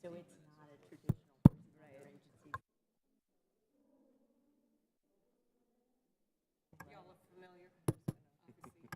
So it's not a traditional procedure agency. Y'all look familiar, obviously.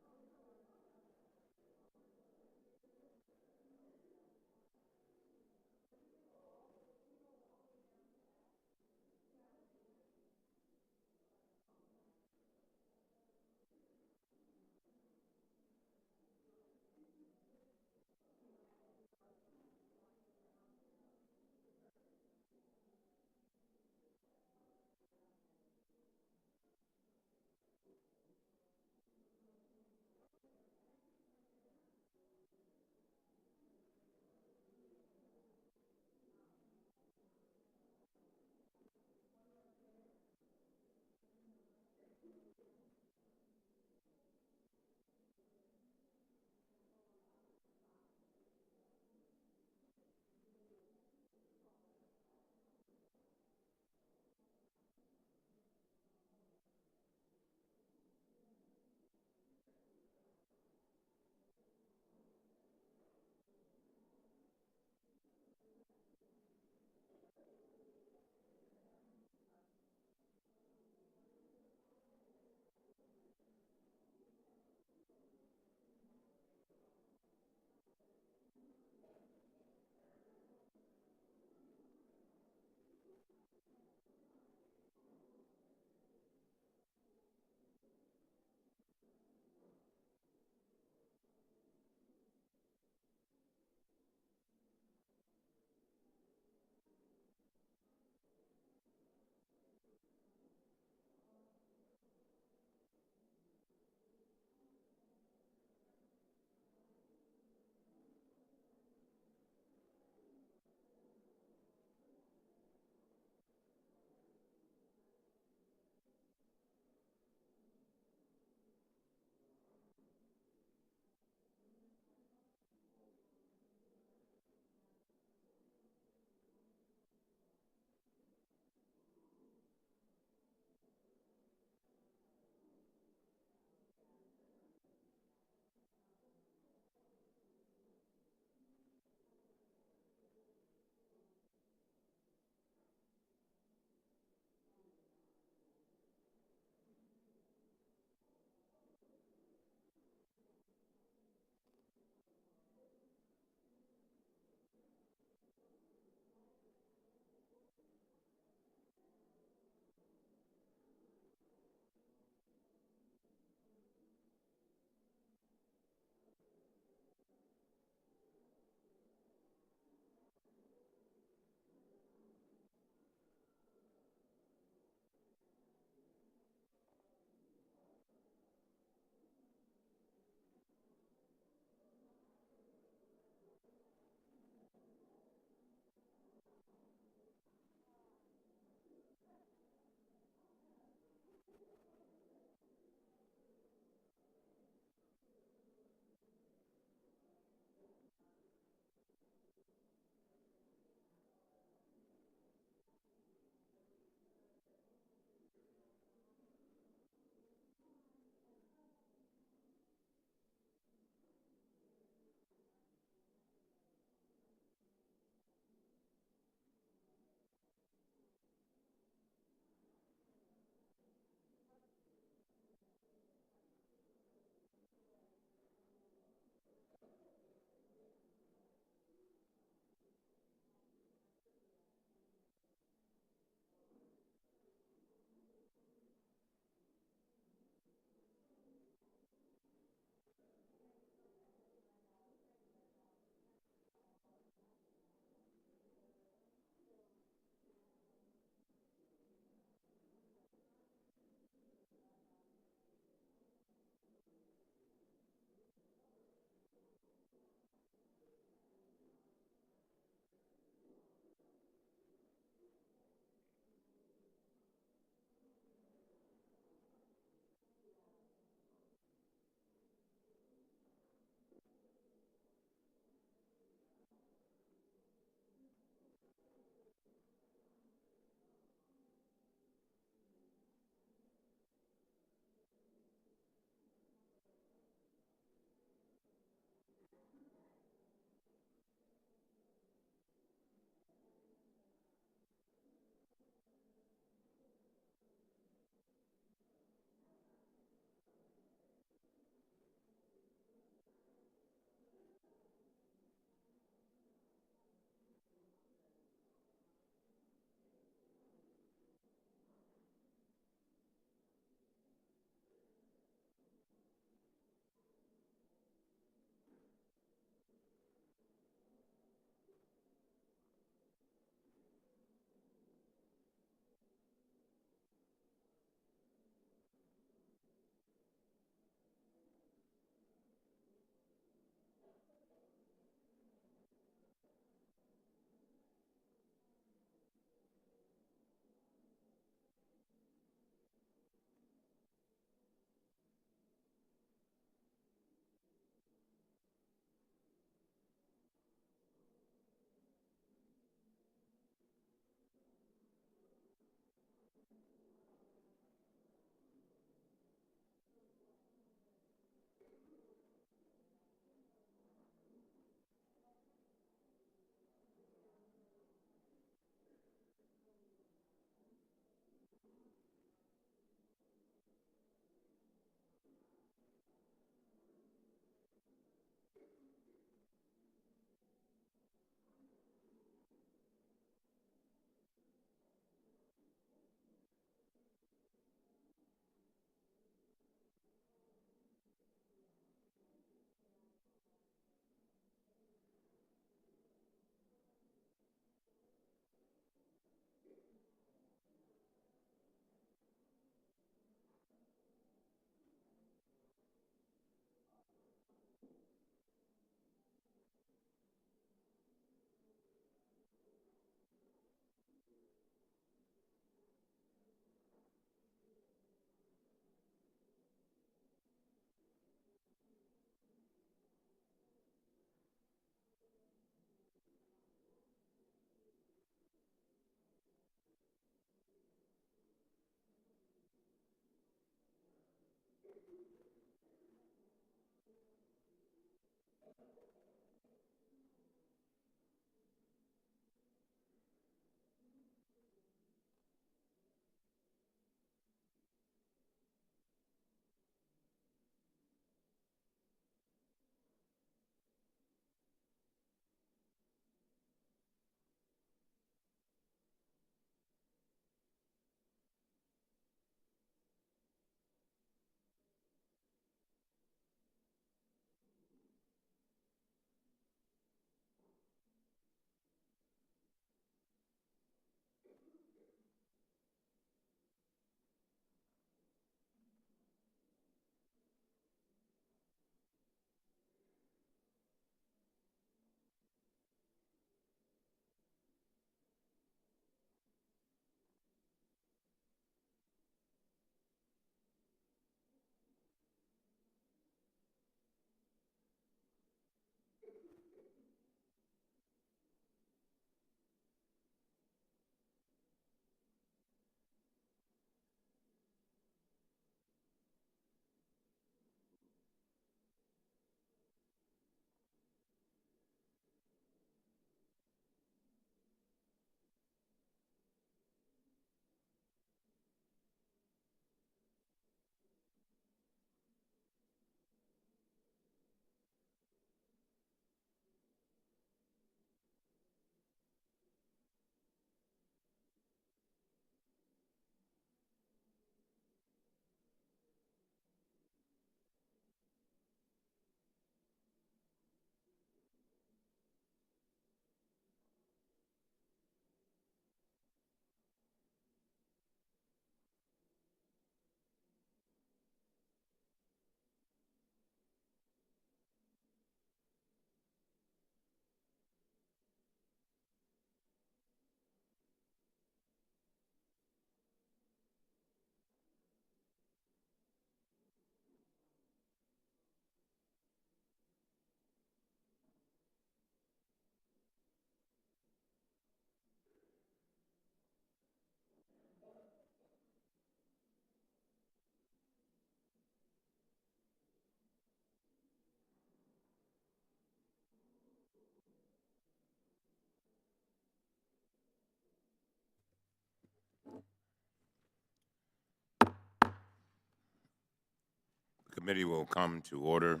The committee will come to order.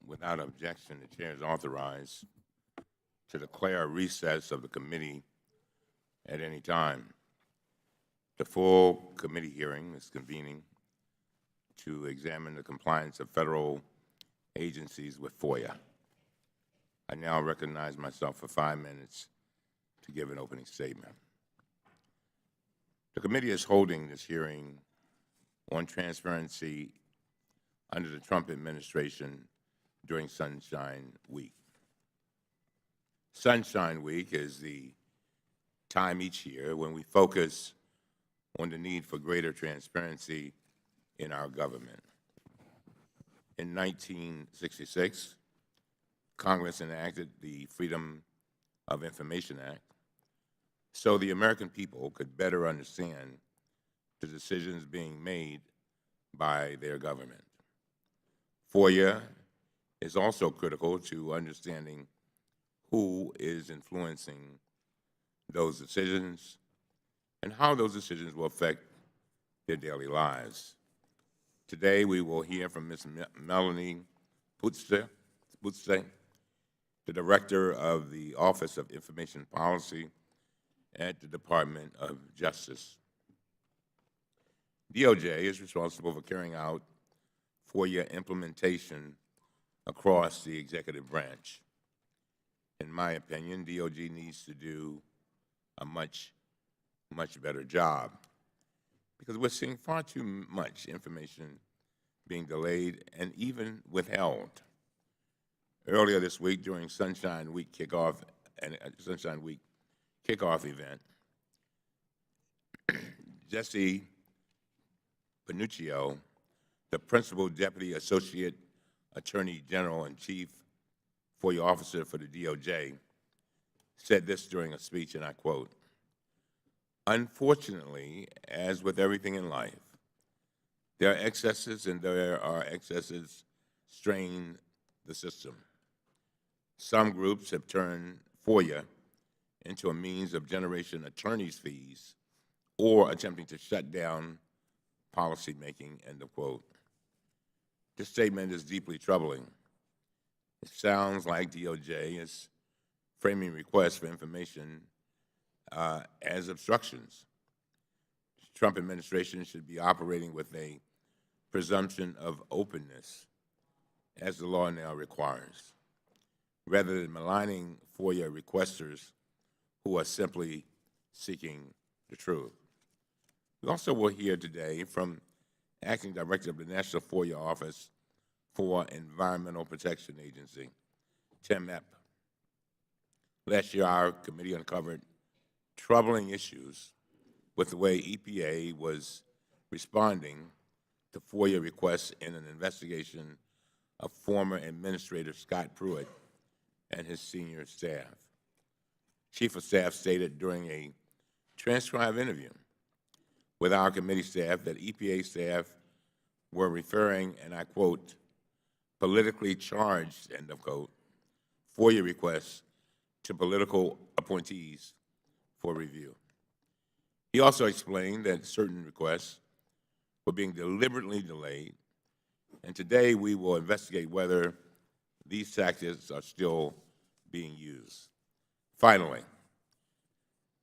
Without objection, the chair is authorized to declare a recess of the committee at any time. The full committee hearing is convening to examine the compliance of federal agencies with FOIA. I now recognize myself for 5 minutes to give an opening statement. The committee is holding this hearing on transparency under the Trump administration during Sunshine Week. Sunshine Week is the time each year when we focus on the need for greater transparency in our government. In 1966, Congress enacted the Freedom of Information Act so the American people could better understand the decisions being made by their government. FOIA is also critical to understanding who is influencing those decisions and how those decisions will affect their daily lives. Today, we will hear from Ms. Melanie Putze, the Director of the Office of Information Policy at the Department of Justice. DOJ is responsible for carrying out FOIA implementation across the executive branch. In my opinion, DOJ needs to do a much better job because we're seeing far too much information being delayed and even withheld. Earlier this week, during Sunshine Week kickoff event, Jesse Panuccio, the Principal Deputy Associate Attorney General and Chief FOIA Officer for the DOJ, said this during a speech, and I quote, "Unfortunately, as with everything in life, there are excesses and there are excesses strain the system. Some groups have turned FOIA into a means of generating attorneys' fees or attempting to shut down policymaking, end of quote. This statement is deeply troubling. It sounds like DOJ is framing requests for information as obstructions. The Trump administration should be operating with a presumption of openness, as the law now requires, rather than maligning FOIA requesters who are simply seeking the truth. We also will hear today from Acting Director of the National FOIA Office for Environmental Protection Agency, Tim Epp. Last year, our committee uncovered troubling issues with the way EPA was responding to FOIA requests in an investigation of former Administrator Scott Pruitt and his senior staff. Chief of Staff stated during a transcribed interview with our committee staff that EPA staff were referring, and I quote, politically charged, end of quote, FOIA requests to political appointees for review. He also explained that certain requests were being deliberately delayed, and today we will investigate whether these tactics are still being used. Finally,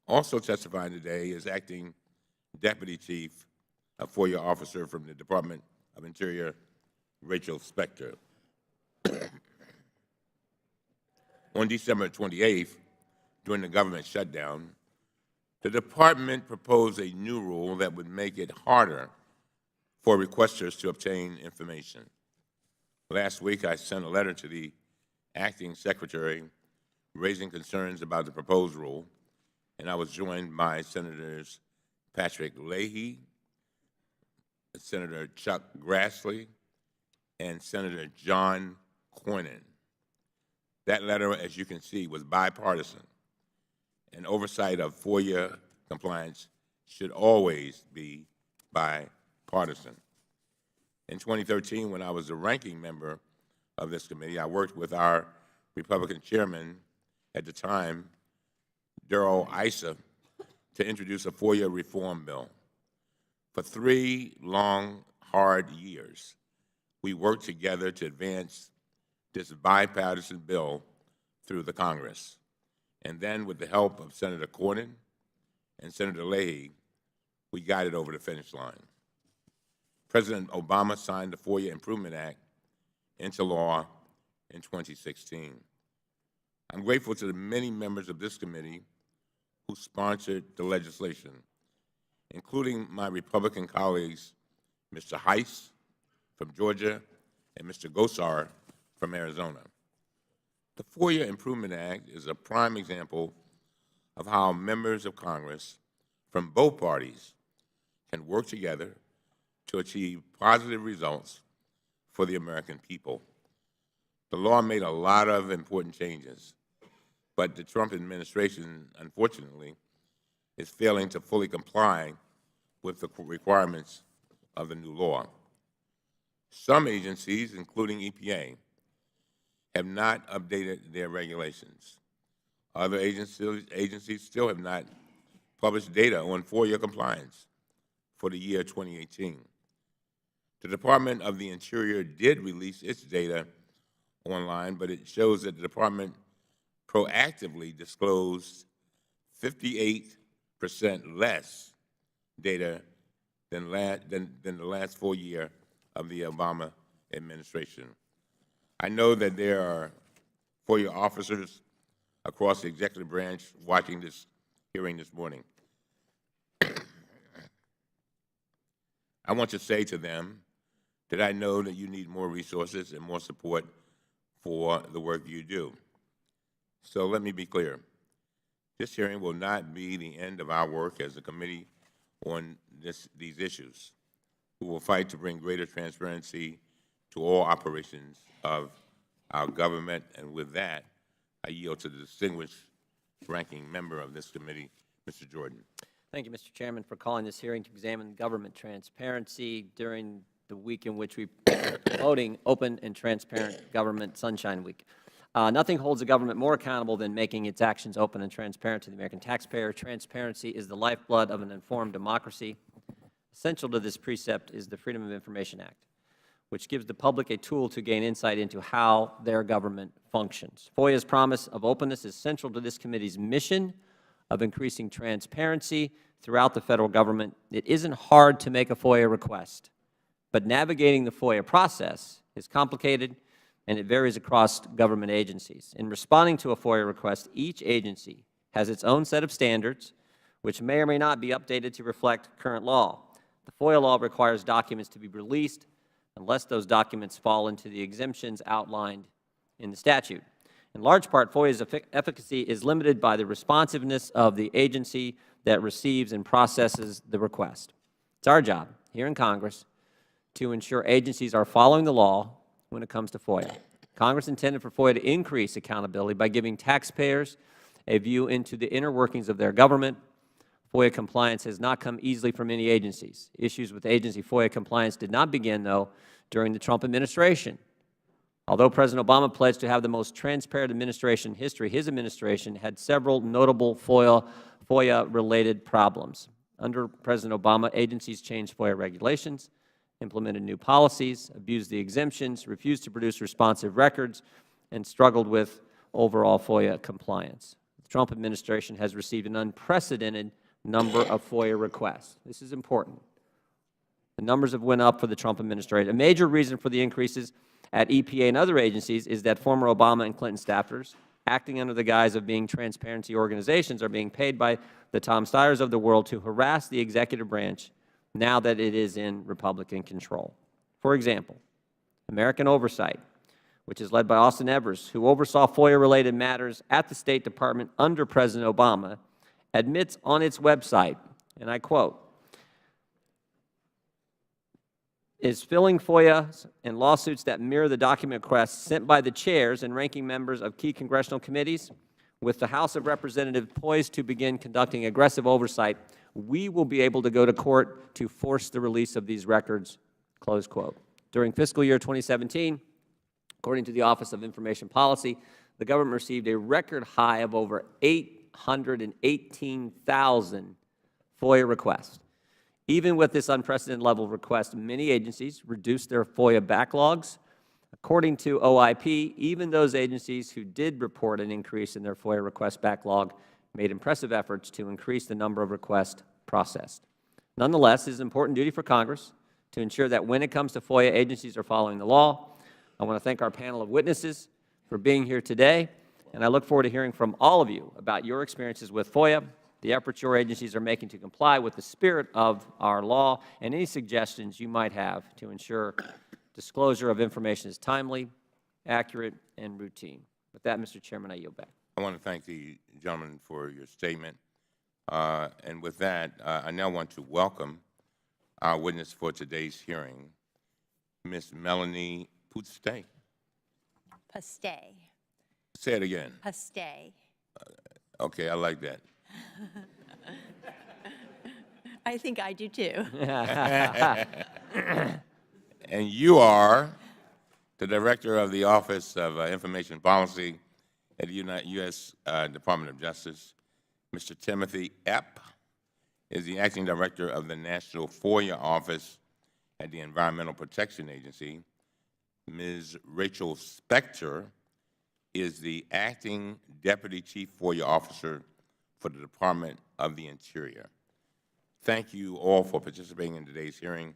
also testifying today is Acting Deputy Chief of FOIA Officer from the Department of Interior, Rachel Spector. On December 28th, during the government shutdown, the department proposed a new rule that would make it harder for requesters to obtain information. Last week, I sent a letter to the acting secretary raising concerns about the proposed rule, and I was joined by Senators Patrick Leahy, Senator Chuck Grassley, and Senator John Cornyn. That letter, as you can see, was bipartisan, and oversight of FOIA compliance should always be bipartisan. In 2013, when I was the ranking member of this committee, I worked with our Republican chairman at the time, Darrell Issa, to introduce a FOIA reform bill. For 3 long, hard years, we worked together to advance this bipartisan bill through the Congress. And then, with the help of Senator Cornyn and Senator Leahy, we got it over the finish line. President Obama signed the FOIA Improvement Act into law in 2016. I'm grateful to the many members of this committee who sponsored the legislation, including my Republican colleagues, Mr. Heiss from Georgia and Mr. Gosar from Arizona. The FOIA Improvement Act is a prime example of how members of Congress from both parties can work together to achieve positive results for the American people. The law made a lot of important changes, but the Trump administration, unfortunately, is failing to fully comply with the requirements of the new law. Some agencies, including EPA, have not updated their regulations. Other agencies still have not published data on FOIA compliance for the year 2018. The Department of the Interior did release its data online, but it shows that the department proactively disclosed 58% less data than the last full year of the Obama administration. I know that there are FOIA officers across the executive branch watching this hearing this morning. I want to say to them that I know that you need more resources and more support for the work you do. So let me be clear. This hearing will not be the end of our work as a committee on these issues. We will fight to bring greater transparency to all operations of our government. And with that, I yield to the distinguished ranking member of this committee, Mr. Jordan. Thank you, Mr. Chairman, for calling this hearing to examine government transparency during the week in which we're promoting open and transparent government Sunshine Week. Nothing holds the government more accountable than making its actions open and transparent to the American taxpayer. Transparency is the lifeblood of an informed democracy. Essential to this precept is the Freedom of Information Act, which gives the public a tool to gain insight into how their government functions. FOIA's promise of openness is central to this committee's mission of increasing transparency throughout the Federal Government. It isn't hard to make a FOIA request, but navigating the FOIA process is complicated, and it varies across government agencies. In responding to a FOIA request, each agency has its own set of standards, which may or may not be updated to reflect current law. The FOIA law requires documents to be released unless those documents fall into the exemptions outlined in the statute. In large part, FOIA's efficacy is limited by the responsiveness of the agency that receives and processes the request. It's our job here in Congress to ensure agencies are following the law when it comes to FOIA. Congress intended for FOIA to increase accountability by giving taxpayers a view into the inner workings of their government. FOIA compliance has not come easily for many agencies. Issues with agency FOIA compliance did not begin, though, during the Trump administration. Although President Obama pledged to have the most transparent administration in history, his administration had several notable FOIA-related problems. Under President Obama, agencies changed FOIA regulations, implemented new policies, abused the exemptions, refused to produce responsive records, and struggled with overall FOIA compliance. The Trump administration has received an unprecedented number of FOIA requests. This is important. The numbers have went up for the Trump administration. A major reason for the increases at EPA and other agencies is that former Obama and Clinton staffers, acting under the guise of being transparency organizations, are being paid by the Tom Steyers of the world to harass the executive branch now that it is in Republican control. For example, American Oversight, which is led by Austin Evers, who oversaw FOIA-related matters at the State Department under President Obama, admits on its website, and I quote, is filling FOIA and lawsuits that mirror the document requests sent by the chairs and ranking members of key congressional committees. With the House of Representatives poised to begin conducting aggressive oversight, we will be able to go to court to force the release of these records, close quote. During fiscal year 2017, according to the Office of Information Policy, the government received a record high of over 818,000 FOIA requests. Even with this unprecedented level of requests, many agencies reduced their FOIA backlogs. According to OIP, even those agencies who did report an increase in their FOIA request backlog made impressive efforts to increase the number of requests processed. Nonetheless, it is an important duty for Congress to ensure that when it comes to FOIA, agencies are following the law. I want to thank our panel of witnesses for being here today, and I look forward to hearing from all of you about your experiences with FOIA, the efforts your agencies are making to comply with the spirit of our law, and any suggestions you might have to ensure disclosure of information is timely, accurate, and routine. With that, Mr. Chairman, I yield back. I want to thank the gentleman for your statement. And with that, I now want to welcome our witness for today's hearing, Ms. Melanie Pustay. Pustay. Say it again. Pustay. Okay, I like that. I think I do too. And you are the Director of the Office of Information Policy at the U.S. Department of Justice. Mr. Timothy Epp is the Acting Director of the National FOIA Office at the Environmental Protection Agency. Ms. Rachel Spector is the Acting Deputy Chief FOIA Officer for the Department of the Interior. Thank you all for participating in today's hearing.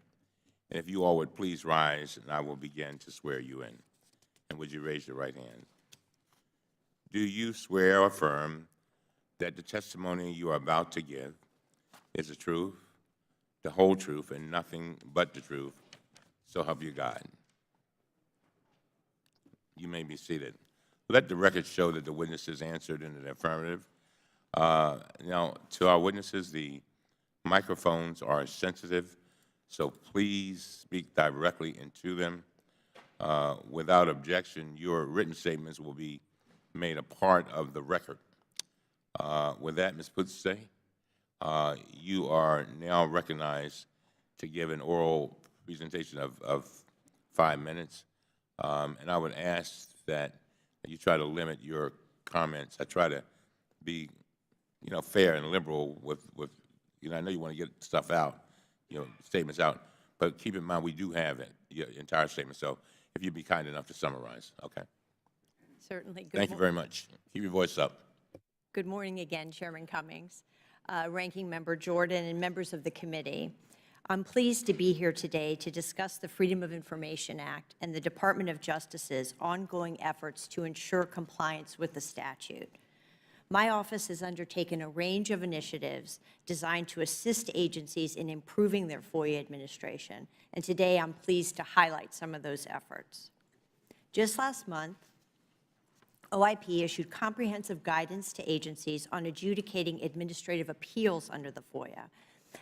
And if you all would please rise, and I will begin to swear you in. And would you raise your right hand? Do you swear or affirm that the testimony you are about to give is the truth, the whole truth, and nothing but the truth? So help you God. You may be seated. Let the record show that the witnesses answered in the affirmative. Now, to our witnesses, the microphones are sensitive, so please speak directly into them. Without objection, your written statements will be made a part of the record. With that, Ms. Pustay, you are now recognized to give an oral presentation of 5 minutes. And I would ask that you try to limit your comments. I try to be, fair and liberal with, I know you want to get stuff out, statements out, but keep in mind we do have it, your entire statement. So if you'd be kind enough to summarize, okay? Certainly. Thank you very much. Keep your voice up. Good morning again, Chairman Cummings, Ranking Member Jordan, and members of the committee. I'm pleased to be here today to discuss the Freedom of Information Act and the Department of Justice's ongoing efforts to ensure compliance with the statute. My office has undertaken a range of initiatives designed to assist agencies in improving their FOIA administration, and today I'm pleased to highlight some of those efforts. Just last month, OIP issued comprehensive guidance to agencies on adjudicating administrative appeals under the FOIA.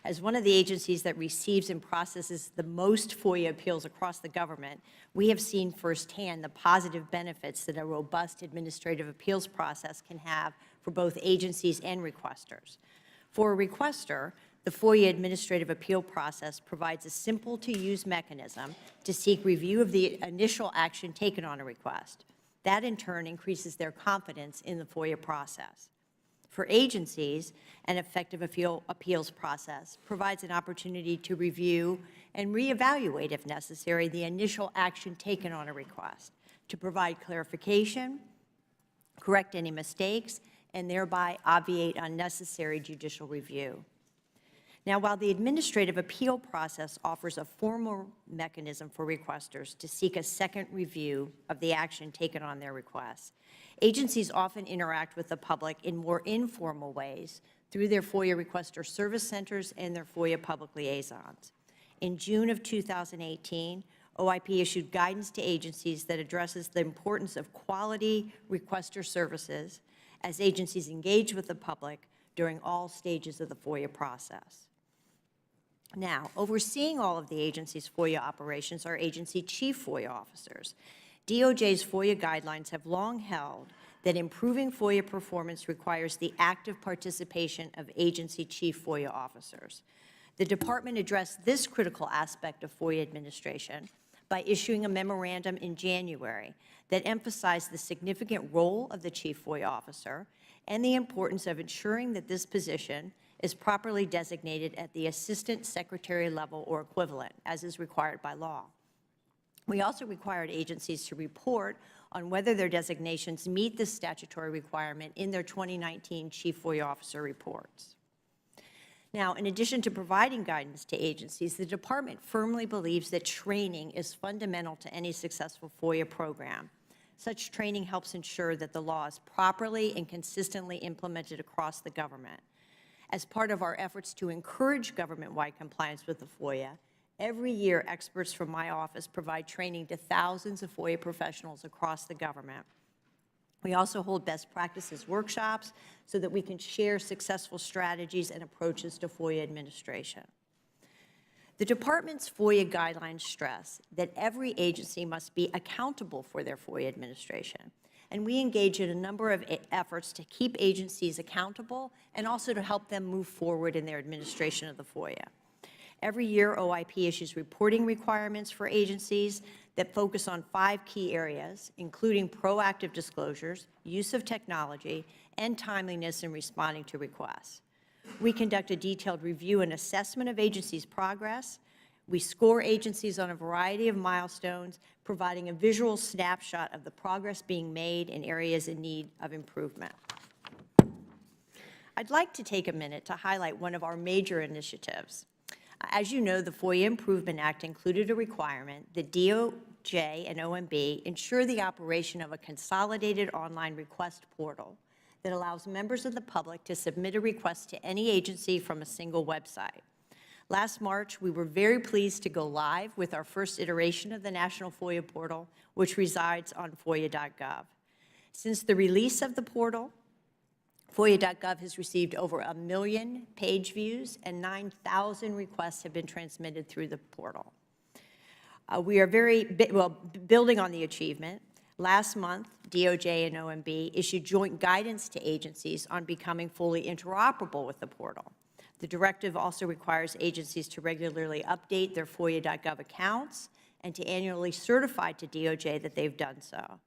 As one of the agencies that receives and processes the most FOIA appeals across the government, we have seen firsthand the positive benefits that a robust administrative appeals process can have for both agencies and requesters. For a requester, the FOIA administrative appeal process provides a simple-to-use mechanism to seek review of the initial action taken on a request. That, in turn, increases their confidence in the FOIA process. For agencies, an effective appeals process provides an opportunity to review and reevaluate, if necessary, the initial action taken on a request, to provide clarification, correct any mistakes, and thereby obviate unnecessary judicial review. Now, while the administrative appeal process offers a formal mechanism for requesters to seek a second review of the action taken on their request, agencies often interact with the public in more informal ways through their FOIA requester service centers and their FOIA public liaisons. In June of 2018, OIP issued guidance to agencies that addresses the importance of quality requester services as agencies engage with the public during all stages of the FOIA process. Now, overseeing all of the agency's FOIA operations are agency chief FOIA officers. DOJ's FOIA guidelines have long held that improving FOIA performance requires the active participation of agency chief FOIA officers. The department addressed this critical aspect of FOIA administration by issuing a memorandum in January that emphasized the significant role of the chief FOIA officer and the importance of ensuring that this position is properly designated at the assistant secretary level or equivalent, as is required by law. We also required agencies to report on whether their designations meet this statutory requirement in their 2019 Chief FOIA Officer reports. Now, in addition to providing guidance to agencies, the department firmly believes that training is fundamental to any successful FOIA program. Such training helps ensure that the law is properly and consistently implemented across the government. As part of our efforts to encourage government-wide compliance with the FOIA, every year experts from my office provide training to thousands of FOIA professionals across the government. We also hold best practices workshops so that we can share successful strategies and approaches to FOIA administration. The department's FOIA guidelines stress that every agency must be accountable for their FOIA administration, and we engage in a number of efforts to keep agencies accountable and also to help them move forward in their administration of the FOIA. Every year, OIP issues reporting requirements for agencies that focus on 5 key areas, including proactive disclosures, use of technology, and timeliness in responding to requests. We conduct a detailed review and assessment of agencies' progress. We score agencies on a variety of milestones, providing a visual snapshot of the progress being made in areas in need of improvement. I'd like to take a minute to highlight one of our major initiatives. As you know, the FOIA Improvement Act included a requirement that DOJ and OMB ensure the operation of a consolidated online request portal that allows members of the public to submit a request to any agency from a single website. Last March, we were very pleased to go live with our first iteration of the National FOIA Portal, which resides on FOIA.gov. Since the release of the portal, FOIA.gov has received over 1 million page views and 9,000 requests have been transmitted through the portal. We are building on the achievement. Last month, DOJ and OMB issued joint guidance to agencies on becoming fully interoperable with the portal. The directive also requires agencies to regularly update their FOIA.gov accounts and to annually certify to DOJ that they've done so.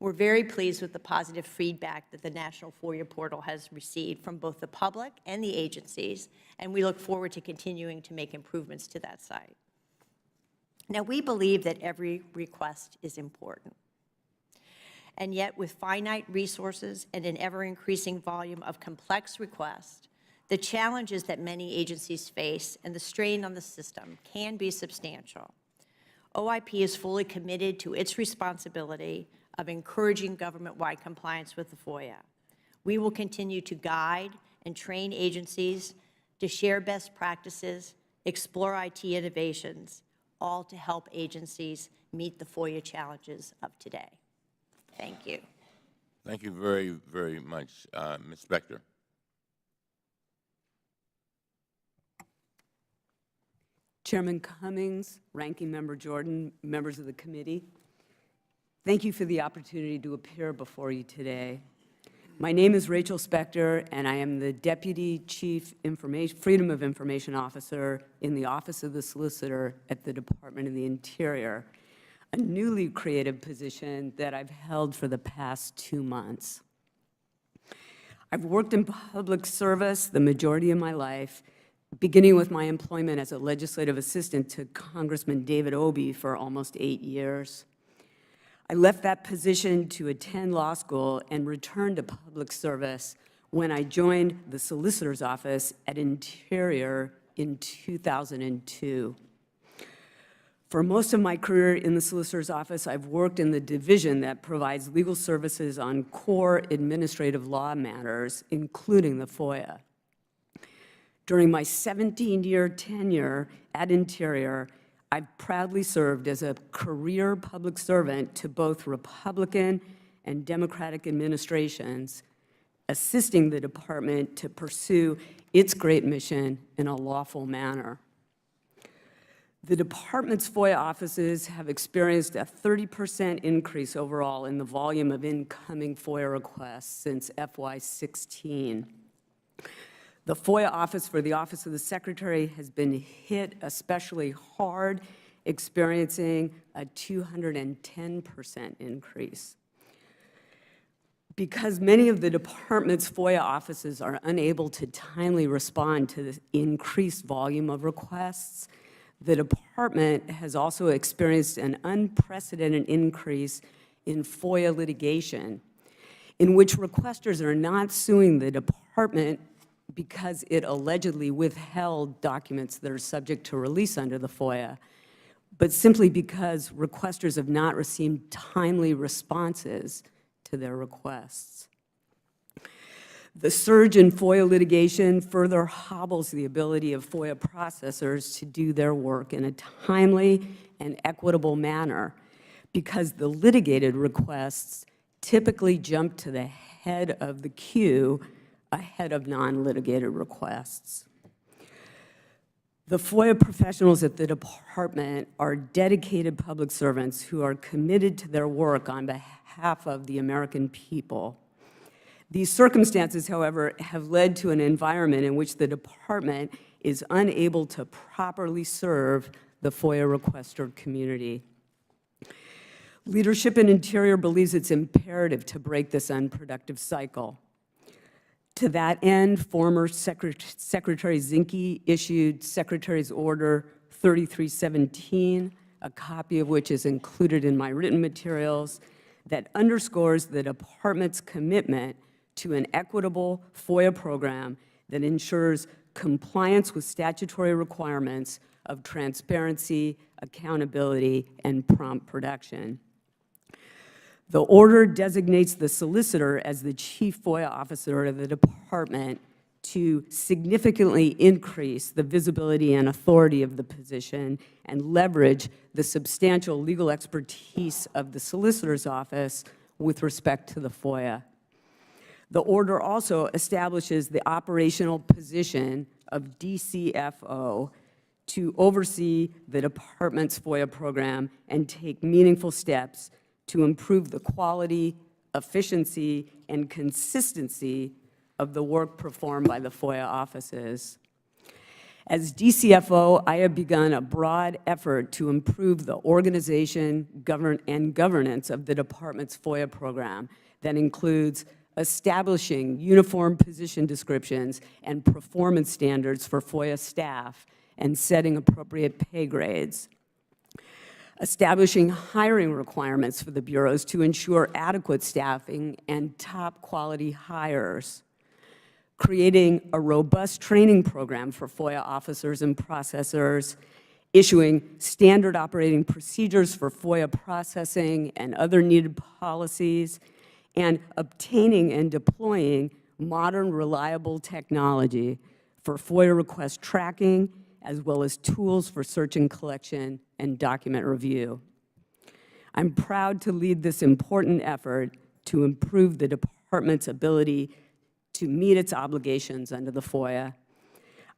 We're very pleased with the positive feedback that the National FOIA portal has received from both the public and the agencies, and we look forward to continuing to make improvements to that site. Now, we believe that every request is important. And yet, with finite resources and an ever-increasing volume of complex requests, the challenges that many agencies face and the strain on the system can be substantial. OIP is fully committed to its responsibility of encouraging government-wide compliance with the FOIA. We will continue to guide and train agencies to share best practices, explore IT innovations, all to help agencies meet the FOIA challenges of today. Thank you. Thank you very, very much. Ms. Spector. Chairman Cummings, Ranking Member Jordan, members of the committee, thank you for the opportunity to appear before you today. My name is Rachel Spector, and I am the Deputy Chief Freedom of Information Officer in the Office of the Solicitor at the Department of the Interior, a newly created position that I've held for the past 2 months. I've worked in public service the majority of my life, beginning with my employment as a legislative assistant to Congressman David Obey for almost 8 years. I left that position to attend law school and returned to public service when I joined the Solicitor's Office at Interior in 2002. For most of my career in the Solicitor's Office, I've worked in the division that provides legal services on core administrative law matters, including the FOIA. During my 17-year tenure at Interior, I've proudly served as a career public servant to both Republican and Democratic administrations, assisting the department to pursue its great mission in a lawful manner. The department's FOIA offices have experienced a 30% increase overall in the volume of incoming FOIA requests since FY16. The FOIA office for the Office of the Secretary has been hit especially hard, experiencing a 210% increase. Because many of the department's FOIA offices are unable to timely respond to the increased volume of requests, the department has also experienced an unprecedented increase in FOIA litigation, in which requesters are not suing the department because it allegedly withheld documents that are subject to release under the FOIA, but simply because requesters have not received timely responses to their requests. The surge in FOIA litigation further hobbles the ability of FOIA processors to do their work in a timely and equitable manner because the litigated requests typically jump to the head of the queue ahead of non-litigated requests. The FOIA professionals at the department are dedicated public servants who are committed to their work on behalf of the American people. These circumstances, however, have led to an environment in which the department is unable to properly serve the FOIA requester community. Leadership in Interior believes it's imperative to break this unproductive cycle. To that end, former Secretary Zinke issued Secretary's Order 3317, a copy of which is included in my written materials, that underscores the department's commitment to an equitable FOIA program that ensures compliance with statutory requirements of transparency, accountability, and prompt production. The order designates the solicitor as the chief FOIA officer of the department to significantly increase the visibility and authority of the position and leverage the substantial legal expertise of the solicitor's office with respect to the FOIA. The order also establishes the operational position of DCFO to oversee the department's FOIA program and take meaningful steps to improve the quality, efficiency, and consistency of the work performed by the FOIA offices. As DCFO, I have begun a broad effort to improve the organization and governance of the department's FOIA program that includes establishing uniform position descriptions and performance standards for FOIA staff and setting appropriate pay grades, establishing hiring requirements for the bureaus to ensure adequate staffing and top-quality hires, creating a robust training program for FOIA officers and processors, issuing standard operating procedures for FOIA processing and other needed policies, and obtaining and deploying modern, reliable technology for FOIA request tracking, as well as tools for search and collection and document review. I'm proud to lead this important effort to improve the department's ability to meet its obligations under the FOIA.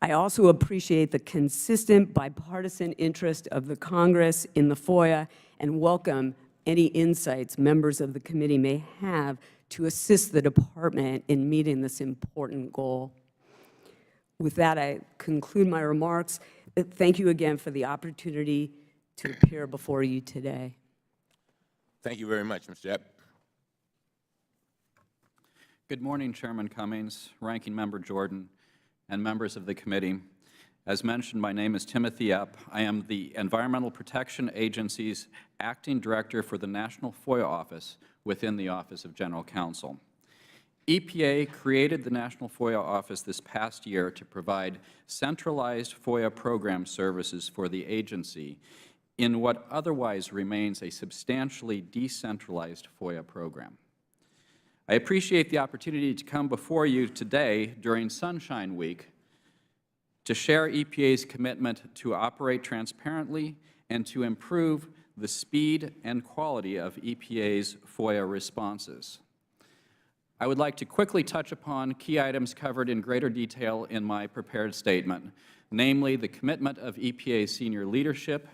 I also appreciate the consistent bipartisan interest of the Congress in the FOIA and welcome any insights members of the committee may have to assist the department in meeting this important goal. With that, I conclude my remarks. Thank you again for the opportunity to appear before you today. Thank you very much, Mr. Epp. Good morning, Chairman Cummings, Ranking Member Jordan, and members of the committee. As mentioned, my name is Timothy Epp. I am the Environmental Protection Agency's Acting Director for the National FOIA Office within the Office of General Counsel. EPA created the National FOIA Office this past year to provide centralized FOIA program services for the agency in what otherwise remains a substantially decentralized FOIA program. I appreciate the opportunity to come before you today during Sunshine Week to share EPA's commitment to operate transparently and to improve the speed and quality of EPA's FOIA responses. I would like to quickly touch upon key items covered in greater detail in my prepared statement, namely the commitment of EPA's senior leadership,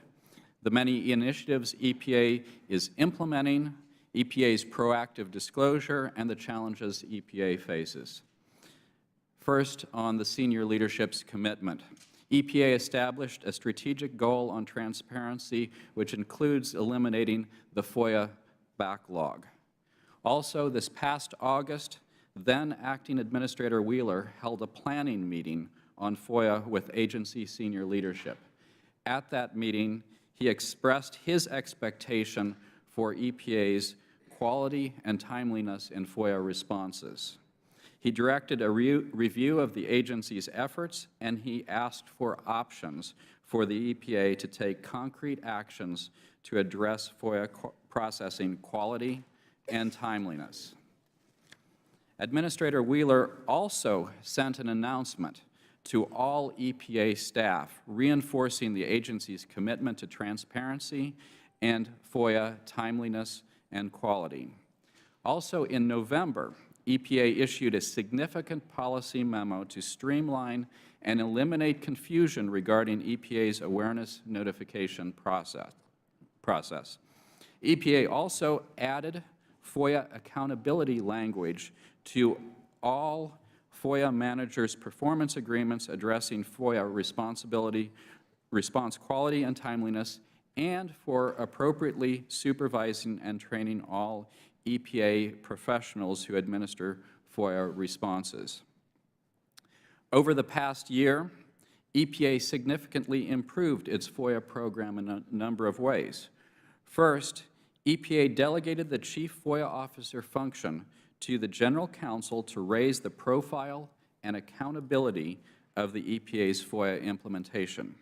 the many initiatives EPA is implementing, EPA's proactive disclosure, and the challenges EPA faces. First, on the senior leadership's commitment. EPA established a strategic goal on transparency, which includes eliminating the FOIA backlog. Also, this past August, then Acting Administrator Wheeler held a planning meeting on FOIA with agency senior leadership. At that meeting, he expressed his expectation for EPA's quality and timeliness in FOIA responses. He directed a review of the agency's efforts, and he asked for options for the EPA to take concrete actions to address FOIA processing quality and timeliness. Administrator Wheeler also sent an announcement to all EPA staff reinforcing the agency's commitment to transparency and FOIA timeliness and quality. Also in November, EPA issued a significant policy memo to streamline and eliminate confusion regarding EPA's awareness notification process. EPA also added FOIA accountability language to all FOIA managers' performance agreements addressing FOIA response quality and timeliness, and for appropriately supervising and training all EPA professionals who administer FOIA responses. Over the past year, EPA significantly improved its FOIA program in a number of ways. First, EPA delegated the Chief FOIA Officer function to the General Counsel to raise the profile and accountability of the EPA's FOIA implementation.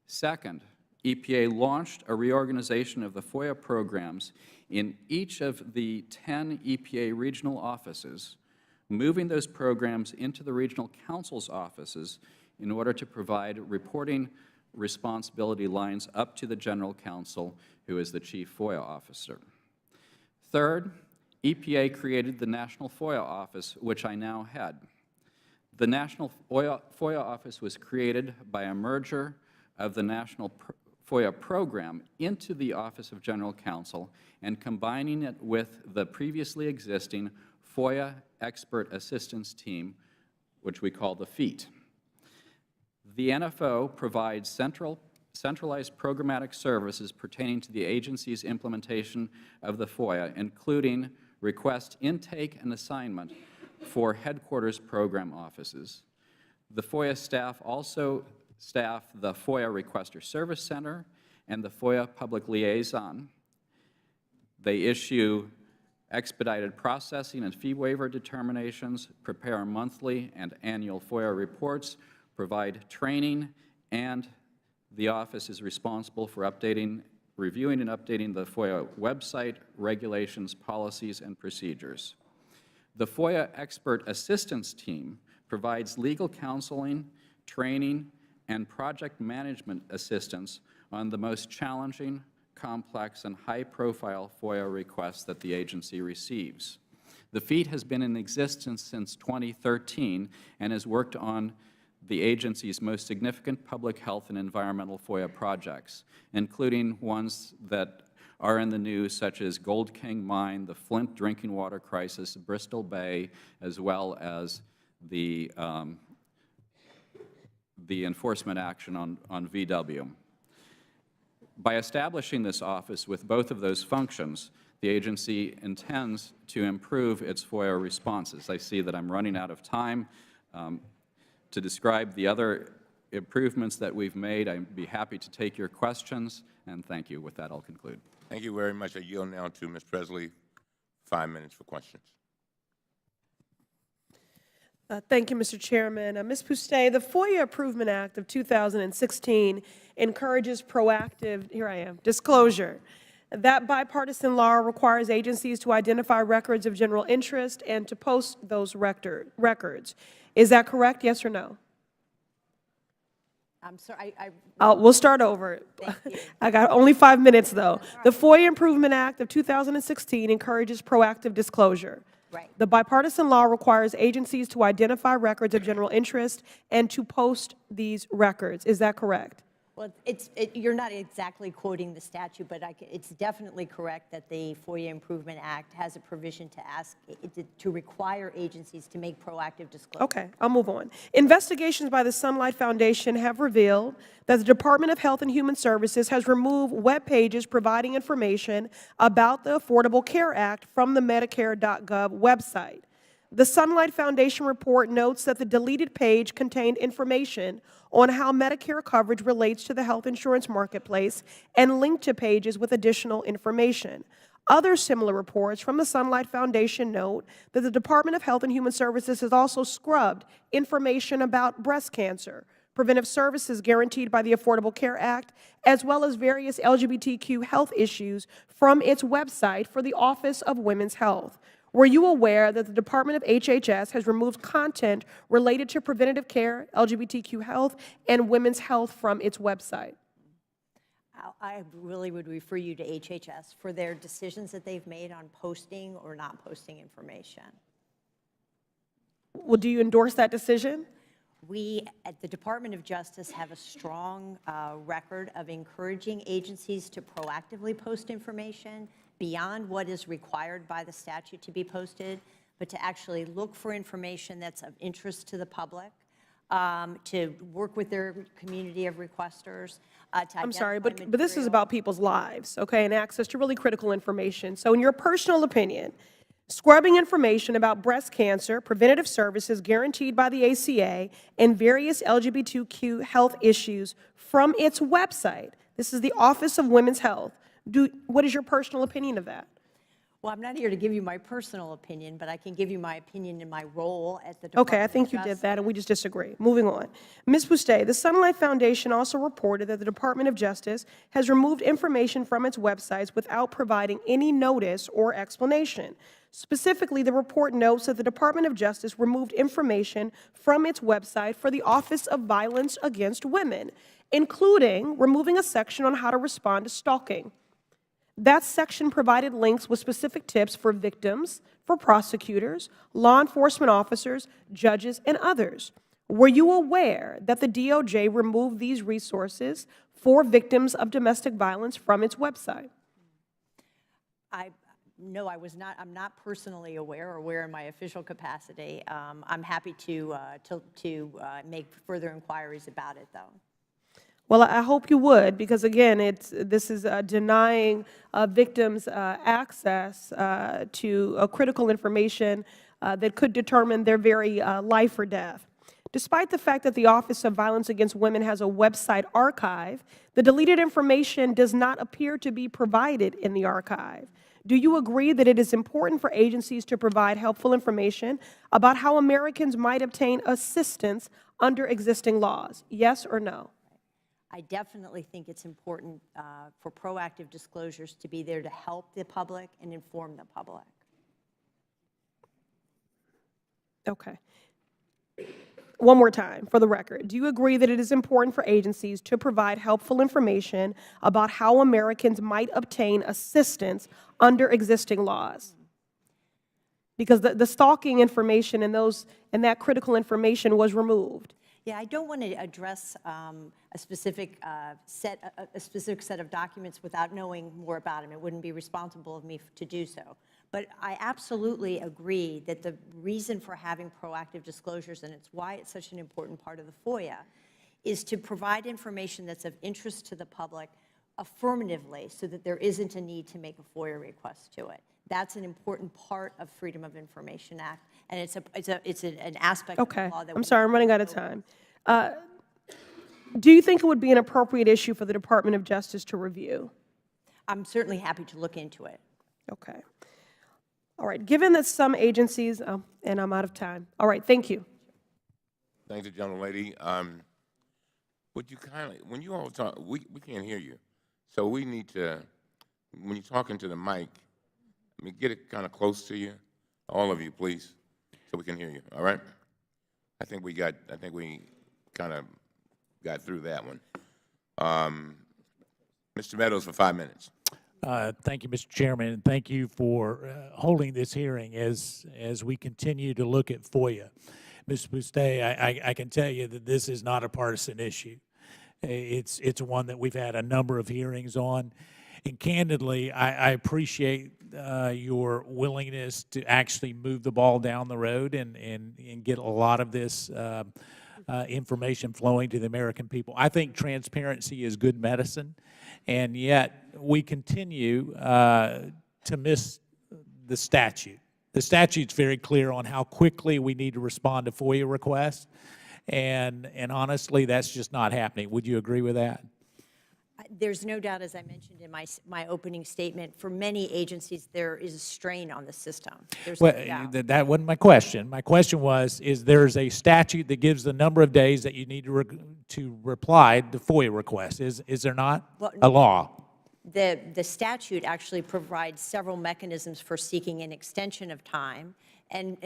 Second, EPA launched a reorganization of the FOIA programs in each of the 10 EPA regional offices, moving those programs into the regional counsel's offices in order to provide reporting responsibility lines up to the General Counsel, who is the Chief FOIA Officer. Third, EPA created the National FOIA Office, which I now head. The National FOIA Office was created by a merger of the National FOIA program into the Office of General Counsel and combining it with the previously existing FOIA Expert Assistance Team, which we call the FEAT. The NFO provides centralized programmatic services pertaining to the agency's implementation of the FOIA, including request intake and assignment for headquarters program offices. The FOIA staff also staff the FOIA Requester Service Center and the FOIA Public Liaison. They issue expedited processing and fee waiver determinations, prepare monthly and annual FOIA reports, provide training, and the office is responsible for reviewing and updating the FOIA website, regulations, policies, and procedures. The FOIA Expert Assistance Team provides legal counseling, training, and project management assistance on the most challenging, complex, and high-profile FOIA requests that the agency receives. The FEAT has been in existence since 2013 and has worked on the agency's most significant public health and environmental FOIA projects, including ones that are in the news, such as Gold King Mine, the Flint drinking water crisis, Bristol Bay, as well as the enforcement action on VW. By establishing this office with both of those functions, the agency intends to improve its FOIA responses. I see that I'm running out of time. To describe the other improvements that we've made, I'd be happy to take your questions, and thank you. With that, I'll conclude. Thank you very much. I yield now to Ms. Presley, 5 minutes for questions. Thank you, Mr. Chairman. Ms. Pouste, the FOIA Improvement Act of 2016 encourages proactive, disclosure. That bipartisan law requires agencies to identify records of general interest and to post those records. Is that correct, yes or no? I'm sorry, We'll start over. I got only 5 minutes, though. The FOIA Improvement Act of 2016 encourages proactive disclosure. Right. The bipartisan law requires agencies to identify records of general interest and to post these records. Is that correct? Well, you're not exactly quoting the statute, but it's definitely correct that the FOIA Improvement Act has a provision to require agencies to make proactive disclosure. Okay, I'll move on. Investigations by the Sunlight Foundation have revealed that the Department of Health and Human Services has removed web pages providing information about the Affordable Care Act from the Medicare.gov website. The Sunlight Foundation report notes that the deleted page contained information on how Medicare coverage relates to the health insurance marketplace and linked to pages with additional information. Other similar reports from the Sunlight Foundation note that the Department of Health and Human Services has also scrubbed information about breast cancer, preventive services guaranteed by the Affordable Care Act, as well as various LGBTQ health issues from its website for the Office of Women's Health. Were you aware that the Department of HHS has removed content related to preventative care, LGBTQ health, and women's health from its website? I really would refer you to HHS for their decisions that they've made on posting or not posting information. Well, do you endorse that decision? We, at the Department of Justice, have a strong record of encouraging agencies to proactively post information beyond what is required by the statute to be posted, but to actually look for information that's of interest to the public, to work with their community of requesters. I'm sorry, but this is about people's lives, okay, and access to really critical information. So in your personal opinion, scrubbing information about breast cancer, preventative services guaranteed by the ACA, and various LGBTQ health issues from its website, this is the Office of Women's Health, what is your personal opinion of that? Well, I'm not here to give you my personal opinion, but I can give you my opinion in my role at the Department of Justice. Okay, I think you did that, and we just disagree. Moving on. Ms. Pouste, the Sunlight Foundation also reported that the Department of Justice has removed information from its websites without providing any notice or explanation. Specifically, the report notes that the Department of Justice removed information from its website for the Office of Violence Against Women, including removing a section on how to respond to stalking. That section provided links with specific tips for victims, for prosecutors, law enforcement officers, judges, and others. Were you aware that the DOJ removed these resources for victims of domestic violence from its website? No, I'm not personally aware in my official capacity. I'm happy to make further inquiries about it, though. Well, I hope you would, because again, this is denying victims access to critical information that could determine their very life or death. Despite the fact that the Office of Violence Against Women has a website archive, the deleted information does not appear to be provided in the archive. Do you agree that it is important for agencies to provide helpful information about how Americans might obtain assistance under existing laws? Yes or no? I definitely think it's important for proactive disclosures to be there to help the public and inform the public. Okay. One more time, for the record. Do you agree that it is important for agencies to provide helpful information about how Americans might obtain assistance under existing laws? Because the stalking information and that critical information was removed. Yeah, I don't want to address a specific set of documents without knowing more about them. It wouldn't be responsible of me to do so. But I absolutely agree that the reason for having proactive disclosures, and it's why it's such an important part of the FOIA, is to provide information that's of interest to the public affirmatively so that there isn't a need to make a FOIA request to it. That's an important part of Freedom of Information Act, and it's an aspect of the law that I'm sorry, I'm running out of time. Do you think it would be an appropriate issue for the Department of Justice to review? I'm certainly happy to look into it. Okay. All right, given that some agencies, and I'm out of time. All right, thank you. Thank you, gentlelady. Would you kindly, when you all talk, we can't hear you. So we need to, when you're talking to the mic, get it kind of close to you, all of you, please, so we can hear you, all right? I think we kind of got through that one. Mr. Meadows for 5 minutes. Thank you, Mr. Chairman, and thank you for holding this hearing as we continue to look at FOIA. Ms. Boustay, I can tell you that this is not a partisan issue. It's one that we've had a number of hearings on, and candidly, I appreciate your willingness to actually move the ball down the road and get a lot of this information flowing to the American people. I think transparency is good medicine, and yet we continue to miss the statute. The statute's very clear on how quickly we need to respond to FOIA requests, and honestly, that's just not happening. Would you agree with that? There's no doubt, as I mentioned in my opening statement, for many agencies, there is a strain on the system. There's no doubt. That wasn't my question. My question was, there's a statute that gives the number of days that you need to reply to FOIA requests. Is there not a law? The statute actually provides several mechanisms for seeking an extension of time, and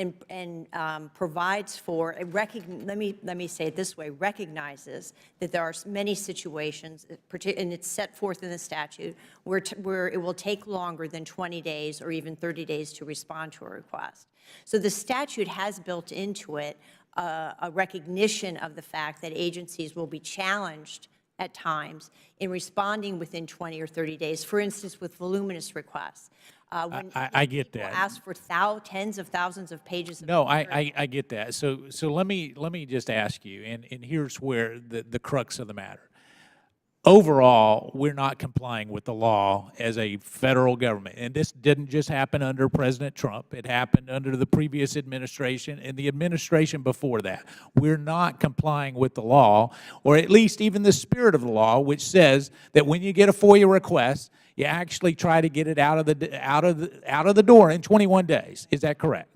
provides for let me say it this way, recognizes that there are many situations, and it's set forth in the statute, where it will take longer than 20 days or even 30 days to respond to a request. So the statute has built into it a recognition of the fact that agencies will be challenged at times in responding within 20 or 30 days, for instance, with voluminous requests. I get that. Ask for tens of thousands of pages of No, I get that. So let me just ask you, and here's where the crux of the matter. Overall, we're not complying with the law as a federal government. And this didn't just happen under President Trump. It happened under the previous administration and the administration before that. We're not complying with the law, or at least even the spirit of the law, which says that when you get a FOIA request, you actually try to get it out of the door in 21 days. Is that correct?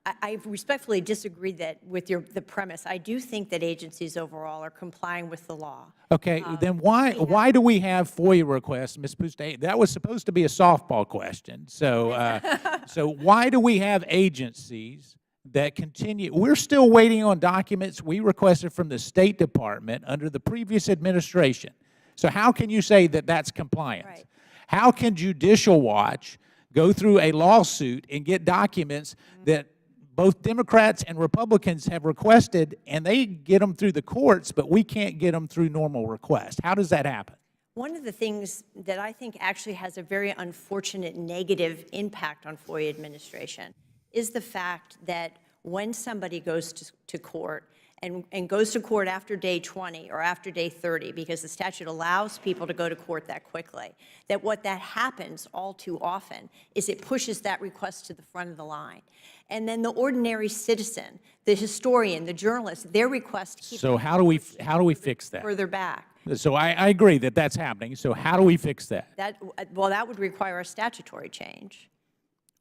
I respectfully disagree with the premise. I do think that agencies overall are complying with the law. Okay, then why do we have FOIA requests, Ms. Boustay? That was supposed to be a softball question. So, so why do we have agencies that continue? We're still waiting on documents we requested from the State Department under the previous administration. So how can you say that that's compliance? Right. How can Judicial Watch go through a lawsuit and get documents that both Democrats and Republicans have requested, and they get them through the courts, but we can't get them through normal requests? How does that happen? One of the things that I think actually has a very unfortunate negative impact on FOIA administration is the fact that when somebody goes to court and goes to court after day 20 or after day 30, because the statute allows people to go to court that quickly, that what that happens all too often is it pushes that request to the front of the line. And then the ordinary citizen, the historian, the journalist, their request keeps So how do we fix that? further back. So I agree that that's happening. So how do we fix that? Well, that would require a statutory change.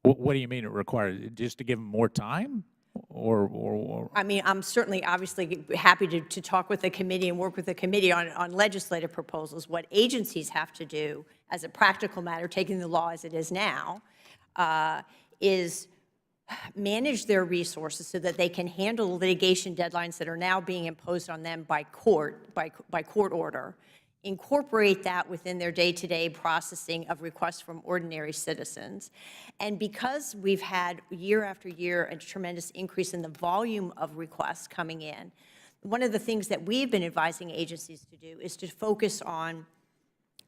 What do you mean it requires? Just to give them more time? Or I mean, I'm certainly, obviously, happy to talk with the committee and work with the committee on legislative proposals. What agencies have to do, as a practical matter, taking the law as it is now, is manage their resources so that they can handle litigation deadlines that are now being imposed on them by court order, incorporate that within their day-to-day processing of requests from ordinary citizens. And because we've had year after year a tremendous increase in the volume of requests coming in, one of the things that we've been advising agencies to do is to focus on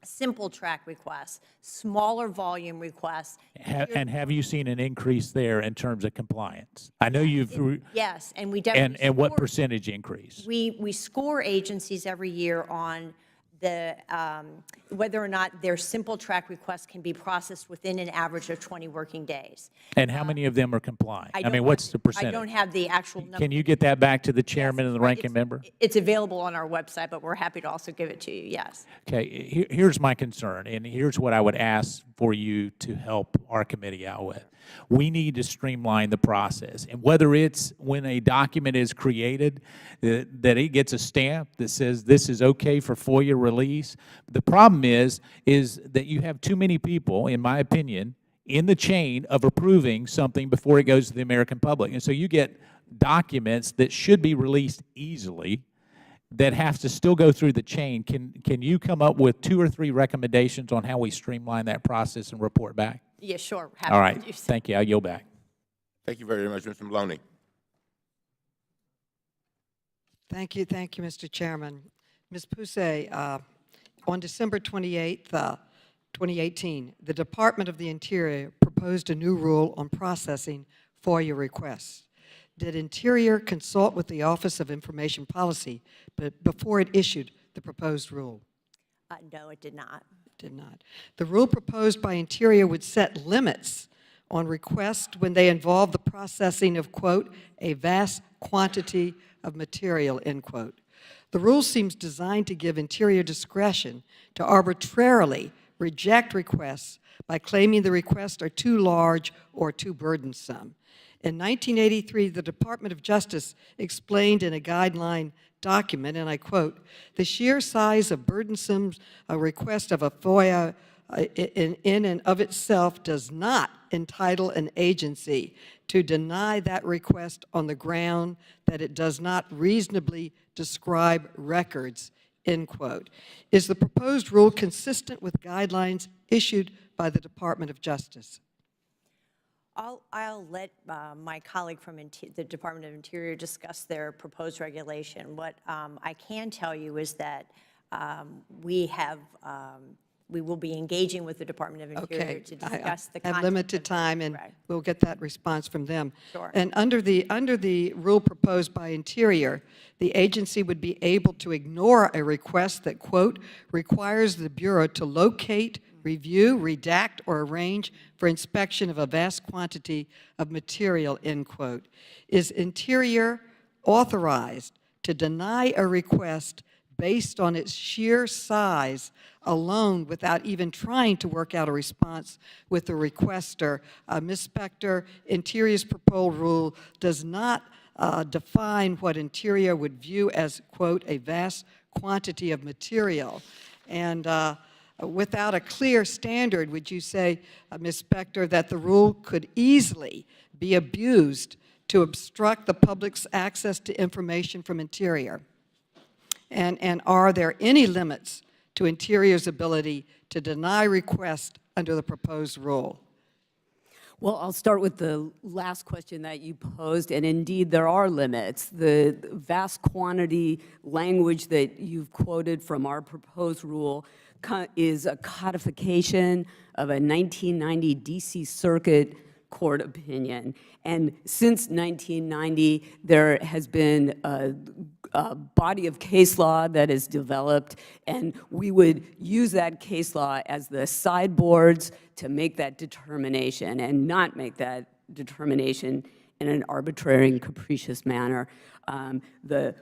simple track requests, smaller volume requests. and have you seen an increase there in terms of compliance? I know you've Yes, and we definitely and what score- percentage increase? We score agencies every year on the, whether or not their simple track requests can be processed within an average of 20 working days. And how many of them are complying? I don't mean, have what's the I percentage? don't have the actual number. Can you get that back to the chairman and the ranking member? It's available on our website, but we're happy to also give it to you, yes. Okay, here's my concern, and here's what I would ask for you to help our committee out with. We need to streamline the process, and whether it's when a document is created, that it gets a stamp that says this is okay for FOIA release. The problem is that you have too many people, in my opinion, in the chain of approving something before it goes to the American public. And so you get documents that should be released easily that have to still go through the chain. Can you come up with 2 or 3 recommendations on how we streamline that process and report back? Yeah, sure. All right, Happy to do so. thank you. I'll yield back. Thank you very much, Mr. Maloney. Thank you, Mr. Chairman. Ms. Poussey, on December 28th, 2018, the Department of the Interior proposed a new rule on processing FOIA requests. Did Interior consult with the Office of Information Policy before it issued the proposed rule? No, it did not. It did not. The rule proposed by Interior would set limits on requests when they involve the processing of, quote, a vast quantity of material, end quote. The rule seems designed to give Interior discretion to arbitrarily reject requests by claiming the requests are too large or too burdensome. In 1983, the Department of Justice explained in a guideline document, and I quote, "The sheer size of burdensome request of a FOIA in and of itself does not entitle an agency to deny that request on the ground that it does not reasonably describe records," end quote. Is the proposed rule consistent with guidelines issued by the Department of Justice? I'll let my colleague from the Department of Interior discuss their proposed regulation. What I can tell you is that we will be engaging with the Department of Interior to discuss the content. I have limited time, and we'll get that response from them. Sure. And under the rule proposed by Interior, the agency would be able to ignore a request that, quote, requires the Bureau to locate, review, redact, or arrange for inspection of a vast quantity of material, end quote. Is Interior authorized to deny a request based on its sheer size alone without even trying to work out a response with the requester? Ms. Spector, Interior's proposed rule does not define what Interior would view as, quote, a vast quantity of material. And without a clear standard, would you say, Ms. Spector, that the rule could easily be abused to obstruct the public's access to information from Interior? And are there any limits to Interior's ability to deny requests under the proposed rule? Well, I'll start with the last question that you posed, and indeed, there are limits. The vast quantity language that you've quoted from our proposed rule is a codification of a 1990 D.C. Circuit Court opinion. And since 1990, there has been a body of case law that is developed, and we would use that case law as the sideboards to make that determination and not make that determination in an arbitrary and capricious manner. The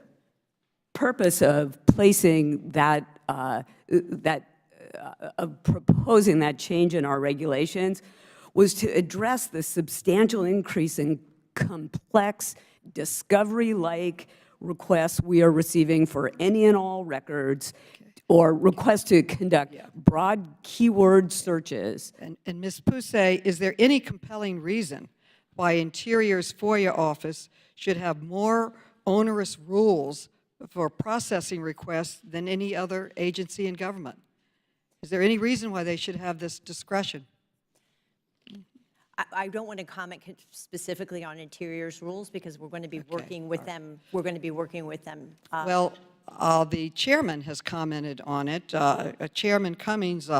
purpose of placing that, of proposing that change in our regulations was to address the substantial increase in complex discovery-like requests we are receiving for any and all records, or requests to conduct broad keyword searches. And Ms. Poussey, is there any compelling reason why Interior's FOIA office should have more onerous rules for processing requests than any other agency in government? Is there any reason why they should have this discretion? I don't want to comment specifically on Interior's rules because we're going to be working with them. We're going to be working with them. Well, the chairman has commented on it. Chairman Cummings,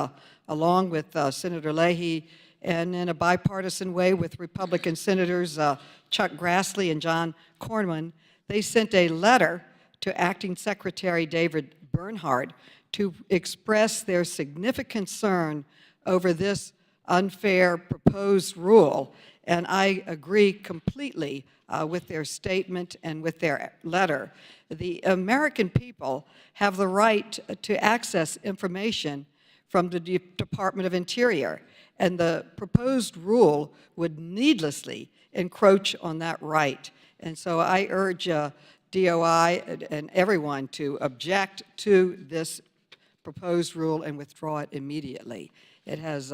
along with Senator Leahy, and in a bipartisan way with Republican Senators Chuck Grassley and John Cornyn, they sent a letter to Acting Secretary David Bernhardt to express their significant concern over this unfair proposed rule, and I agree completely with their statement and with their letter. The American people have the right to access information from the Department of Interior, and the proposed rule would needlessly encroach on that right. And so I urge DOI and everyone to object to this proposed rule and withdraw it immediately. It has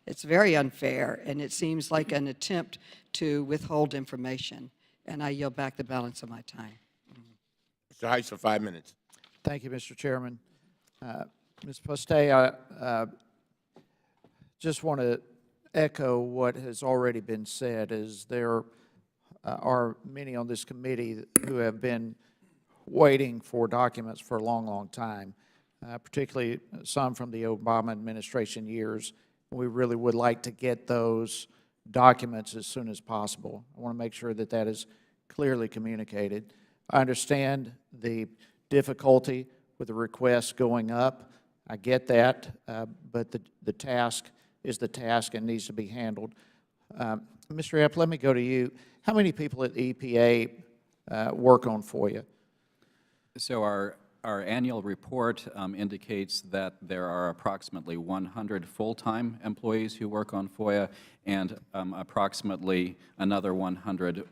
it's very unfair, and it seems like an attempt to withhold information. And I yield back the balance of my time. Mr. Heiss for 5 minutes. Thank you, Mr. Chairman. Ms. Postay, I just want to echo what has already been said, is there are many on this committee who have been waiting for documents for a long, long time, particularly some from the Obama administration years. We really would like to get those documents as soon as possible. I want to make sure that that is clearly communicated. I understand the difficulty with the requests going up. I get that, but the task is the task and needs to be handled. Mr. Epp, let me go to you. How many people at the EPA work on FOIA? So our annual report indicates that there are approximately 100 full-time employees who work on FOIA and approximately another 100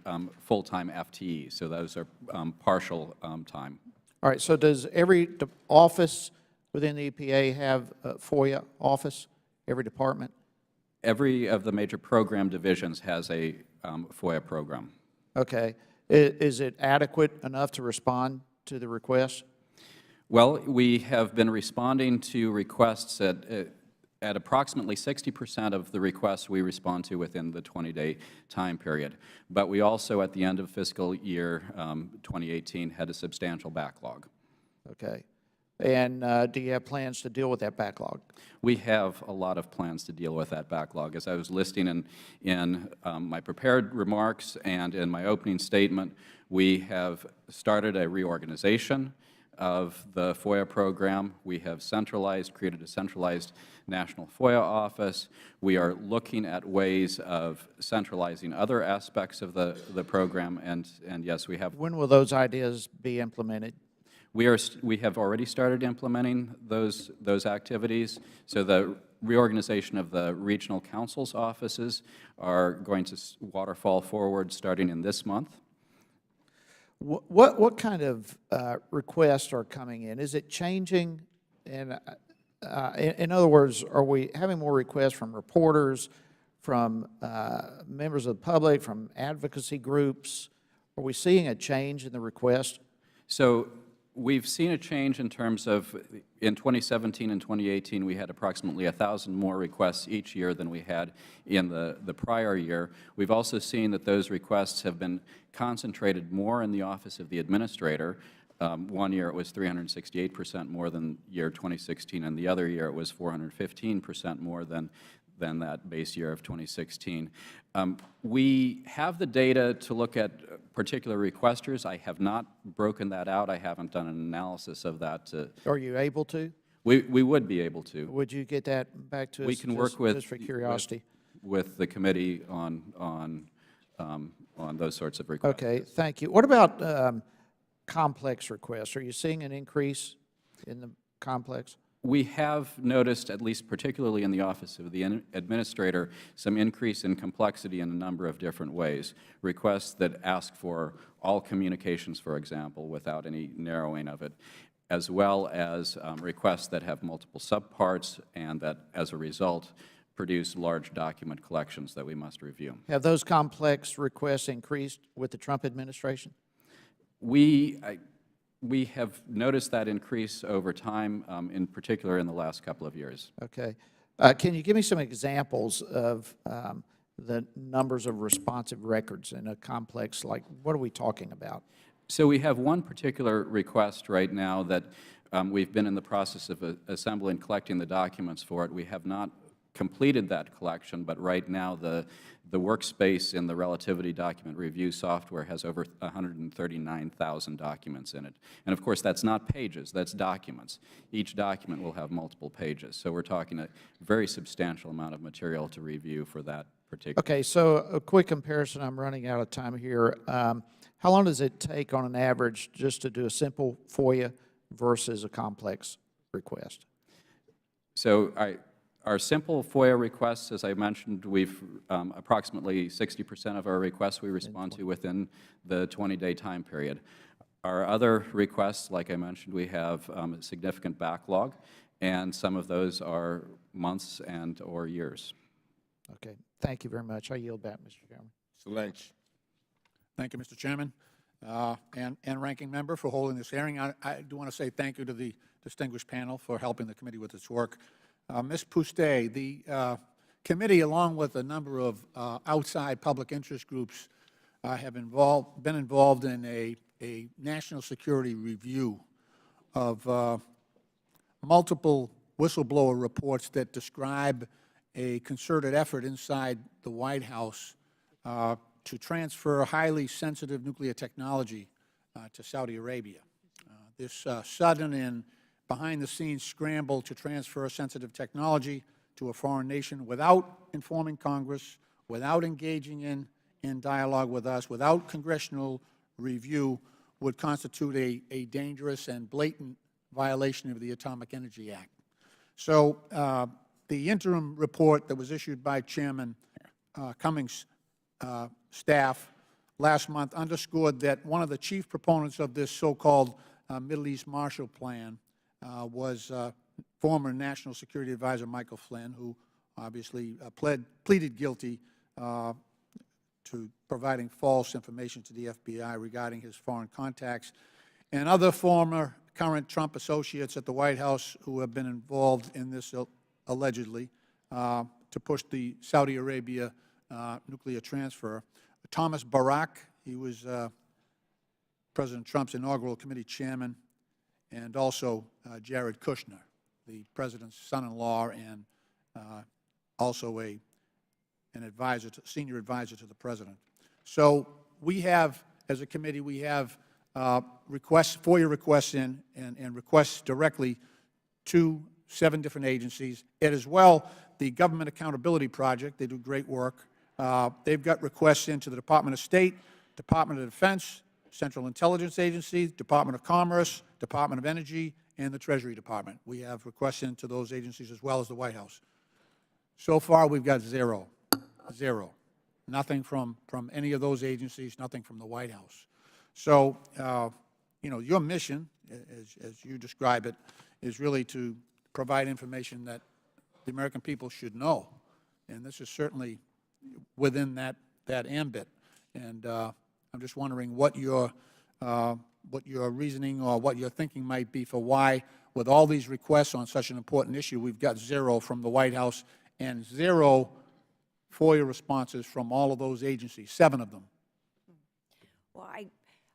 full-time FTEs. So those are partial time. All right, so does every office within the EPA have a FOIA office, every department? Every of the major program divisions has a FOIA program. Okay. Is it adequate enough to respond to the requests? Well, we have been responding to requests at approximately 60% of the requests we respond to within the 20-day time period. But we also, at the end of fiscal year 2018, had a substantial backlog. Okay. And do you have plans to deal with that backlog? We have a lot of plans to deal with that backlog. As I was listing in my prepared remarks and in my opening statement, we have started a reorganization of the FOIA program. We have created a centralized national FOIA office. We are looking at ways of centralizing other aspects of the program, and yes, we have. When will those ideas be implemented? We have already started implementing those activities. So the reorganization of the regional council's offices are going to waterfall forward starting in this month. What kind of requests are coming in? Is it changing? And in other words, are we having more requests from reporters, from members of the public, from advocacy groups? Are we seeing a change in the request? So We've seen a change in terms of, in 2017 and 2018, we had approximately 1,000 more requests each year than we had in the prior year. We've also seen that those requests have been concentrated more in the Office of the Administrator. One year it was 368% more than year 2016, and the other year it was 415% more than that base year of 2016. We have the data to look at particular requesters. I have not broken that out. I haven't done an analysis of that. Are you able to? We would be able to. Would you get that back to us? We can work with, just for curiosity. with the committee on those sorts of requests. Okay, thank you. What about complex requests? Are you seeing an increase in the complex? We have noticed, at least particularly in the Office of the Administrator, some increase in complexity in a number of different ways. Requests that ask for all communications, for example, without any narrowing of it, as well as requests that have multiple subparts and that, as a result, produce large document collections that we must review. Have those complex requests increased with the Trump administration? We have noticed that increase over time, in particular in the last couple of years. Okay. Can you give me some examples of the numbers of responsive records in a complex, like what are we talking about? So we have one particular request right now that we've been in the process of assembling and collecting the documents for it. We have not completed that collection, but right now the workspace in the Relativity Document Review software has over 139,000 documents in it. And of course, that's not pages, that's documents. Each document will have multiple pages. So we're talking a very substantial amount of material to review for that particular. Okay, so a quick comparison, I'm running out of time here. How long does it take on an average just to do a simple FOIA versus a complex request? So our simple FOIA requests, as I mentioned, we've approximately 60% of our requests we respond to within the 20-day time period. Our other requests, like I mentioned, we have a significant backlog, and some of those are months and or years. Okay, thank you very much. I yield back, Mr. Chairman. Mr. Lynch. Thank you, Mr. Chairman, and Ranking Member for holding this hearing. I do want to say thank you to the distinguished panel for helping the committee with its work. Ms. Puste, the committee, along with a number of outside public interest groups, have been involved in a national security review of multiple whistleblower reports that describe a concerted effort inside the White House to transfer highly sensitive nuclear technology to Saudi Arabia. This sudden and behind-the-scenes scramble to transfer sensitive technology to a foreign nation without informing Congress, without engaging in dialogue with us, without congressional review, would constitute a dangerous and blatant violation of the Atomic Energy Act. So the interim report that was issued by Chairman Cummings' staff last month underscored that one of the chief proponents of this so-called Middle East Marshall Plan was former National Security Advisor Michael Flynn, who obviously pleaded guilty to providing false information to the FBI regarding his foreign contacts, and other former current Trump associates at the White House who have been involved in this allegedly to push the Saudi Arabia nuclear transfer. Thomas Barak, he was President Trump's inaugural committee chairman, and also Jared Kushner, the President's son-in-law and also an advisor, senior advisor to the President. So we have, as a committee, we have requests, FOIA requests in, and requests directly to 7 different agencies. And as well, the Government Accountability Project, they do great work. They've got requests into the Department of State, Department of Defense, Central Intelligence Agency, Department of Commerce, Department of Energy, and the Treasury Department. We have requests into those agencies as well as the White House. So far, we've got zero. Nothing from any of those agencies, nothing from the White House. So, you know, your mission, as you describe it, is really to provide information that the American people should know. And this is certainly within that ambit. And I'm just wondering what your what your reasoning or what your thinking might be for why, with all these requests on such an important issue, we've got 0 from the White House and 0 FOIA responses from all of those agencies, 7 of them. Well,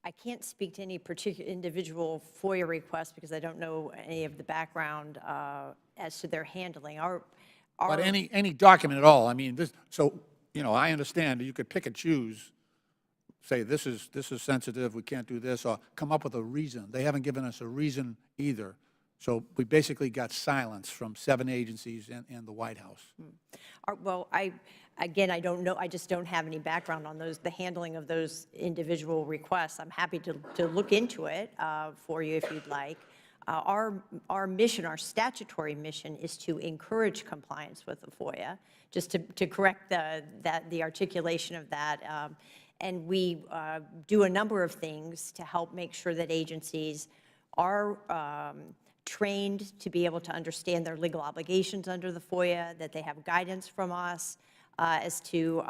I can't speak to any particular individual FOIA request because I don't know any of the background as to their handling. But any document at all, I mean, this, so, you know, I understand that you could pick and choose, say this is sensitive, we can't do this, or come up with a reason. They haven't given us a reason either. So we basically got silence from 7 agencies and the White House. Well, again, I don't know, I just don't have any background on the handling of those individual requests. I'm happy to look into it for you if you'd like. Our mission, our statutory mission, is to encourage compliance with the FOIA, just to correct the articulation of that. And we do a number of things to help make sure that agencies are trained to be able to understand their legal obligations under the FOIA, that they have guidance from us as to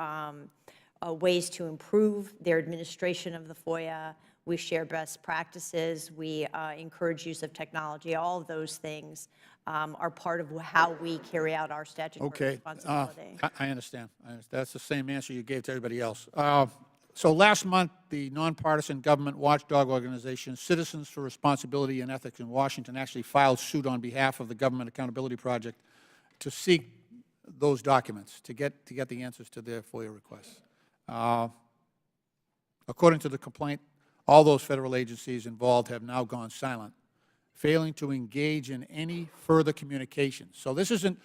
ways to improve their administration of the FOIA. We share best practices. We encourage use of technology. All of those things are part of how we carry out our statutory responsibility. I understand. That's the same answer you gave to everybody else. So last month, the nonpartisan government watchdog organization Citizens for Responsibility and Ethics in Washington actually filed suit on behalf of the Government Accountability Project to seek those documents, to get the answers to their FOIA requests. According to the complaint, all those federal agencies involved have now gone silent, failing to engage in any further communication. So this isn't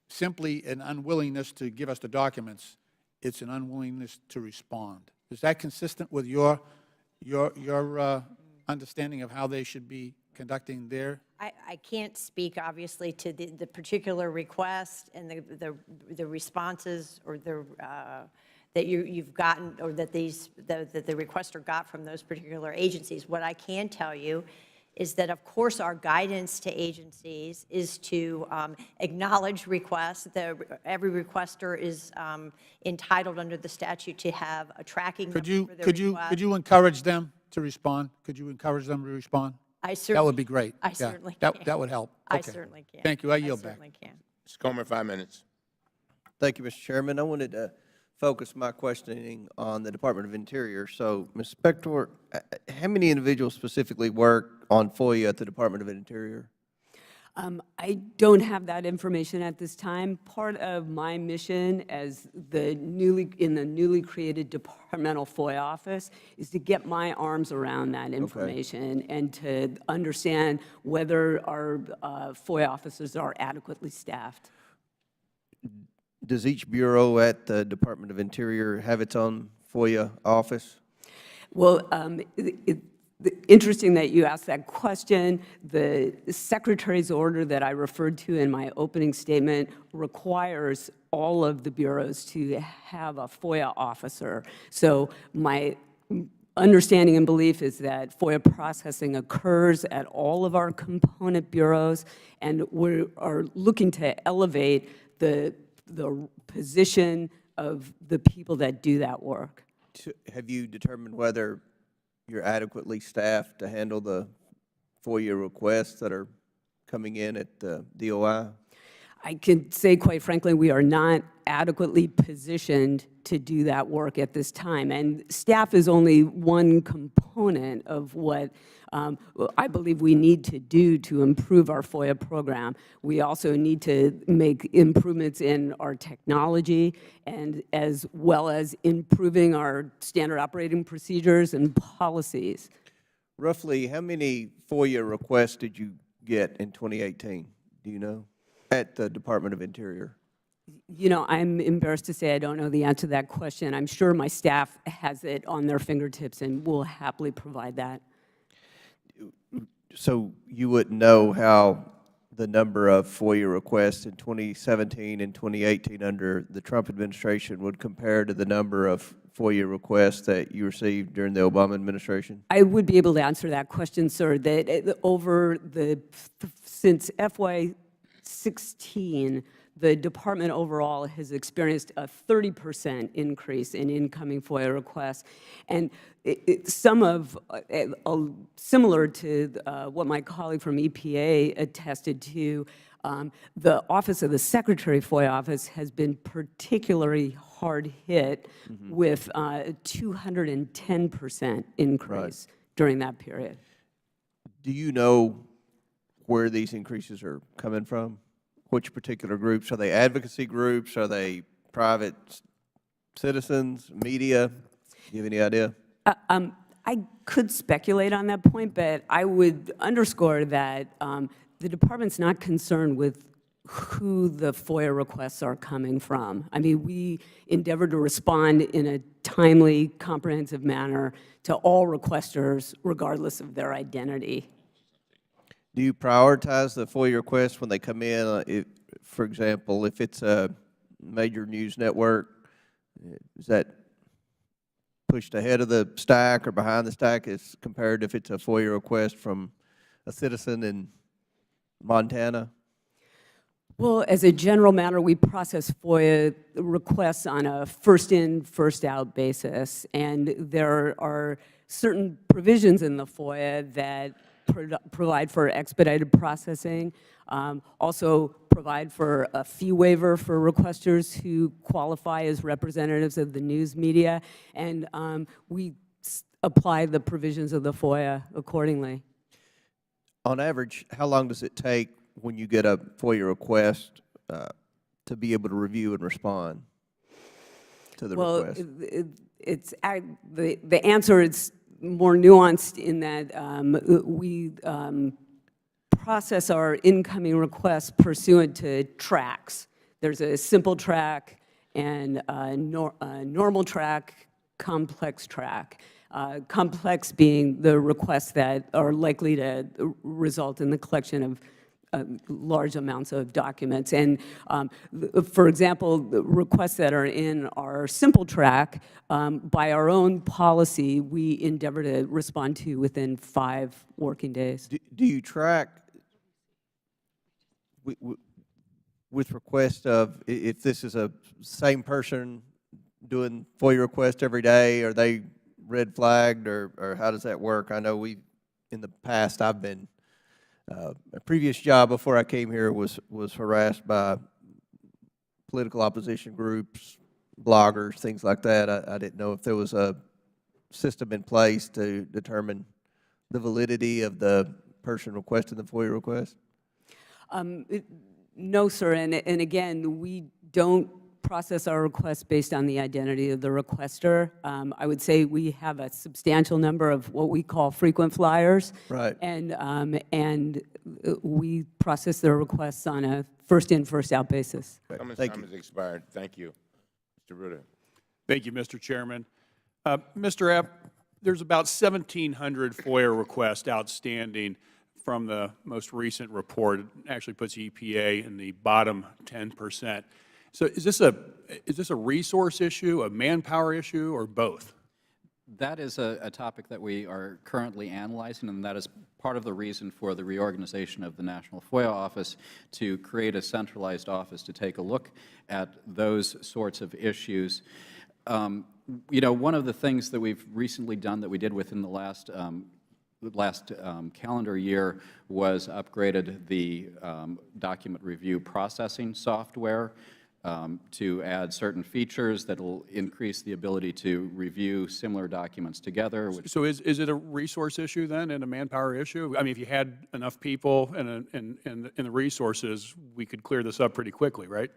simply an unwillingness to give us the documents. It's an unwillingness to respond. Is that consistent with your understanding of how they should be conducting their? I can't speak, obviously, to the particular request and the responses or that you've gotten, or that the requester got from those particular agencies. What I can tell you is that, of course, our guidance to agencies is to acknowledge requests. Every requester is entitled under the statute to have a tracking number for their request. Could you encourage them to respond? Could you encourage them to respond? I certainly, that would be great. I certainly can. That would help. I Okay. certainly can. Thank you. I yield back. certainly can. Mr. Comer, 5 minutes. Thank you, Mr. Chairman. I wanted to focus my questioning on the Department of Interior. So, Ms. Spector, how many individuals specifically work on FOIA at the Department of Interior? I don't have that information at this time. Part of my mission as in the newly created departmental FOIA office is to get my arms around that information and to understand whether our FOIA officers are adequately staffed. Does each bureau at the Department of Interior have its own FOIA office? Well, interesting that you asked that question. The Secretary's order that I referred to in my opening statement requires all of the bureaus to have a FOIA officer. So my understanding and belief is that FOIA processing occurs at all of our component bureaus, and we are looking to elevate the position of the people that do that work. Have you determined whether you're adequately staffed to handle the FOIA requests that are coming in at the DOI? I can say, quite frankly, we are not adequately positioned to do that work at this time. And staff is only one component of what I believe we need to do to improve our FOIA program. We also need to make improvements in our technology, and as well as improving our standard operating procedures and policies. Roughly how many FOIA requests did you get in 2018? Do you know? At the Department of Interior? You know, I'm embarrassed to say I don't know the answer to that question. I'm sure my staff has it on their fingertips and will happily provide that. So you wouldn't know how the number of FOIA requests in 2017 and 2018 under the Trump administration would compare to the number of FOIA requests that you received during the Obama administration? I would be able to answer that question, sir, that since FY16, the department overall has experienced a 30% increase in incoming FOIA requests. And some of, similar to what my colleague from EPA attested to, the Office of the Secretary FOIA Office has been particularly hard hit with a 210% increase during that period. Do you know where these increases are coming from? Which particular groups? Are they advocacy groups? Are they private citizens, media? Do you have any idea? I could speculate on that point, but I would underscore that the department's not concerned with who the FOIA requests are coming from. I mean, we endeavor to respond in a timely, comprehensive manner to all requesters, regardless of their identity. Do you prioritize the FOIA requests when they come in? For example, if it's a major news network, is that pushed ahead of the stack or behind the stack as compared if it's a FOIA request from a citizen in Montana? Well, as a general matter, we process FOIA requests on a first-in, first-out basis, and there are certain provisions in the FOIA that provide for expedited processing, also provide for a fee waiver for requesters who qualify as representatives of the news media, and we apply the provisions of the FOIA accordingly. On average, how long does it take when you get a FOIA request to be able to review and respond to the request? The answer is more nuanced in that we process our incoming requests pursuant to tracks. There's a simple track and a normal track, complex track. Complex being the requests that are likely to result in the collection of large amounts of documents. And for example, the requests that are in our simple track, by our own policy, we endeavor to respond to within 5 working days. Do you track with request of, if this is a same person doing FOIA request every day, are they red flagged, or how does that work? I know in the past, I've been, a previous job before I came here was harassed by political opposition groups, bloggers, things like that. I didn't know if there was a system in place to determine the validity of the person requesting the FOIA request. No, sir, and again, we don't process our requests based on the identity of the requester. I would say we have a substantial number of what we call frequent flyers. Right. And we process their requests on a first-in, first-out basis. Comment Thank time has expired. Thank you. Mr. Rutter. Thank you, Mr. Chairman. Mr. Epp, there's about 1,700 FOIA requests outstanding from the most recent report. It actually puts EPA in the bottom 10%. So is this a resource issue, a manpower issue, or both? That is a topic that we are currently analyzing, and that is part of the reason for the reorganization of the National FOIA Office, to create a centralized office to take a look at those sorts of issues. You know, one of the things that we've recently done that we did within the last calendar year was upgraded the document review processing software to add certain features that will increase the ability to review similar documents together. So is it a resource issue then and a manpower issue? I mean, if you had enough people and the resources, we could clear this up pretty quickly, right?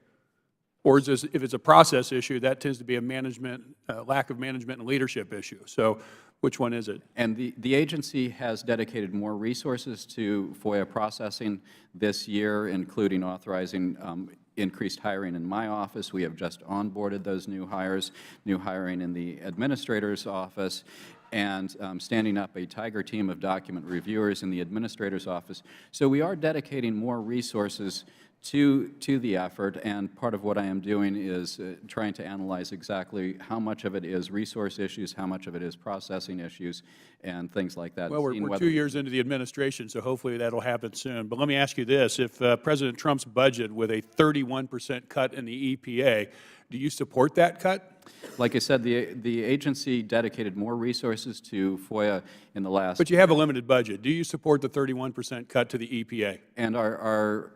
Or is this, if it's a process issue, that tends to be a management, lack of management and leadership issue. So which one is it? And the agency has dedicated more resources to FOIA processing this year, including authorizing increased hiring in my office. We have just onboarded those new hires, new hiring in the administrator's office, and standing up a tiger team of document reviewers in the administrator's office. So we are dedicating more resources to the effort, and part of what I am doing is trying to analyze exactly how much of it is resource issues, how much of it is processing issues, and things like that. Well, we're 2 years into the administration, so hopefully that'll happen soon. But let me ask you this. If President Trump's budget with a 31% cut in the EPA, do you support that cut? Like I said, the agency dedicated more resources to FOIA in the last. But you have a limited budget. Do you support the 31% cut to the EPA? And our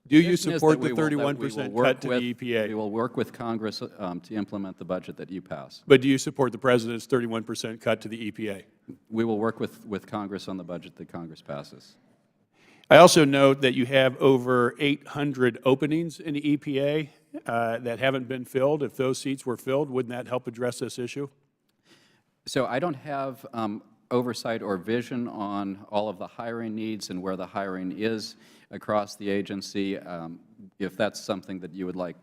Do you position is support that the we will 31% work cut to the We EPA? will work with Congress to implement the budget that you pass. But do you support the President's 31% cut to the EPA? We will work with Congress on the budget that Congress passes. I also note that you have over 800 openings in the EPA that haven't been filled. If those seats were filled, wouldn't that help address this issue? So I don't have oversight or vision on all of the hiring needs and where the hiring is across the agency. If that's something that you would like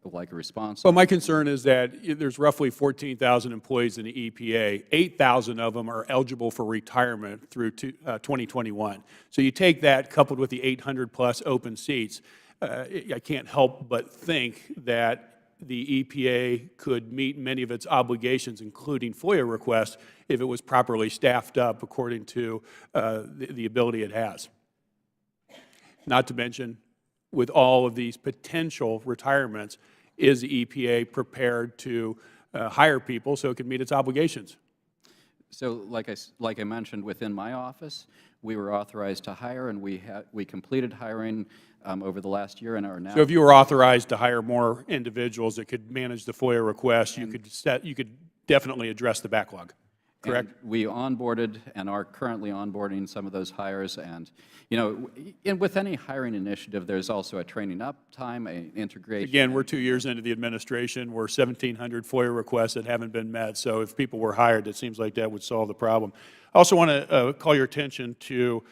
a response. Well, my concern is that there's roughly 14,000 employees in the EPA. 8,000 of them are eligible for retirement through 2021. So you take that coupled with the 800-plus open seats, I can't help but think that the EPA could meet many of its obligations, including FOIA requests, if it was properly staffed up according to the ability it has. Not to mention, with all of these potential retirements, is the EPA prepared to hire people so it can meet its obligations? So like I mentioned, within my office, we were authorized to hire, and we completed hiring over the last year and are now. So if you were authorized to hire more individuals that could manage the FOIA requests, you could definitely address the backlog, correct? And we onboarded and are currently onboarding some of those hires. And, you know, with any hiring initiative, there's also a training up time, an integration. Again, we're 2 years into the administration. We're 1,700 FOIA requests that haven't been met. So if people were hired, it seems like that would solve the problem. I also want to call your attention to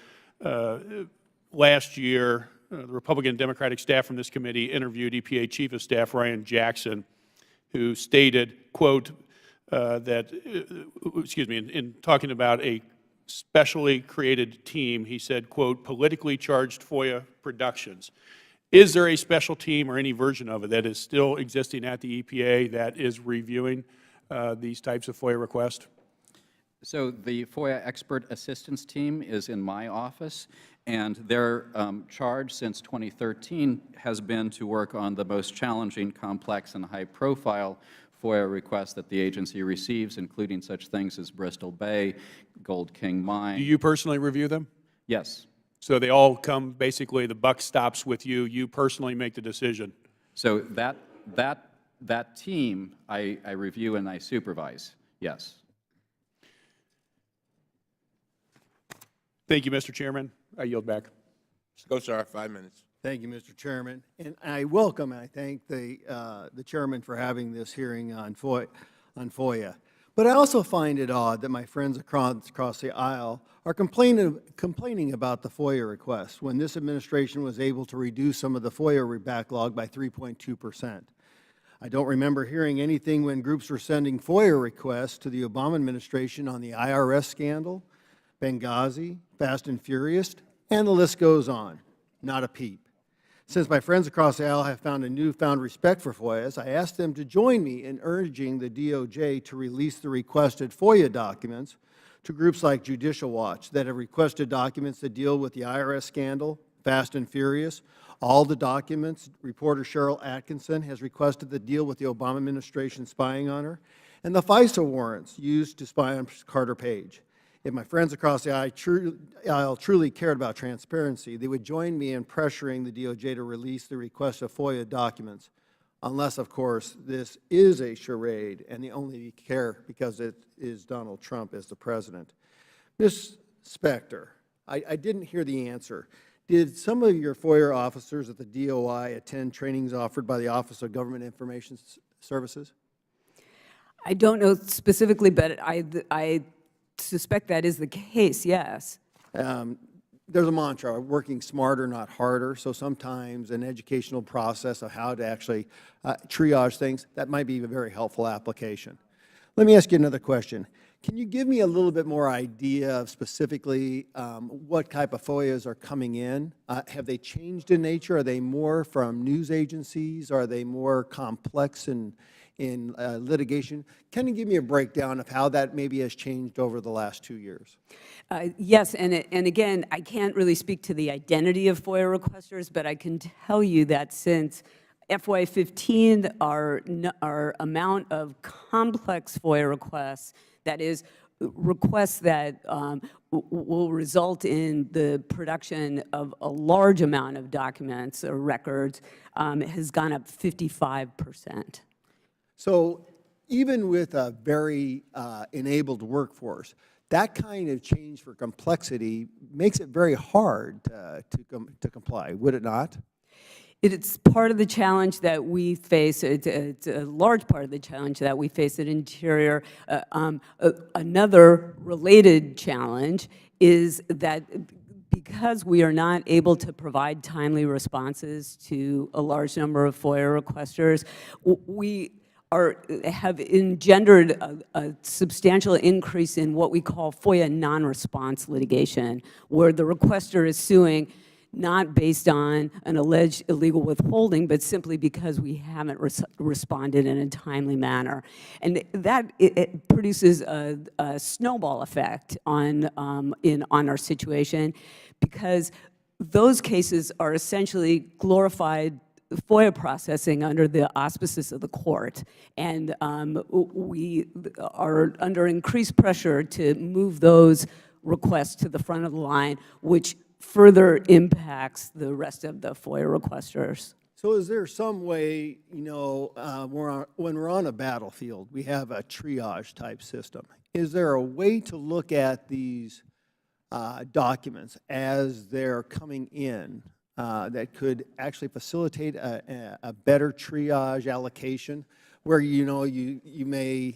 last year, the Republican and Democratic staff from this committee interviewed EPA Chief of Staff Ryan Jackson, who stated, quote, in talking about a specially created team, he said, quote, politically charged FOIA productions. Is there a special team or any version of it that is still existing at the EPA that is reviewing these types of FOIA requests? So the FOIA Expert Assistance Team is in my office, and their charge since 2013 has been to work on the most challenging, complex, and high-profile FOIA requests that the agency receives, including such things as Bristol Bay, Gold King Mine. Do you personally review them? Yes. So they all come, basically, the buck stops with you. You personally make the decision. So that team I review and I supervise, yes. Thank you, Mr. Chairman. I yield back. Go, sir, 5 minutes. Thank you, Mr. Chairman. And I welcome and I thank the chairman for having this hearing on FOIA. But I also find it odd that my friends across the aisle are complaining about the FOIA request when this administration was able to reduce some of the FOIA backlog by 3.2%. I don't remember hearing anything when groups were sending FOIA requests to the Obama administration on the IRS scandal, Benghazi, Fast and Furious, and the list goes on. Not a peep. Since my friends across the aisle have found a newfound respect for FOIAs, I asked them to join me in urging the DOJ to release the requested FOIA documents to groups like Judicial Watch that have requested documents that deal with the IRS scandal, Fast and Furious, all the documents reporter Cheryl Atkinson has requested that deal with the Obama administration spying on her, and the FISA warrants used to spy on Carter Page. If my friends across the aisle truly cared about transparency, they would join me in pressuring the DOJ to release the request of FOIA documents, unless, of course, this is a charade and they only care because it is Donald Trump as the president. Ms. Specter, I didn't hear the answer. Did some of your FOIA officers at the DOI attend trainings offered by the Office of Government Information Services? I don't know specifically, but I suspect that is the case, yes. There's a mantra, working smarter, not harder. So sometimes an educational process of how to actually triage things, that might be a very helpful application. Let me ask you another question. Can you give me a little bit more idea of specifically what type of FOIAs are coming in? Have they changed in nature? Are they more from news agencies? Are they more complex in litigation? Can you give me a breakdown of how that maybe has changed over the last 2 years? Yes, and again, I can't really speak to the identity of FOIA requesters, but I can tell you that since FY15, our amount of complex FOIA requests, that is, requests that will result in the production of a large amount of documents or records, has gone up 55%. So even with a very enabled workforce, that kind of change for complexity makes it very hard to comply, would it not? It's part of the challenge that we face. It's a large part of the challenge that we face at Interior. Another related challenge is that because we are not able to provide timely responses to a large number of FOIA requesters, we have engendered a substantial increase in what we call FOIA non-response litigation, where the requester is suing not based on an alleged illegal withholding, but simply because we haven't responded in a timely manner. And that it produces a snowball effect on our situation, because those cases are essentially glorified FOIA processing under the auspices of the court. And we are under increased pressure to move those requests to the front of the line, which further impacts the rest of the FOIA requesters. So is there some way, you know, when we're on a battlefield, we have a triage type system. Is there a way to look at these documents as they're coming in that could actually facilitate a better triage allocation, where, you know, you may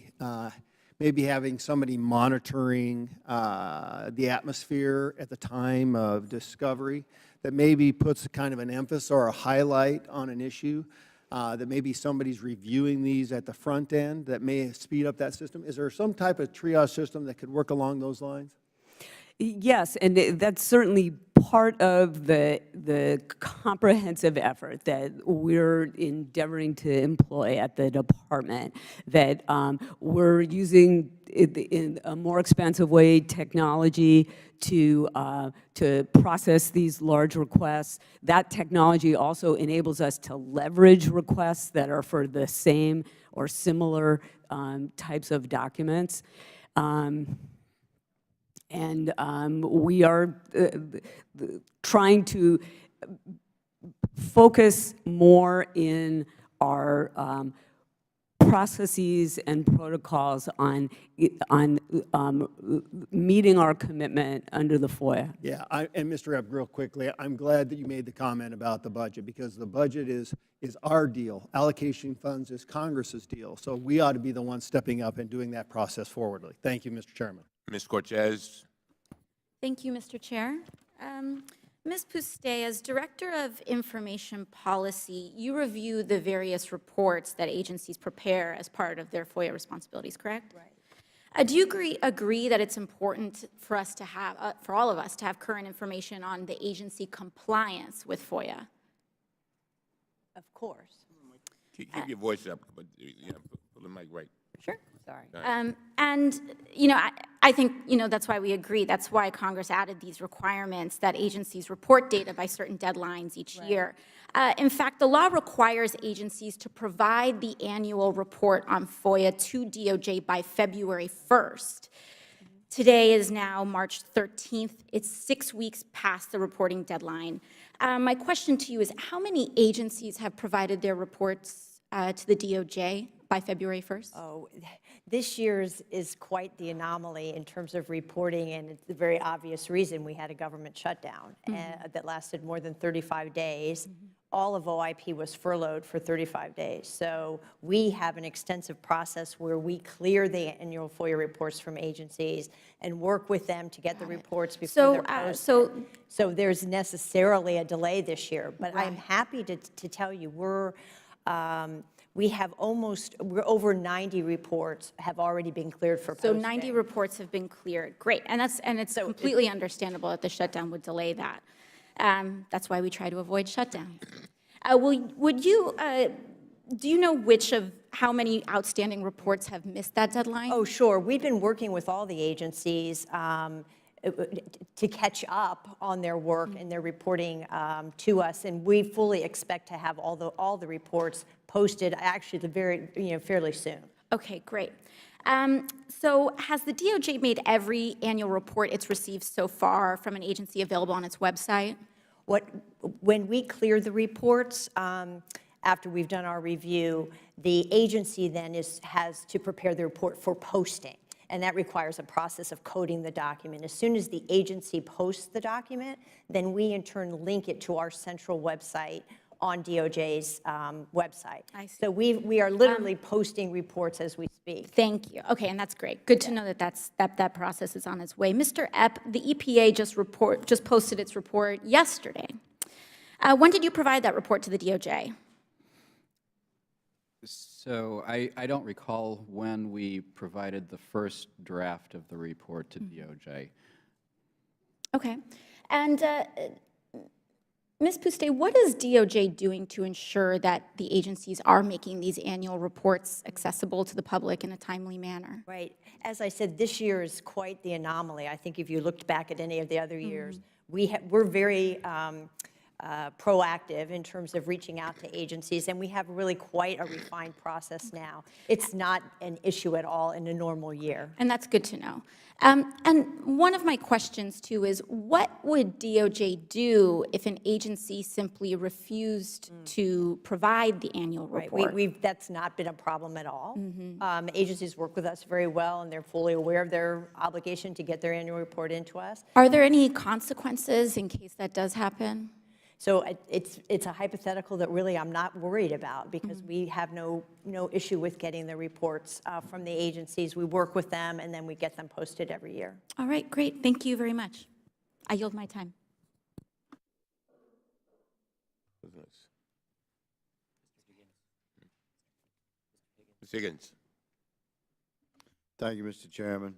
maybe having somebody monitoring the atmosphere at the time of discovery that maybe puts kind of an emphasis or a highlight on an issue, that maybe somebody's reviewing these at the front end that may speed up that system? Is there some type of triage system that could work along those lines? Yes, and that's certainly part of the comprehensive effort that we're endeavoring to employ at the department, that we're using in a more expansive way technology to process these large requests. That technology also enables us to leverage requests that are for the same or similar types of documents. And we are trying to focus more in our processes and protocols on meeting our commitment under the FOIA. Yeah, and Mr. Epp, real quickly, I'm glad that you made the comment about the budget, because the budget is our deal. Allocation funds is Congress's deal. So we ought to be the ones stepping up and doing that process forwardly. Thank you, Mr. Chairman. Ms. Cortez. Thank you, Mr. Chair. Ms. Puste, as Director of Information Policy, you review the various reports that agencies prepare as part of their FOIA responsibilities, correct? Right. Do you agree that it's important for us to have, for all of us, to have current information on the agency compliance with FOIA? Of course. Keep your voice up, but put the mic right. Sure. Sorry. And, you know, I think, you know, that's why we agree. That's why Congress added these requirements that agencies report data by certain deadlines each year. In fact, the law requires agencies to provide the annual report on FOIA to DOJ by February 1st. Today is now March 13th. It's 6 weeks past the reporting deadline. My question to you is, how many agencies have provided their reports to the DOJ by February 1st? Oh, this year's is quite the anomaly in terms of reporting, and it's a very obvious reason. We had a government shutdown that lasted more than 35 days. All of OIP was furloughed for 35 days. So we have an extensive process where we clear the annual FOIA reports from agencies and work with them to get the reports before they're posted. So there's necessarily a delay this year, but I'm happy to tell you We have we're over 90 reports have already been cleared for So posting. 90 reports have been cleared. Great. And it's completely understandable that the shutdown would delay that. That's why we try to avoid shutdowns. Do you know how many outstanding reports have missed that deadline? Oh, sure. We've been working with all the agencies to catch up on their work and their reporting to us, and we fully expect to have all the reports posted actually fairly soon. Okay, great. So has the DOJ made every annual report it's received so far from an agency available on its website? When we clear the reports, after we've done our review, the agency then has to prepare the report for posting, and that requires a process of coding the document. As soon as the agency posts the document, then we in turn link it to our central website on DOJ's website. I see. So we are literally posting reports as we speak. Thank you. Okay, and that's great. Good to know that that process is on its way. Mr. Epp, the EPA just posted its report yesterday. When did you provide that report to the DOJ? So I don't recall when we provided the first draft of the report to DOJ. Okay. And Ms. Puste, what is DOJ doing to ensure that the agencies are making these annual reports accessible to the public in a timely manner? Right. As I said, this year is quite the anomaly. I think if you looked back at any of the other years, we're very proactive in terms of reaching out to agencies, and we have really quite a refined process now. It's not an issue at all in a normal year. And that's good to know. And one of my questions, too, is what would DOJ do if an agency simply refused to provide the annual report? Right. That's not been a problem at all. Agencies work with us very well, and they're fully aware of their obligation to get their annual report into us. Are there any consequences in case that does happen? So it's a hypothetical that really I'm not worried about, because we have no issue with getting the reports from the agencies. We work with them, and then we get them posted every year. All right, great. Thank you very much. I yield my time. Ms. Higgins. Thank you, Mr. Chairman.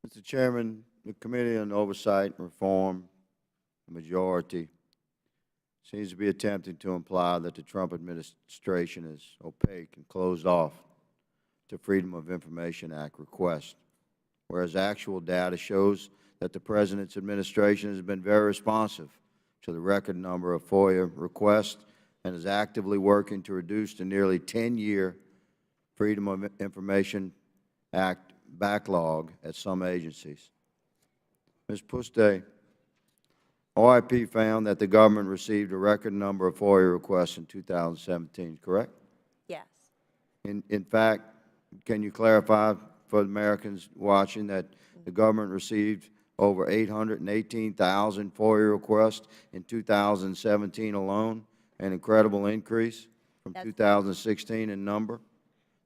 Mr. Chairman, the Committee on Oversight and Reform, the majority, seems to be attempting to imply that the Trump administration is opaque and closed off to Freedom of Information Act requests, whereas actual data shows that the President's administration has been very responsive to the record number of FOIA requests and is actively working to reduce the nearly 10-year Freedom of Information Act backlog at some agencies. Ms. Puste, OIP found that the government received a record number of FOIA requests in 2017, correct? Yes. In fact, can you clarify for Americans watching that the government received over 818,000 FOIA requests in 2017 alone, an incredible increase from 2016 in number?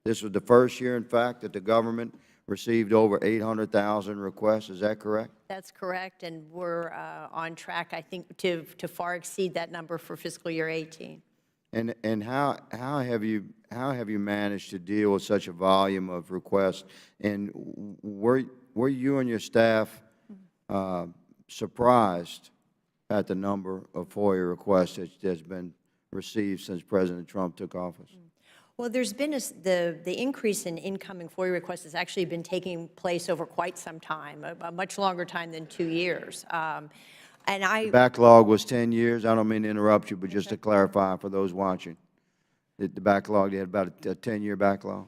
This was the first year, in fact, that the government received over 800,000 requests. Is that correct? That's correct, and we're on track, I think, to far exceed that number for fiscal year 18. And how have you managed to deal with such a volume of requests? And were you and your staff surprised at the number of FOIA requests that has been received since President Trump took office? Well, there's been the increase in incoming FOIA requests has actually been taking place over quite some time, a much longer time than 2 years. The backlog was 10 years. I don't mean to interrupt you, but just to clarify for those watching, the backlog, they had about a 10-year backlog?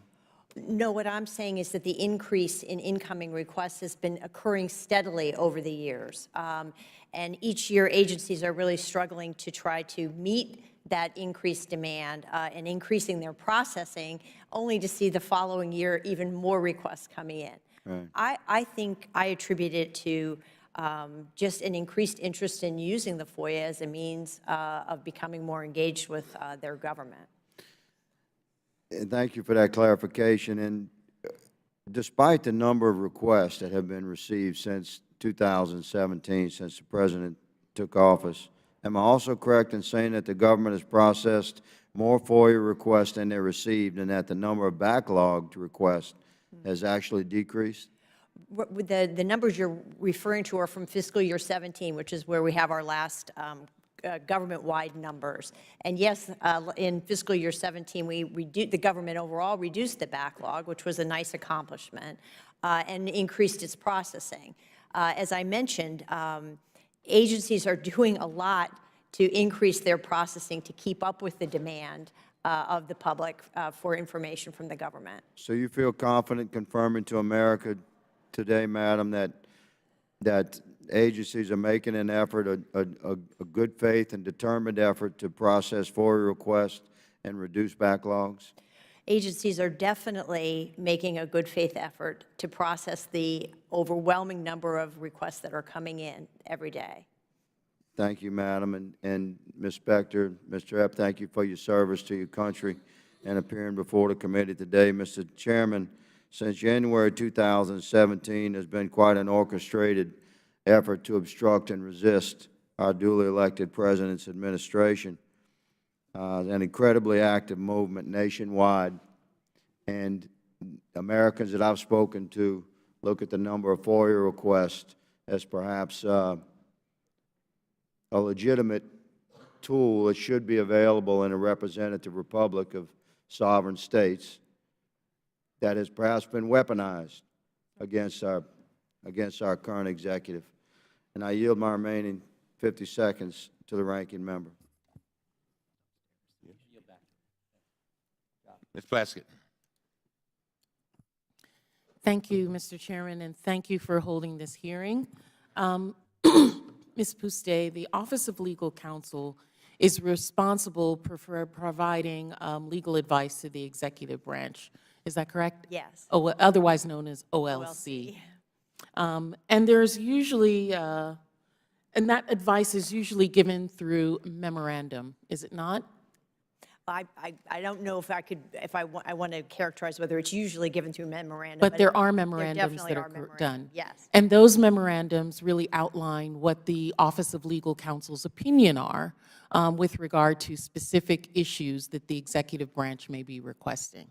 No, what I'm saying is that the increase in incoming requests has been occurring steadily over the years. And each year, agencies are really struggling to try to meet that increased demand and increasing their processing, only to see the following year even more requests coming in. Right. I think I attribute it to just an increased interest in using the FOIA as a means of becoming more engaged with their government. And thank you for that clarification. And despite the number of requests that have been received since 2017, since the President took office, Am I also correct in saying that the government has processed more FOIA requests than they received, and that the number of backlogged requests has actually decreased? The numbers you're referring to are from fiscal year 17, which is where we have our last government-wide numbers. And yes, in fiscal year 17, the government overall reduced the backlog, which was a nice accomplishment, and increased its processing. As I mentioned, agencies are doing a lot to increase their processing to keep up with the demand of the public for information from the government. So you feel confident confirming to America today, Madam, that agencies are making an effort, a good faith and determined effort to process FOIA requests and reduce backlogs? Agencies are definitely making a good faith effort to process the overwhelming number of requests that are coming in every day. Thank you, Madam. And Ms. Specter, Mr. Epp, thank you for your service to your country and appearing before the committee today. Mr. Chairman, since January 2017, there's been quite an orchestrated effort to obstruct and resist our duly elected President's administration. An incredibly active movement nationwide, and Americans that I've spoken to look at the number of FOIA requests as perhaps a legitimate tool that should be available in a representative republic of sovereign states that has perhaps been weaponized against our current executive. And I yield my remaining 50 seconds to the ranking member. Ms. Plaskett. Thank you, Mr. Chairman, and thank you for holding this hearing. Ms. Puste, the Office of Legal Counsel is responsible for providing legal advice to the executive branch. Is that correct? Yes. Otherwise known as OLC. And there's usually, and that advice is usually given through memorandum, is it not? I don't know if I want to characterize whether it's usually given through memorandum. But there are memorandums that are done. Yes. And those memorandums really outline what the Office of Legal Counsel's opinion are with regard to specific issues that the executive branch may be requesting.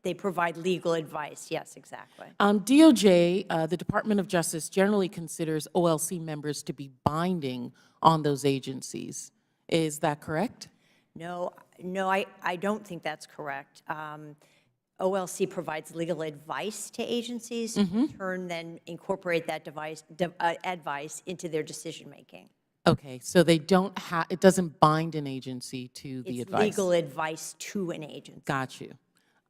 They provide legal advice. Yes, exactly. DOJ, the Department of Justice, generally considers OLC members to be binding on those agencies. Is that correct? No, I don't think that's correct. OLC provides legal advice to agencies, who in turn then incorporate that advice into their decision-making. Okay, so they don't have, it doesn't bind an agency to the advice. It's legal advice to an agency. Got you.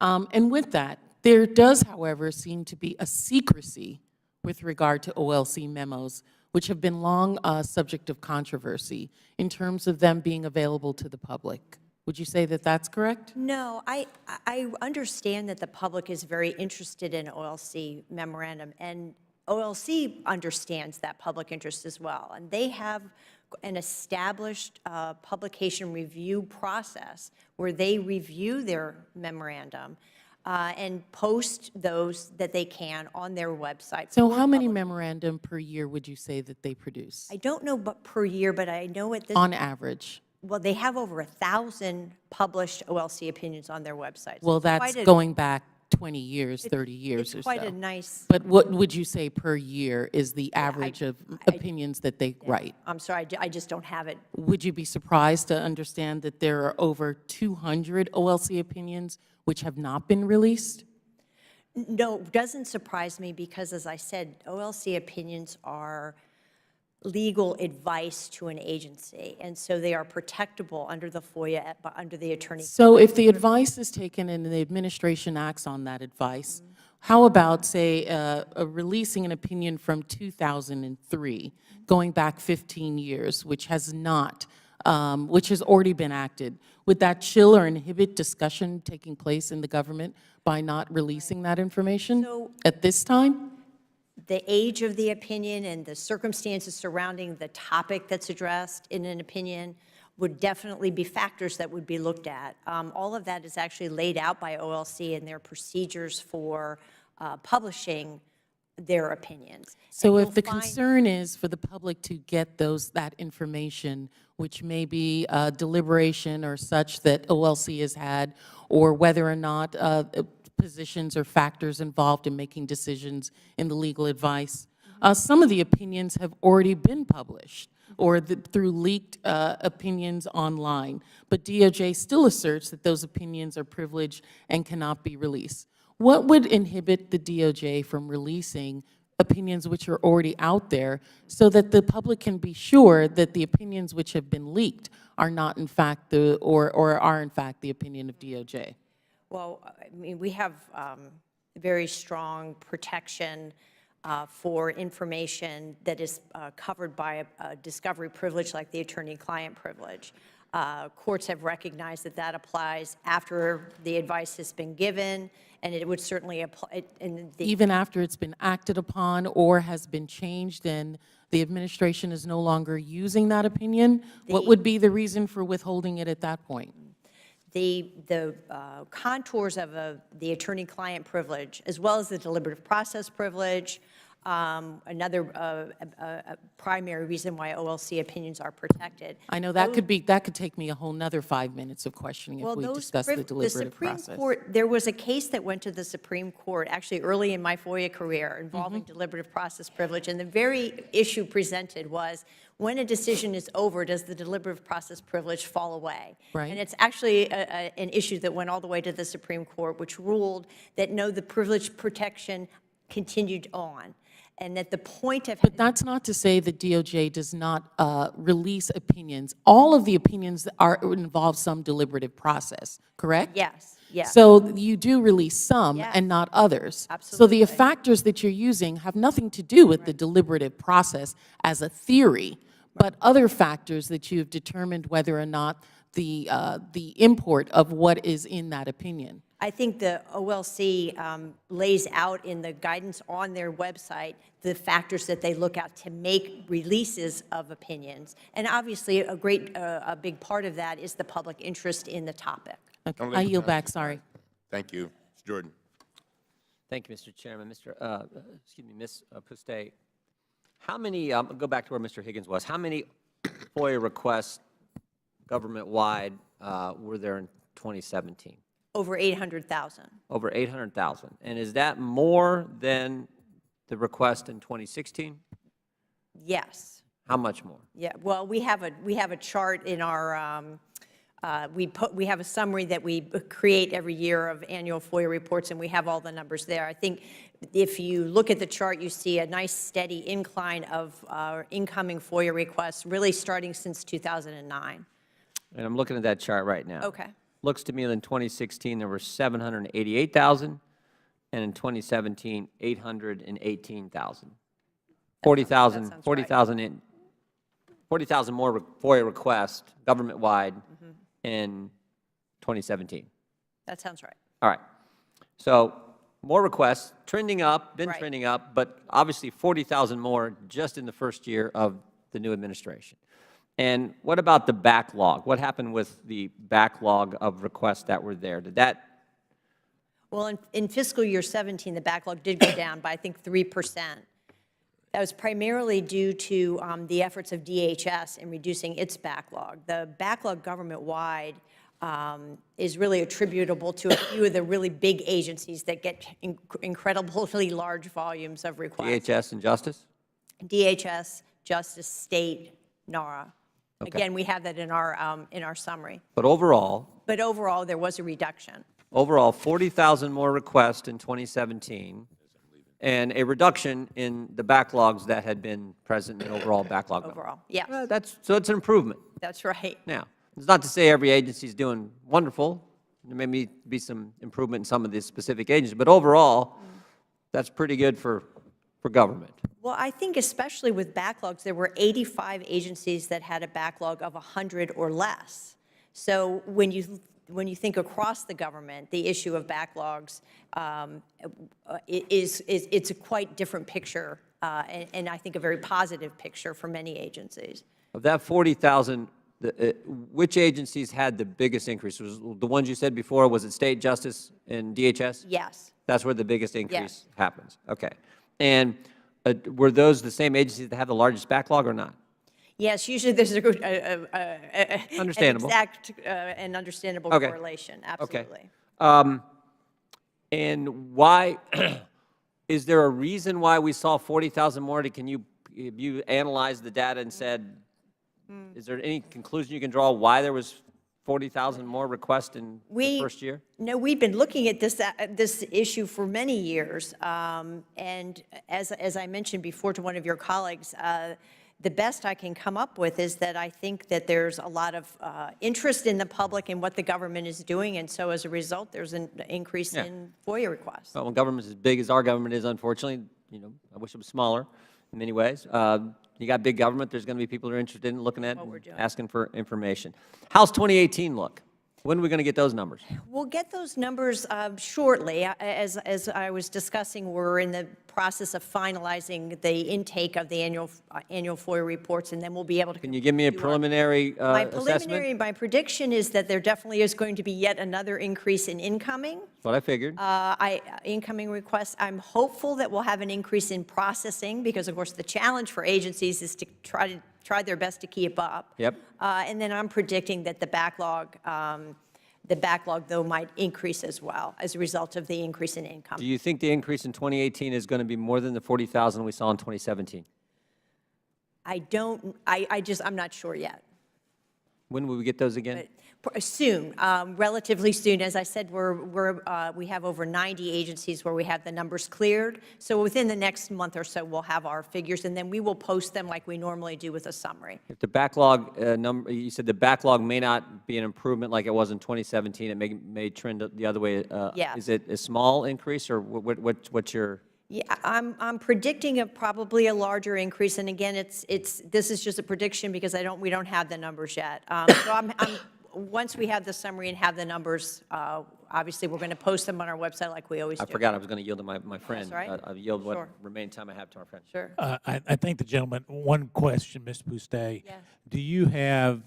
And with that, there does, however, seem to be a secrecy with regard to OLC memos, which have been long subject of controversy in terms of them being available to the public. Would you say that that's correct? No, I understand that the public is very interested in OLC memorandum, and OLC understands that public interest as well. And they have an established publication review process where they review their memorandum and post those that they can on their website. So how many memorandum per year would you say that they produce? I don't know per year, but I know at this on average. Well, they have over 1,000 published OLC opinions on their website. Well, that's going back 20 years, 30 years or so. It's quite a nice. But what would you say per year is the average of opinions that they write? I'm sorry, I just don't have it. Would you be surprised to understand that there are over 200 OLC opinions which have not been released? No, it doesn't surprise me because, as I said, OLC opinions are legal advice to an agency, and so they are protectable under the FOIA, under the attorney. So if the advice is taken and the administration acts on that advice, how about, say, releasing an opinion from 2003, going back 15 years, which has not, which has already been acted? Would that chill or inhibit discussion taking place in the government by not releasing that information at this time? The age of the opinion and the circumstances surrounding the topic that's addressed in an opinion would definitely be factors that would be looked at. All of that is actually laid out by OLC in their procedures for publishing their opinions. So And if the you'll find- concern is for the public to get that information, which may be deliberation or such that OLC has had, or whether or not positions or factors involved in making decisions in the legal advice, some of the opinions have already been published or through leaked opinions online. But DOJ still asserts that those opinions are privileged and cannot be released. What would inhibit the DOJ from releasing opinions which are already out there so that the public can be sure that the opinions which have been leaked are not in fact or are in fact the opinion of DOJ? Well, I mean, we have very strong protection for information that is covered by a discovery privilege like the attorney-client privilege. Courts have recognized that that applies after the advice has been given, and it would certainly apply. Even after it's been acted upon or has been changed and the administration is no longer using that opinion, what would be the reason for withholding it at that point? The contours of the attorney-client privilege, as well as the deliberative process privilege, another primary reason why OLC opinions are protected. I know that could take me a whole nother 5 minutes of questioning if we discuss the deliberative process. There was a case that went to the Supreme Court, actually early in my FOIA career, involving deliberative process privilege, and the very issue presented was, when a decision is over, does the deliberative process privilege fall away? Right. And it's actually an issue that went all the way to the Supreme Court, which ruled that no, the privilege protection continued on, and that the point of— But that's not to say that DOJ does not release opinions. All of the opinions involve some deliberative process, correct? Yes, yes. So you do release some Yes. and not others. Absolutely. So the factors that you're using have nothing to do with the deliberative process as a theory, but other factors that you've determined whether or not the import of what is in that opinion. I think the OLC lays out in the guidance on their website the factors that they look at to make releases of opinions. And obviously, a big part of that is the public interest in the topic. Okay. I yield back, sorry. Thank you. Mr. Jordan. Thank you, Mr. Chairman. Ms. Puste, how many, I'll go back to where Mr. Higgins was, how many FOIA requests government-wide were there in 2017? Over 800,000. Over 800,000. And is that more than the request in 2016? Yes. How much more? Yeah. Well, we have a chart in our we have a summary that we create every year of annual FOIA reports, and we have all the numbers there. I think if you look at the chart, you see a nice steady incline of incoming FOIA requests, really starting since 2009. And I'm looking at that chart right now. Okay. Looks to me that in 2016 there were 788,000, and in 2017 818,000. 40,000 more FOIA requests government-wide in 2017. That sounds right. All right. So more requests, trending up, been Right. trending up, but obviously 40,000 more just in the first year of the new administration. And what about the backlog? What happened with the backlog of requests that were there? Did that? Well, in fiscal year 17, the backlog did go down by, I think, 3%. That was primarily due to the efforts of DHS in reducing its backlog. The backlog government-wide is really attributable to a few of the really big agencies that get incredibly large volumes of requests. DHS and Justice? DHS, Justice, State, NARA. Okay. Again, we have that in our summary. But overall, There was a reduction. overall 40,000 more requests in 2017, and a reduction in the backlogs that had been present in overall backlog. Overall, yes. So it's an improvement. That's right. Now, it's not to say every agency is doing wonderful. There may be some improvement in some of the specific agencies, but overall, that's pretty good for government. Well, I think especially with backlogs, there were 85 agencies that had a backlog of 100 or less. So when you think across the government, the issue of backlogs it's a quite different picture, and I think a very positive picture for many agencies. Of that 40,000, which agencies had the biggest increase? Was the ones you said before, was it State, Justice, and DHS? Yes. That's where the biggest increase happens. Okay. And were those the same agencies that have the largest backlog or not? Yes, usually there's Understandable. an exact and understandable Okay. correlation, absolutely. And why, is there a reason why we saw 40,000 more? Can you analyze the data and said, is there any conclusion you can draw why there was 40,000 more requests in the first year? No, we've been looking at this issue for many years. And as I mentioned before to one of your colleagues, the best I can come up with is that I think that there's a lot of interest in the public in what the government is doing, and so as a result, there's an increase in FOIA requests. Well, when government's as big as our government is, unfortunately, I wish it was smaller in many ways. You got big government, there's going to be people who are interested in looking at and asking for information. How's 2018 look? When are we going to get those numbers? We'll get those numbers shortly. As I was discussing, we're in the process of finalizing the intake of the annual FOIA reports, and then we'll be able to. Can you give me a preliminary assessment? My prediction is that there definitely is going to be yet another increase in incoming. That's what I figured. Incoming requests. I'm hopeful that we'll have an increase in processing because, of course, the challenge for agencies is to try their best to keep up. Yep. And then I'm predicting that the backlog, though, might increase as well as a result of the increase in income. Do you think the increase in 2018 is going to be more than the 40,000 we saw in 2017? I'm not sure yet. When will we get those again? Soon, relatively soon. As I said, we have over 90 agencies where we have the numbers cleared. So within the next month or so, we'll have our figures, and then we will post them like we normally do with a summary. If the backlog number, you said the backlog may not be an improvement like it was in 2017. It may trend the other way. Yes. Is it a small increase, or what's your? Yeah, I'm predicting probably a larger increase, and again, this is just a prediction because we don't have the numbers yet. So once we have the summary and have the numbers, obviously we're going to post them on our website like we always do. I forgot I was going to yield to my friend. That's right. I'll yield what remaining time I have to our friend. Sure. I think the gentleman, one question, Ms. Boustay. Yes. Do you have,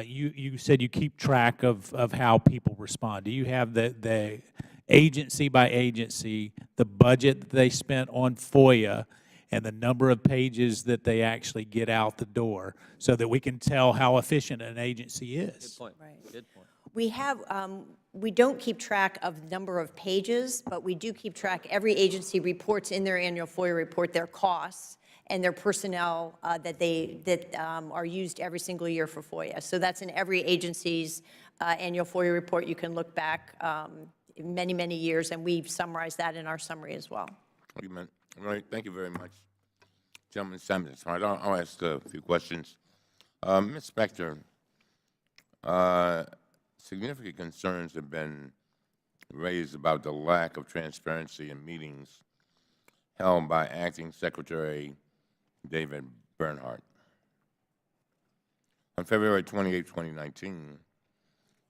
you said you keep track of how people respond. Do you have the agency by agency, the budget that they spent on FOIA, and the number of pages that they actually get out the door so that we can tell how efficient an agency is? Good point. Right. Good point. We don't keep track of number of pages, but we do keep track. Every agency reports in their annual FOIA report their costs and their personnel that are used every single year for FOIA. So that's in every agency's annual FOIA report. You can look back many, many years, and we've summarized that in our summary as well. All right, thank you very much, Gentleman Simmons. All right, I'll ask a few questions. Ms. Spector, significant concerns have been raised about the lack of transparency in meetings held by Acting Secretary David Bernhardt. On February 28, 2019,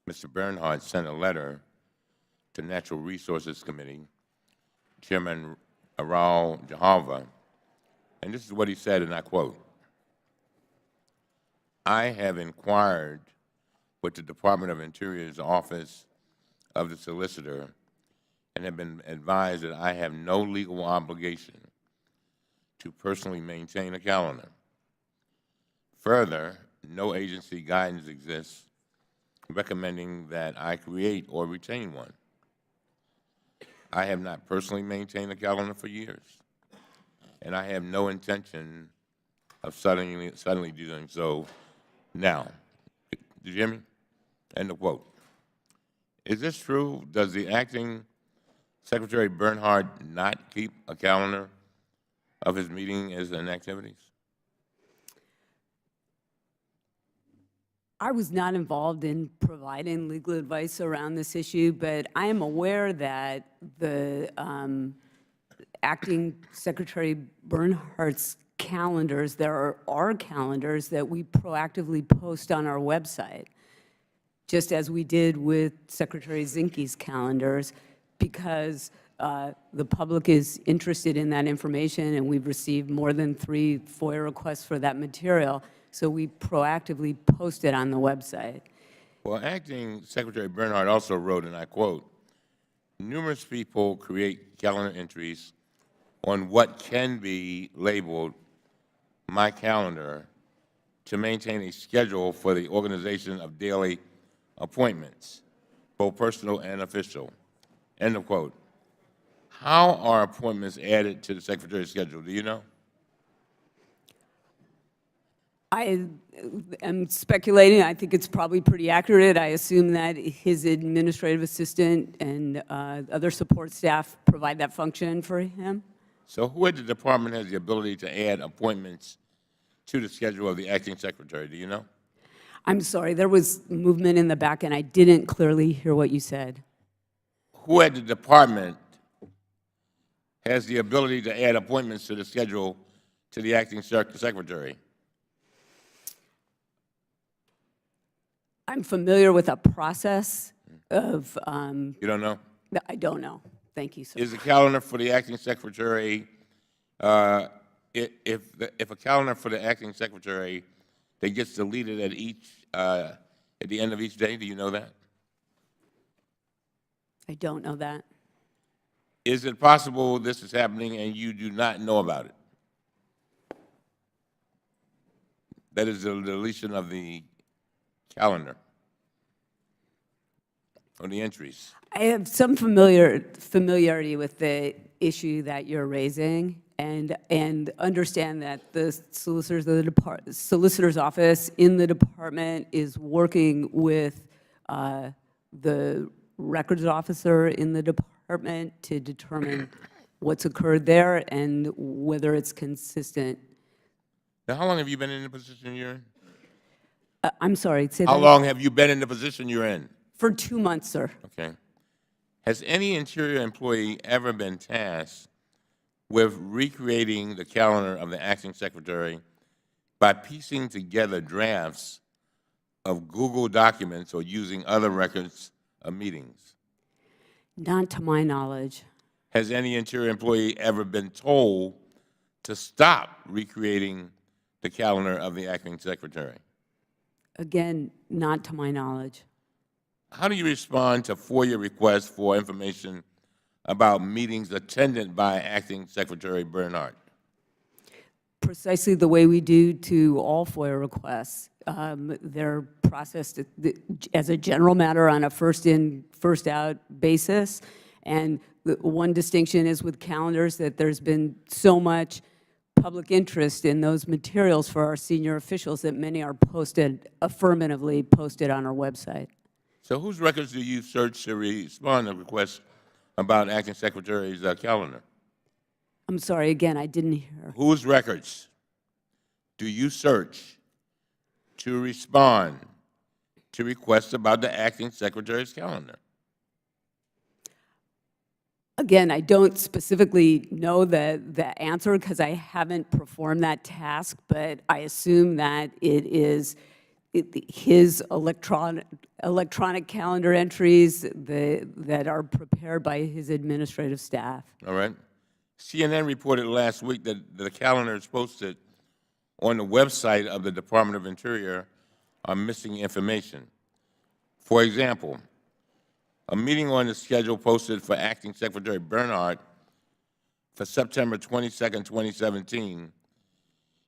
Mr. Bernhardt sent a letter to Natural Resources Committee Chairman Raul Jahalva, and this is what he said, and I quote, "I have inquired with the Department of Interior's Office of the Solicitor and have been advised that I have no legal obligation to personally maintain a calendar. Further, no agency guidance exists recommending that I create or retain one. I have not personally maintained a calendar for years, and I have no intention of suddenly doing so now." Did you hear me? End of quote. Is this true? Does the Acting Secretary Bernhardt not keep a calendar of his meetings and activities? I was not involved in providing legal advice around this issue, but I am aware that the Acting Secretary Bernhardt's calendars, there are calendars that we proactively post on our website, just as we did with Secretary Zinke's calendars, because the public is interested in that information, and we've received more than 3 FOIA requests for that material. So we proactively post it on the website. Well, Acting Secretary Bernhardt also wrote, and I quote, "Numerous people create calendar entries on what can be labeled my calendar to maintain a schedule for the organization of daily appointments, both personal and official." End of quote. How are appointments added to the Secretary's schedule? Do you know? I am speculating. I think it's probably pretty accurate. I assume that his administrative assistant and other support staff provide that function for him. So who at the department has the ability to add appointments to the schedule of the acting secretary? Do you know? I'm sorry, there was movement in the back, and I didn't clearly hear what you said. Who at the department has the ability to add appointments to the schedule to the acting secretary? I'm familiar with a process of. You don't know? I don't know. Thank you, sir. Is the calendar for the acting secretary, if a calendar for the acting secretary that gets deleted at the end of each day, do you know that? I don't know that. Is it possible this is happening and you do not know about it? That is the deletion of the calendar, or the entries. I have some familiarity with the issue that you're raising, and understand that the solicitor's office in the department is working with the records officer in the department to determine what's occurred there and whether it's consistent. Now, how long have you been in the position you're in? I'm sorry, say that. How long have you been in the position you're in? For 2 months, sir. Okay. Has any Interior employee ever been tasked with recreating the calendar of the acting secretary by piecing together drafts of Google documents or using other records of meetings? Not to my knowledge. Has any Interior employee ever been told to stop recreating the calendar of the acting secretary? Again, not to my knowledge. How do you respond to FOIA requests for information about meetings attended by Acting Secretary Bernhardt? Precisely the way we do to all FOIA requests. They're processed as a general matter on a first-in, first-out basis. And the one distinction is with calendars that there's been so much public interest in those materials for our senior officials that many are affirmatively posted on our website. So whose records do you search to respond to requests about Acting Secretary's calendar? I'm sorry, again, I didn't hear. Whose records do you search to respond to requests about the Acting Secretary's calendar? Again, I don't specifically know the answer because I haven't performed that task, but I assume that it is his electronic calendar entries that are prepared by his administrative staff. All right. CNN reported last week that the calendars posted on the website of the Department of Interior are missing information. For example, a meeting on the schedule posted for Acting Secretary Bernhardt for September 22nd, 2017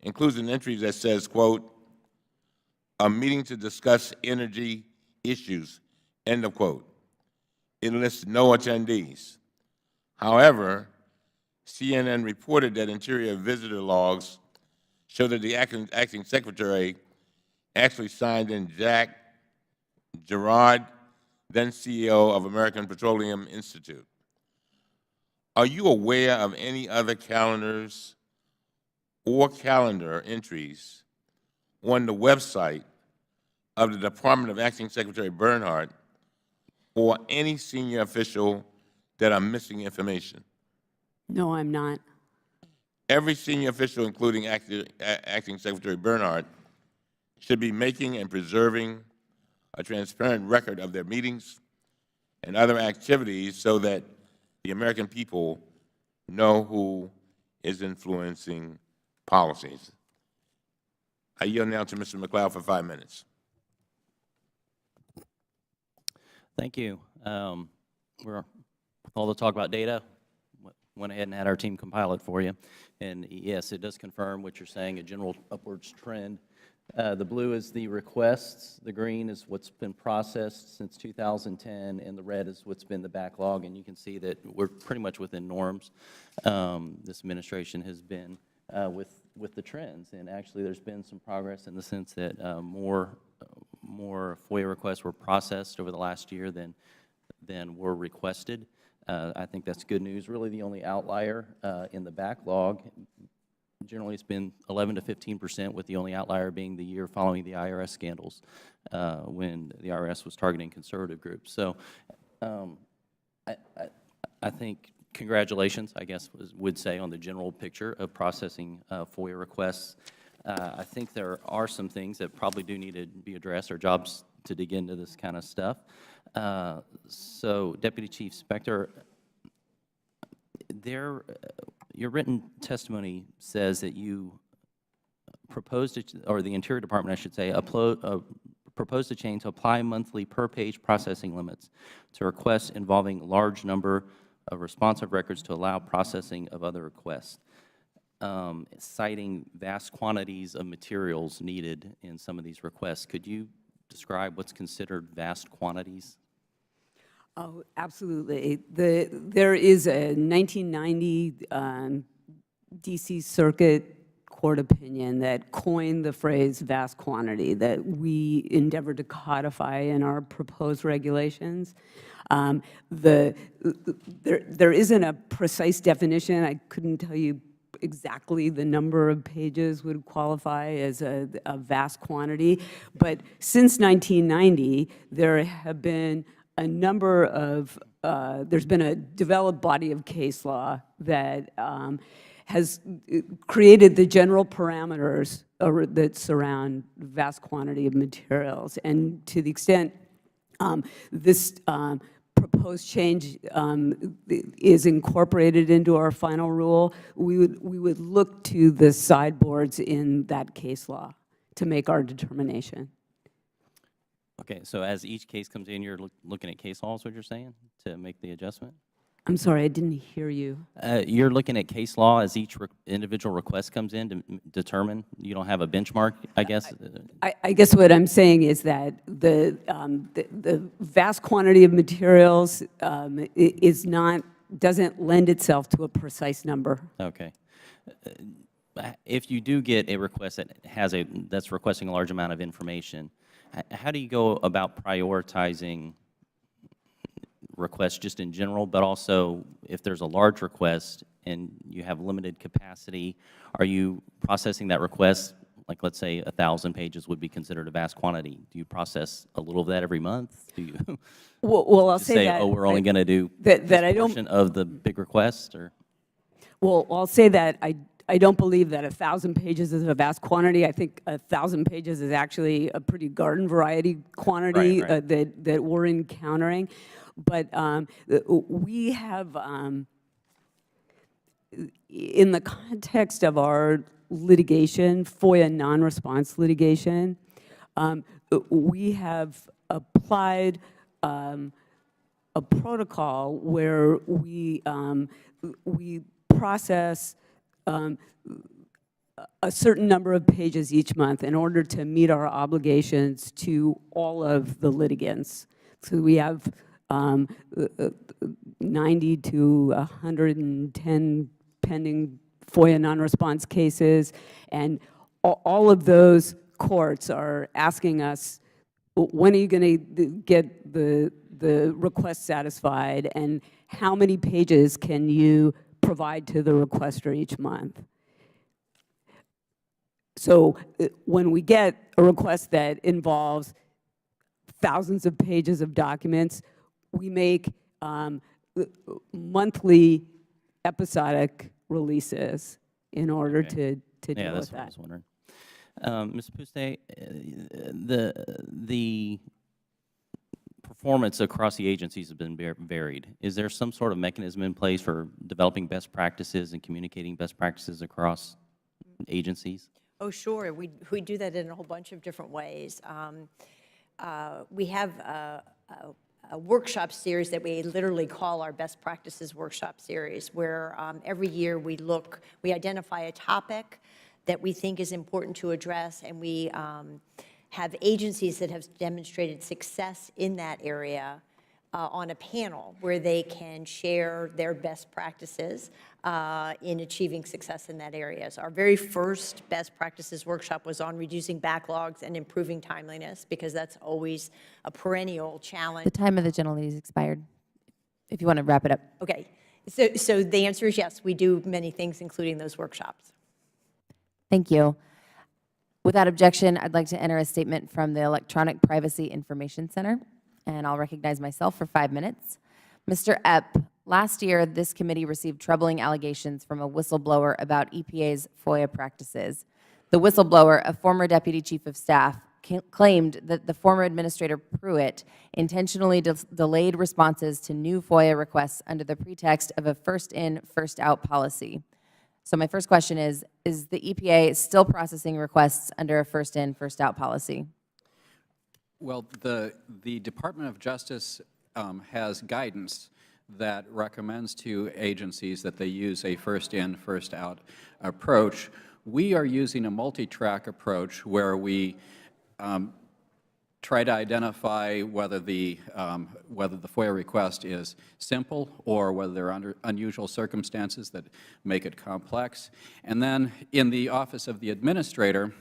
includes an entry that says, quote, "A meeting to discuss energy issues," end of quote. It lists no attendees. However, CNN reported that Interior visitor logs show that the acting secretary actually signed in Jack Gerard, then CEO of American Petroleum Institute. Are you aware of any other calendars or calendar entries on the website of the Department of Acting Secretary Bernhardt or any senior official that are missing information? No, I'm not. Every senior official, including Acting Secretary Bernhardt, should be making and preserving a transparent record of their meetings and other activities so that the American people know who is influencing policies. I yield now to Mr. McLeod for 5 minutes. Thank you. We're all the talk about data. went ahead and had our team compile it for you. And yes, it does confirm what you're saying, a general upwards trend. The blue is the requests, the green is what's been processed since 2010, and the red is what's been the backlog. And you can see that we're pretty much within norms. This administration has been with the trends, and actually there's been some progress in the sense that more FOIA requests were processed over the last year than were requested. I think that's good news. Really, the only outlier in the backlog, generally it's been 11 to 15%, with the only outlier being the year following the IRS scandals when the IRS was targeting conservative groups. So I think congratulations, I guess, would say, on the general picture of processing FOIA requests. I think there are some things that probably do need to be addressed. Our job's to dig into this kind of stuff. So, Deputy Chief Spector, your written testimony says that you proposed, or the Interior Department, I should say, proposed a change to apply monthly per-page processing limits to requests involving a large number of responsive records to allow processing of other requests, citing vast quantities of materials needed in some of these requests. Could you describe what's considered vast quantities? Oh, absolutely. There is a 1990 D.C. Circuit Court opinion that coined the phrase vast quantity that we endeavored to codify in our proposed regulations. There isn't a precise definition. I couldn't tell you exactly the number of pages would qualify as a vast quantity. But since 1990, there have been a number of, there's been a developed body of case law that has created the general parameters that surround vast quantity of materials. And to the extent this proposed change is incorporated into our final rule, we would look to the sideboards in that case law to make our determination. Okay, so as each case comes in, you're looking at case law, is what you're saying, to make the adjustment? I'm sorry, I didn't hear you. You're looking at case law as each individual request comes in to determine? You don't have a benchmark, I guess? I guess what I'm saying is that the vast quantity of materials doesn't lend itself to a precise number. Okay. If you do get a request that's requesting a large amount of information, how do you go about prioritizing requests just in general, but also if there's a large request and you have limited capacity, are you processing that request, like let's say 1,000 pages would be considered a vast quantity? Do you process a little of that every month? Do you well, I'll say that, oh, we're only going to do that this portion of the big request? Or? Well, I'll say that I don't believe that 1,000 pages is a vast quantity. I think 1,000 pages is actually a pretty garden variety quantity that we're encountering. But we have, in the context of our litigation, FOIA non-response litigation, we have applied a protocol where we process a certain number of pages each month in order to meet our obligations to all of the litigants. So we have 90 to 110 pending FOIA non-response cases, and all of those courts are asking us, when are you going to get the request satisfied, and how many pages can you provide to the requester each month? So when we get a request that involves thousands of pages of documents, we make monthly episodic releases in order to deal with that. Yeah, that's what I was wondering. Ms. Puste, the performance across the agencies has been varied. Is there some sort of mechanism in place for developing best practices and communicating best practices across agencies? Oh, sure. We do that in a whole bunch of different ways. We have a workshop series that we literally call our Best Practices Workshop Series, where every year we identify a topic that we think is important to address, and we have agencies that have demonstrated success in that area on a panel where they can share their best practices in achieving success in that area. So our very first best practices workshop was on reducing backlogs and improving timeliness, because that's always a perennial challenge. The time of the general meeting is expired, if you want to wrap it up. Okay, so the answer is yes, we do many things, including those workshops. Thank you. Without objection, I'd like to enter a statement from the Electronic Privacy Information Center, and I'll recognize myself for 5 minutes. Mr. Epp, last year, this committee received troubling allegations from a whistleblower about EPA's FOIA practices. The whistleblower, a former deputy chief of staff, claimed that the former Administrator Pruitt intentionally delayed responses to new FOIA requests under the pretext of a first-in, first-out policy. So my first question is the EPA still processing requests under a first-in, first-out policy? Well, the Department of Justice has guidance that recommends to agencies that they use a first-in, first-out approach. We are using a multi-track approach where we try to identify whether the FOIA request is simple or whether there are unusual circumstances that make it complex. And then in the Office of the Administrator,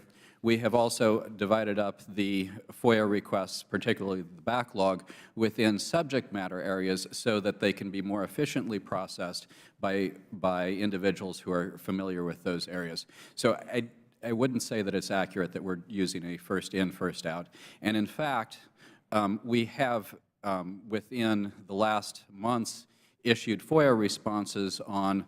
we have also divided up the FOIA requests, particularly the backlog, within subject matter areas so that they can be more efficiently processed by individuals who are familiar with those areas. So I wouldn't say that it's accurate that we're using a first-in, first-out. And in fact, we have, within the last months, issued FOIA responses on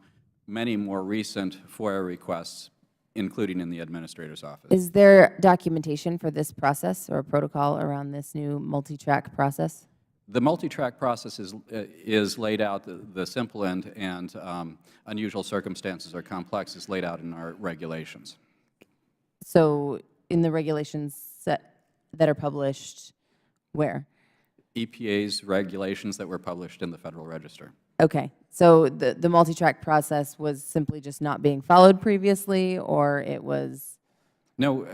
many more recent FOIA requests, including in the Administrator's office. Is there documentation for this process or a protocol around this new multi-track process? The multi-track process is laid out, the simple end and unusual circumstances or complex is laid out in our regulations. So in the regulations that are published where? EPA's regulations that were published in the Federal Register. Okay. So the multi-track process was simply just not being followed previously, or it was? No.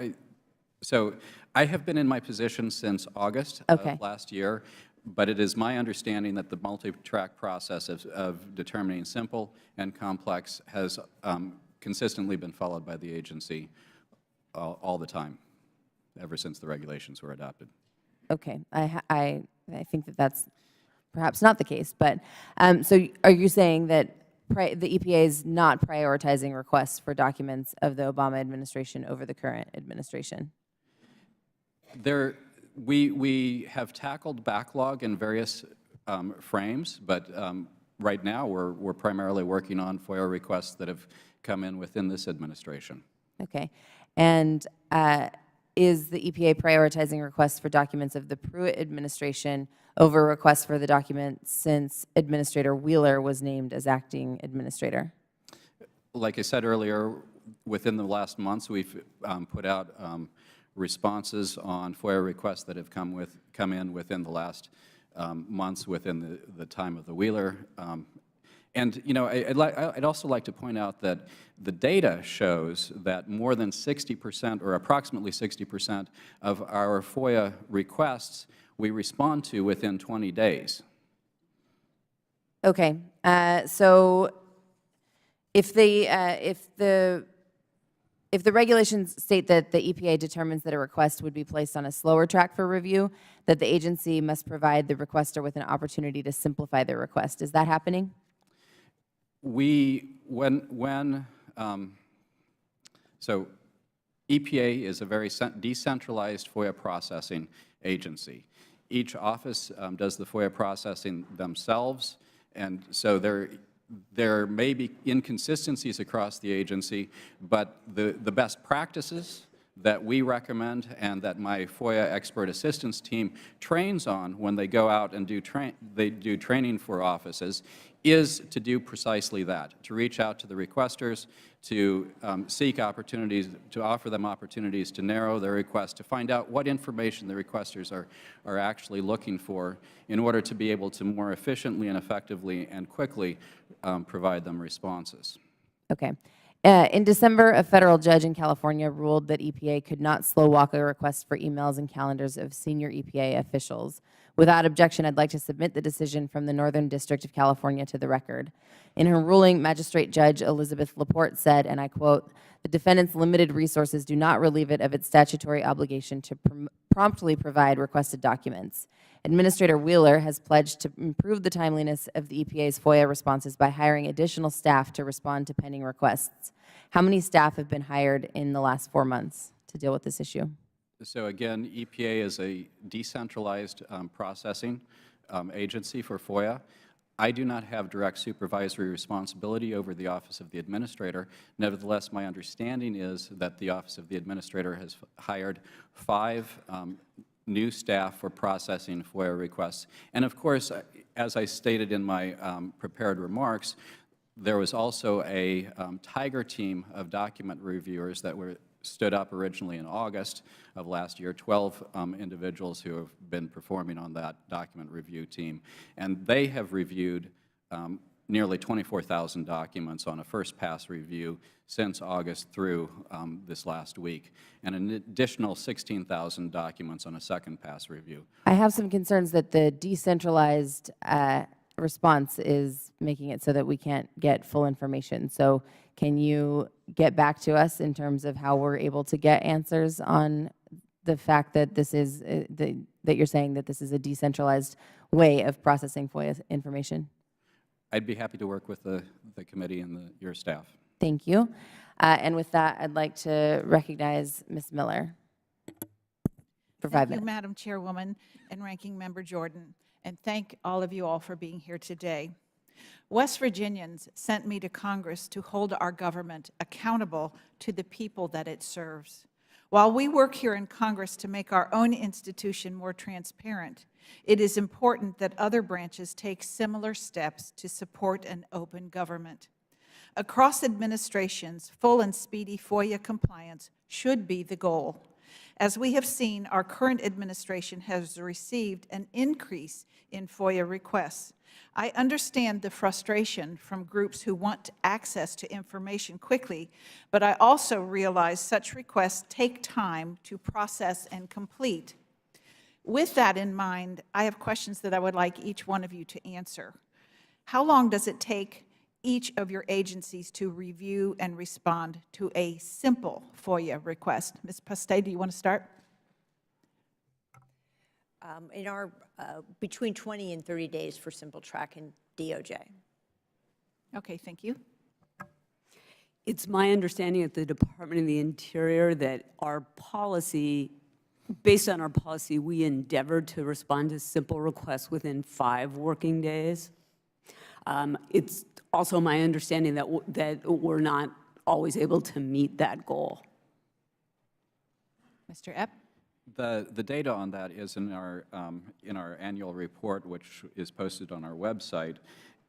So I have been in my position since August of last year, but it is my understanding that the multi-track process of determining simple and complex has consistently been followed by the agency all the time, ever since the regulations were adopted. Okay. I think that that's perhaps not the case, but so are you saying that the EPA is not prioritizing requests for documents of the Obama administration over the current administration? We have tackled backlog in various frames, but right now we're primarily working on FOIA requests that have come in within this administration. Okay. And is the EPA prioritizing requests for documents of the Pruitt administration over requests for the documents since Administrator Wheeler was named as acting administrator? Like I said earlier, within the last months, we've put out responses on FOIA requests that have come in within the last months within the time of the Wheeler. And, you know, I'd also like to point out that the data shows that more than 60% or approximately 60% of our FOIA requests we respond to within 20 days. Okay. So if the regulations state that the EPA determines that a request would be placed on a slower track for review, that the agency must provide the requester with an opportunity to simplify their request. Is that happening? So EPA is a very decentralized FOIA processing agency. Each office does the FOIA processing themselves, and so there may be inconsistencies across the agency, but the best practices that we recommend and that my FOIA expert assistance team trains on when they go out and do training for offices is to do precisely that, to reach out to the requesters, to seek opportunities, to offer them opportunities to narrow their request, to find out what information the requesters are actually looking for in order to be able to more efficiently and effectively and quickly provide them responses. Okay. In December, a federal judge in California ruled that EPA could not slow walk a request for emails and calendars of senior EPA officials. Without objection, I'd like to submit the decision from the Northern District of California to the record. In her ruling, Magistrate Judge Elizabeth Laporte said, and I quote, "The defendant's limited resources do not relieve it of its statutory obligation to promptly provide requested documents. Administrator Wheeler has pledged to improve the timeliness of the EPA's FOIA responses by hiring additional staff to respond to pending requests." How many staff have been hired in the last 4 months to deal with this issue? So again, EPA is a decentralized processing agency for FOIA. I do not have direct supervisory responsibility over the Office of the Administrator. Nevertheless, my understanding is that the Office of the Administrator has hired 5 new staff for processing FOIA requests. And of course, as I stated in my prepared remarks, there was also a Tiger team of document reviewers that stood up originally in August of last year, 12 individuals who have been performing on that document review team. And they have reviewed nearly 24,000 documents on a first-pass review since August through this last week, and an additional 16,000 documents on a second-pass review. I have some concerns that the decentralized response is making it so that we can't get full information. So can you get back to us in terms of how we're able to get answers on the fact that this is, that you're saying that this is a decentralized way of processing FOIA information? I'd be happy to work with the committee and your staff. Thank you. And with that, I'd like to recognize Ms. Miller for 5 minutes. Thank you, Madam Chairwoman and Ranking Member Jordan, and thank all of you all for being here today. West Virginians sent me to Congress to hold our government accountable to the people that it serves. While we work here in Congress to make our own institution more transparent, it is important that other branches take similar steps to support an open government. Across administrations, full and speedy FOIA compliance should be the goal. As we have seen, our current administration has received an increase in FOIA requests. I understand the frustration from groups who want access to information quickly, but I also realize such requests take time to process and complete. With that in mind, I have questions that I would like each one of you to answer. How long does it take each of your agencies to review and respond to a simple FOIA request? Ms. Postay, do you want to start? In our, between 20 and 30 days for simple track and DOJ. Okay, thank you. It's my understanding at the Department of the Interior that our policy, based on our policy, we endeavor to respond to simple requests within 5 working days. It's also my understanding that that we're not always able to meet that goal. Mr. Epp? The data on that is in our annual report, which is posted on our website,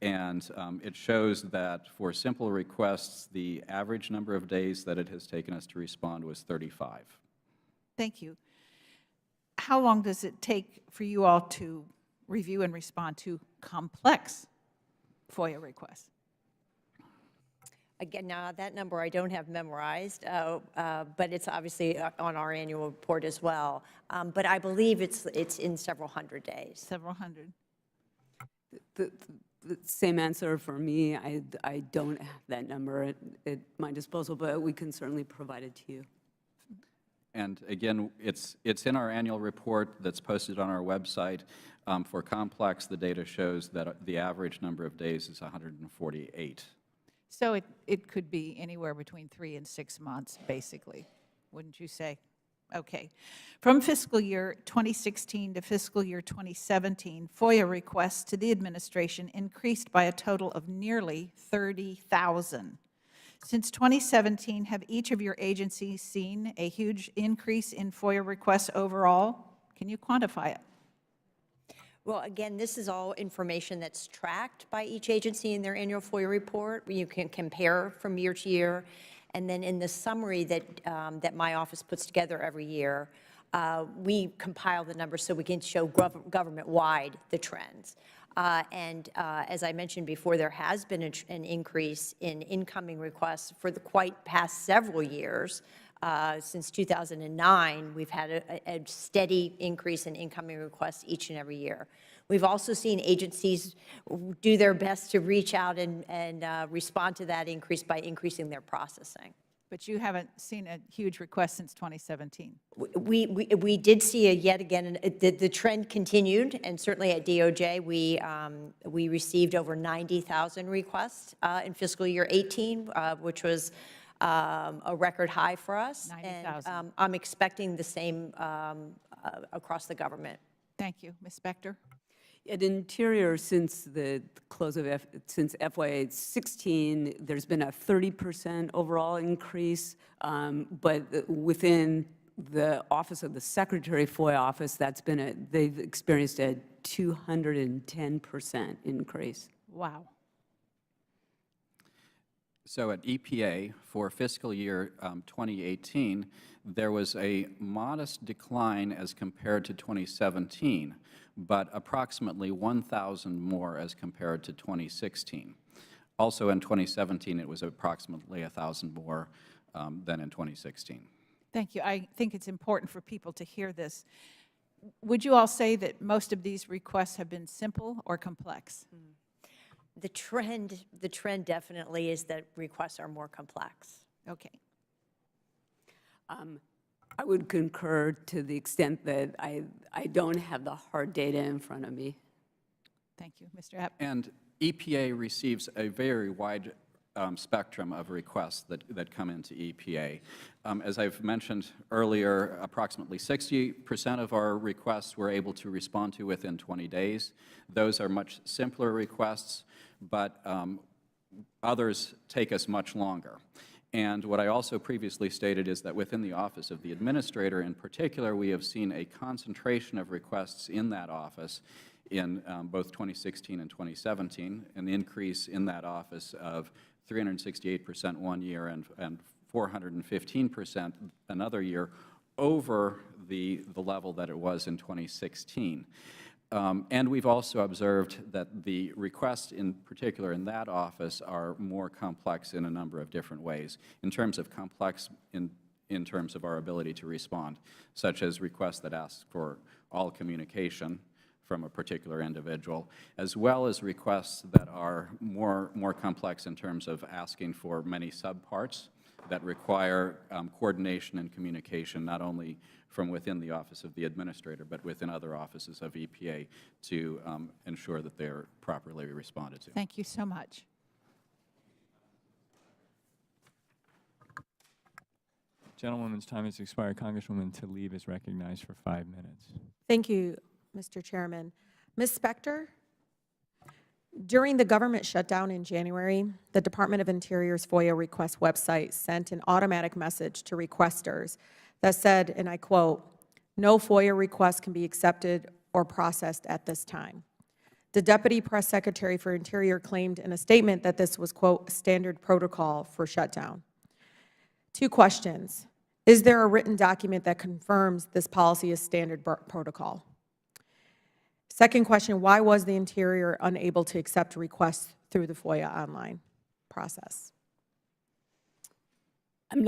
and it shows that for simple requests, the average number of days that it has taken us to respond was 35. Thank you. How long does it take for you all to review and respond to complex FOIA requests? Again, now that number I don't have memorized, but it's obviously on our annual report as well. But I believe it's in several hundred days. Several hundred. The same answer for me. I don't have that number at my disposal, but we can certainly provide it to you. And again, it's in our annual report that's posted on our website. For complex, the data shows that the average number of days is 148. So it could be anywhere between 3 and 6 months, basically, wouldn't you say? Okay. From fiscal year 2016 to fiscal year 2017, FOIA requests to the administration increased by a total of nearly 30,000. Since 2017, have each of your agencies seen a huge increase in FOIA requests overall? Can you quantify it? Well, again, this is all information that's tracked by each agency in their annual FOIA report. You can compare from year to year. And then in the summary that my office puts together every year, we compile the numbers so we can show government-wide the trends. As I mentioned before, there has been an increase in incoming requests for the quite past several years. Since 2009, we've had a steady increase in incoming requests each and every year. We've also seen agencies do their best to reach out and respond to that increase by increasing their processing. But you haven't seen a huge request since 2017. We did see yet again, the trend continued, and certainly at DOJ, we received over 90,000 requests in fiscal year 18, which was a record high for us. 90,000. And I'm expecting the same across the government. Thank you. Ms. Spector? At Interior, since the close of since FY 16, there's been a 30% overall increase, but within the Office of the Secretary FOIA office, they've experienced a 210% increase. Wow. So at EPA, for fiscal year 2018, there was a modest decline as compared to 2017, but approximately 1,000 more as compared to 2016. Also in 2017, it was approximately 1,000 more than in 2016. Thank you. I think it's important for people to hear this. Would you all say that most of these requests have been simple or complex? The trend definitely is that requests are more complex. Okay. I would concur to the extent that I don't have the hard data in front of me. Thank you. Mr. Epp? And EPA receives a very wide spectrum of requests that come into EPA. As I've mentioned earlier, approximately 60% of our requests we're able to respond to within 20 days. Those are much simpler requests, but others take us much longer. And what I also previously stated is that within the Office of the Administrator in particular, we have seen a concentration of requests in that office in both 2016 and 2017, an increase in that office of 368% one year and 415% another year over the level that it was in 2016. And we've also observed that the requests in particular in that office are more complex in a number of different ways, in terms of complex in terms of our ability to respond, such as requests that ask for all communication from a particular individual, as well as requests that are more complex in terms of asking for many subparts that require coordination and communication, not only from within the Office of the Administrator, but within other offices of EPA to ensure that they're properly responded to. Thank you so much. Gentlewoman's time has expired. Congresswoman Tlaib is recognized for 5 minutes. Thank you, Mr. Chairman. Ms. Spector, during the government shutdown in January, the Department of Interior's FOIA request website sent an automatic message to requesters that said, and I quote, "No FOIA request can be accepted or processed at this time." The Deputy Press Secretary for Interior claimed in a statement that this was, quote, "standard protocol for shutdown." 2 questions. Is there a written document that confirms this policy is standard protocol? Second question, why was the Interior unable to accept requests through the FOIA online process? I'm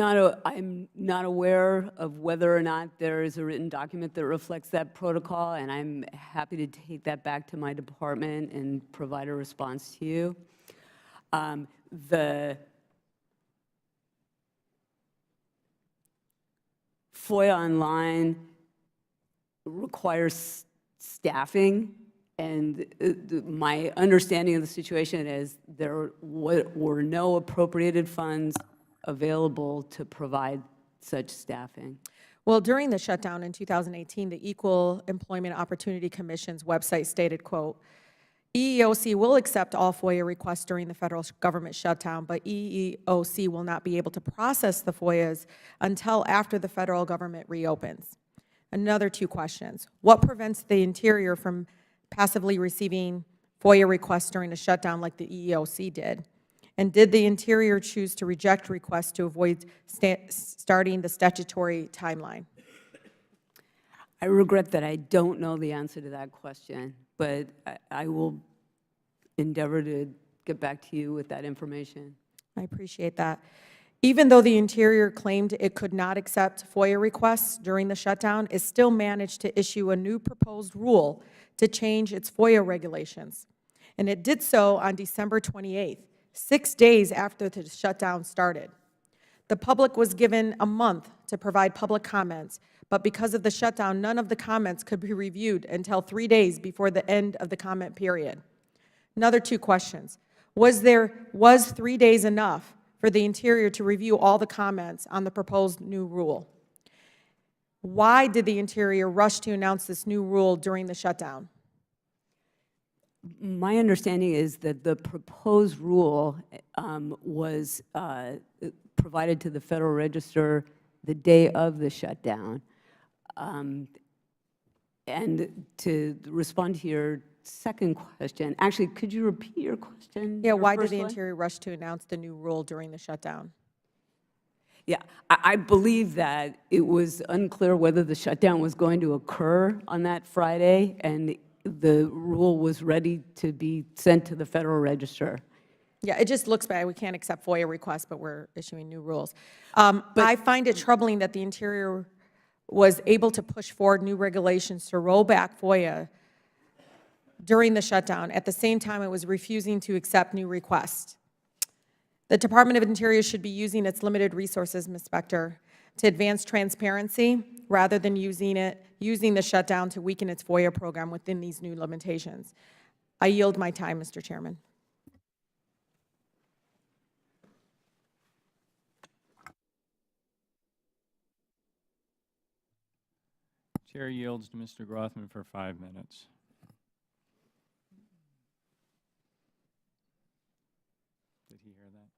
not aware of whether or not there is a written document that reflects that protocol, and I'm happy to take that back to my department and provide a response to you. The FOIA online requires staffing, and my understanding of the situation is there were no appropriated funds available to provide such staffing. Well, during the shutdown in 2018, the Equal Employment Opportunity Commission's website stated, quote, EEOC will accept all FOIA requests during the federal government shutdown, but EEOC will not be able to process the FOIAs until after the federal government reopens. Another 2 questions. What prevents the Interior from passively receiving FOIA requests during a shutdown like the EEOC did? And did the Interior choose to reject requests to avoid starting the statutory timeline? I regret that I don't know the answer to that question, but I will endeavor to get back to you with that information. I appreciate that. Even though the Interior claimed it could not accept FOIA requests during the shutdown, it still managed to issue a new proposed rule to change its FOIA regulations. And it did so on December 28th, 6 days after the shutdown started. The public was given a month to provide public comments, but because of the shutdown, none of the comments could be reviewed until 3 days before the end of the comment period. Another 2 questions. Was 3 days enough for the Interior to review all the comments on the proposed new rule? Why did the Interior rush to announce this new rule during the shutdown? My understanding is that the proposed rule was provided to the Federal Register the day of the shutdown. And to respond to your second question, actually, could you repeat your question? Yeah, your why did first the one? Interior rush to announce the new rule during the shutdown? Yeah, I believe that it was unclear whether the shutdown was going to occur on that Friday, and the rule was ready to be sent to the Federal Register. Yeah, it just looks bad. We can't accept FOIA requests, but we're issuing new rules. I find it troubling that the Interior was able to push forward new regulations to roll back FOIA during the shutdown. At the same time, it was refusing to accept new requests. The Department of Interior should be using its limited resources, Ms. Spector, to advance transparency rather than using the shutdown to weaken its FOIA program within these new limitations. I yield my time, Mr. Chairman. Chair yields to Mr. Grothman for 5 minutes. Did he hear that?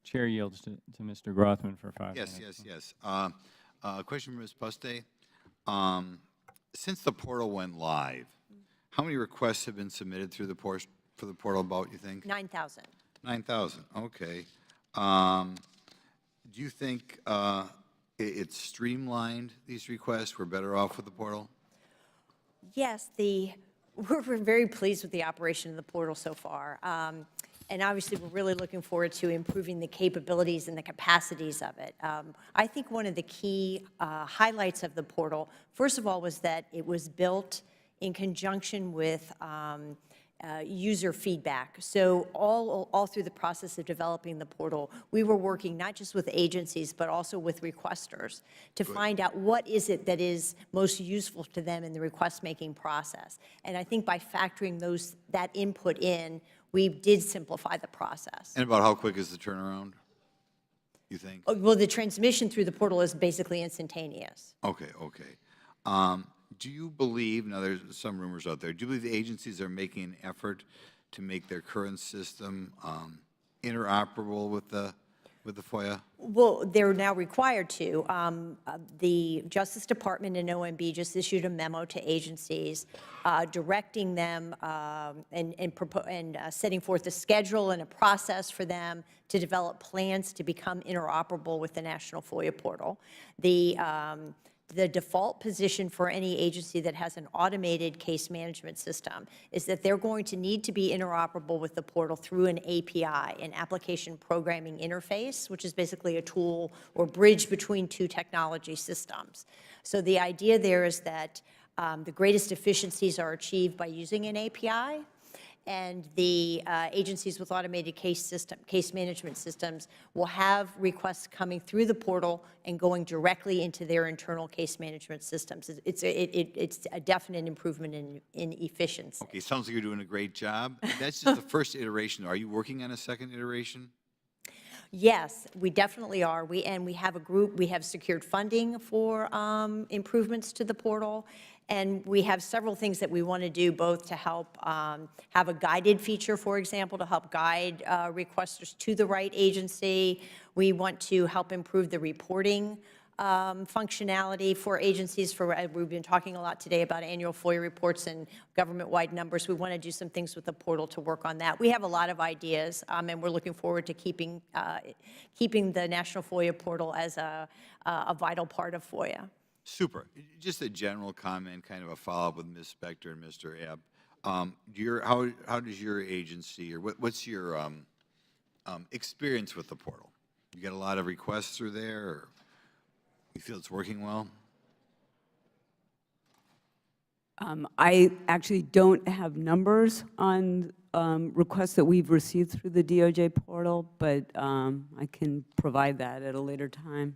Chair yields to Mr. Grothman for 5 minutes. Yes. Question for Ms. Poste. Since the portal went live, how many requests have been submitted through the for the portal about, you think? 9,000. 9,000, okay. Do you think it's streamlined, these requests? We're better off with the portal? Yes, we're very pleased with the operation of the portal so far. And obviously, we're really looking forward to improving the capabilities and the capacities of it. I think one of the key highlights of the portal, first of all, was that it was built in conjunction with user feedback. So all through the process of developing the portal, we were working not just with agencies, but also with requesters to find out what is it that is most useful to them in the request-making process. And I think by factoring that input in, we did simplify the process. And about how quick is the turnaround, you think? Well, the transmission through the portal is basically instantaneous. Okay. Do you believe, now there's some rumors out there, do you believe the agencies are making an effort to make their current system interoperable with the FOIA? Well, they're now required to. The Justice Department and OMB just issued a memo to agencies directing them and setting forth a schedule and a process for them to develop plans to become interoperable with the National FOIA portal. The default position for any agency that has an automated case management system is that they're going to need to be interoperable with the portal through an API, an application programming interface, which is basically a tool or bridge between two technology systems. So the idea there is that the greatest efficiencies are achieved by using an API, and the agencies with automated case management systems will have requests coming through the portal and going directly into their internal case management systems. It's a definite improvement in efficiency. Okay, sounds like you're doing a great job. That's just the first iteration. Are you working on a second iteration? Yes, we definitely are. And we have a group, we have secured funding for improvements to the portal, and we have several things that we want to do, both to help have a guided feature, for example, to help guide requesters to the right agency. We want to help improve the reporting functionality for agencies. We've been talking a lot today about annual FOIA reports and government-wide numbers. We want to do some things with the portal to work on that. We have a lot of ideas, and we're looking forward to keeping the National FOIA portal as a vital part of FOIA. Super. Just a general comment, kind of a follow-up with Ms. Spector and Mr. Ebb. How does your agency, or what's your experience with the portal? You get a lot of requests through there, or you feel it's working well? I actually don't have numbers on requests that we've received through the DOJ portal, but I can provide that at a later time.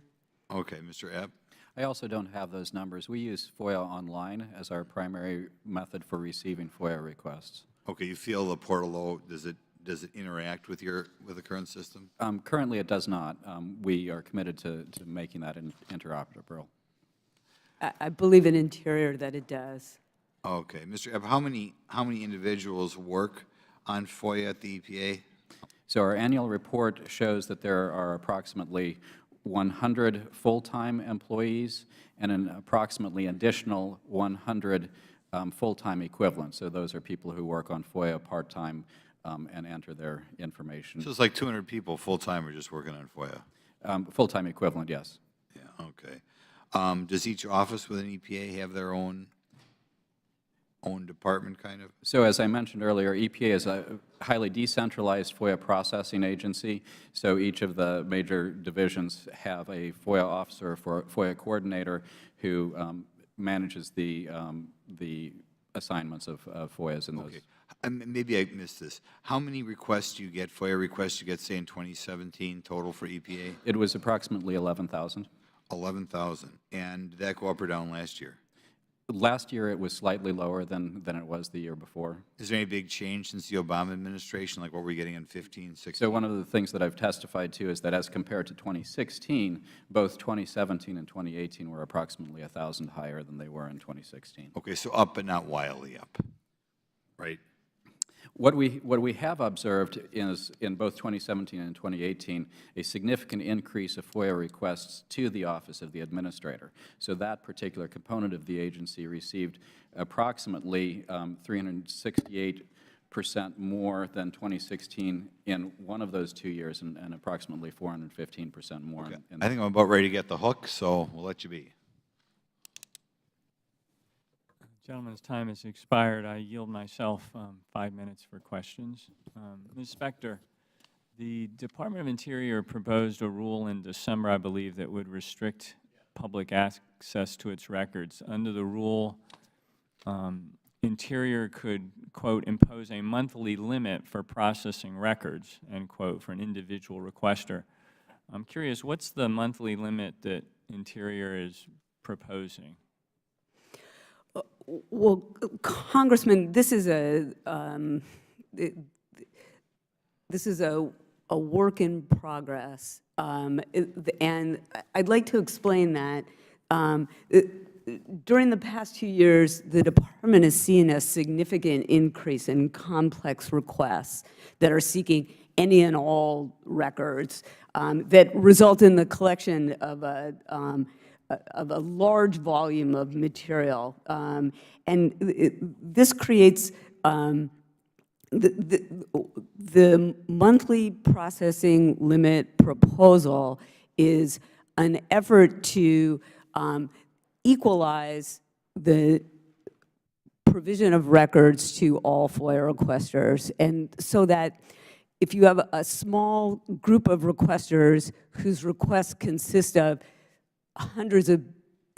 Okay, Mr. Ebb? I also don't have those numbers. We use FOIA online as our primary method for receiving FOIA requests. Okay, you feel the portal, though, does it interact with the current system? Currently, it does not. We are committed to making that interoperable. I believe in Interior that it does. Okay, Mr. Ebb, how many individuals work on FOIA at the EPA? So our annual report shows that there are approximately 100 full-time employees and an approximately additional 100 full-time equivalents. So those are people who work on FOIA part-time and enter their information. So it's like 200 people full-time are just working on FOIA? Full-time equivalent, yes. Yeah, okay. Does each office within EPA have their own department, kind of? So as I mentioned earlier, EPA is a highly decentralized FOIA processing agency. So each of the major divisions have a FOIA officer, for FOIA coordinator, who manages the assignments of FOIAs in those. Okay. Maybe I missed this. How many requests do you get, FOIA requests you get, say, in 2017 total for EPA? It was approximately 11,000. 11,000. And did that go up or down last year? Last year, it was slightly lower than it was the year before. Is there any big change since the Obama administration, like what we're getting in 15, 16? So one of the things that I've testified to is that as compared to 2016, both 2017 and 2018 were approximately 1,000 higher than they were in 2016. Okay, so up but not wildly up, right? What we have observed is, in both 2017 and 2018, a significant increase of FOIA requests to the Office of the Administrator. So that particular component of the agency received approximately 368% more than 2016 in one of those 2 years, and approximately 415% more. Okay. I think I'm about ready to get the hook, so we'll let you be. Gentleman's time has expired. I yield myself 5 minutes for questions. Ms. Spector, the Department of Interior proposed a rule in December, I believe, that would restrict public access to its records. Under the rule, Interior could, quote, impose a monthly limit for processing records, end quote, for an individual requester. I'm curious, what's the monthly limit that Interior is proposing? Well, Congressman, this is a work in progress, and I'd like to explain that. During the past 2 years, the Department has seen a significant increase in complex requests that are seeking any and all records that result in the collection of a large volume of material. And this creates the monthly processing limit proposal is an effort to equalize the provision of records to all FOIA requesters, and so that if you have a small group of requesters whose requests consist of hundreds of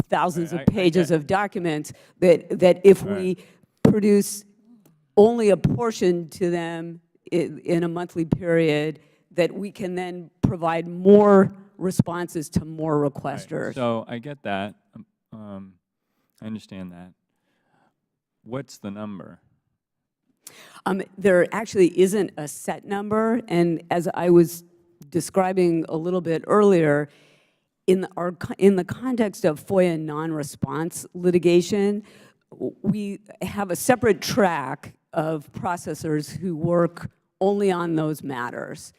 thousands of pages of documents, that if we produce only a portion to them in a monthly period, that we can then provide more responses to more requesters. Right. So I get that. I understand that. What's the number? There actually isn't a set number, and as I was describing a little bit earlier, in the context of FOIA non-response litigation, we have a separate track of processors who work only on those matters.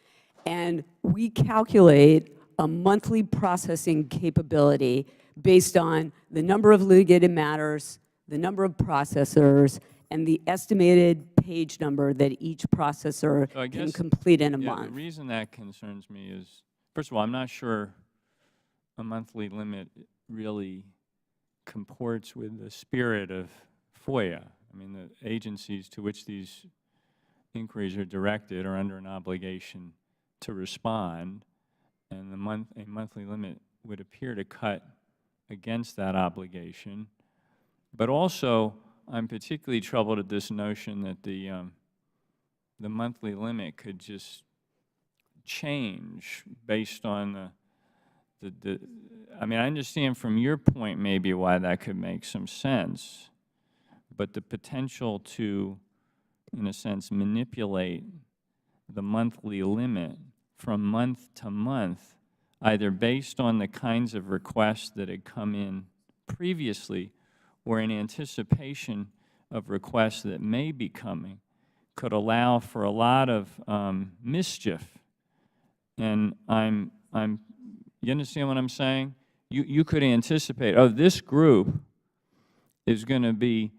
And we calculate a monthly processing capability based on the number of litigated matters, the number of processors, and the estimated page number that each processor can complete in a month. The reason that concerns me is, first of all, I'm not sure a monthly limit really comports with the spirit of FOIA. I mean, the agencies to which these inquiries are directed are under an obligation to respond, and a monthly limit would appear to cut against that obligation. But also, I'm particularly troubled at this notion that the monthly limit could just change based on I mean, I understand from your point maybe why that could make some sense, but the potential to, in a sense, manipulate the monthly limit from month to month, either based on the kinds of requests that had come in previously or in anticipation of requests that may be coming, could allow for a lot of mischief. And you understand what I'm saying? You could anticipate, oh, this group is going to be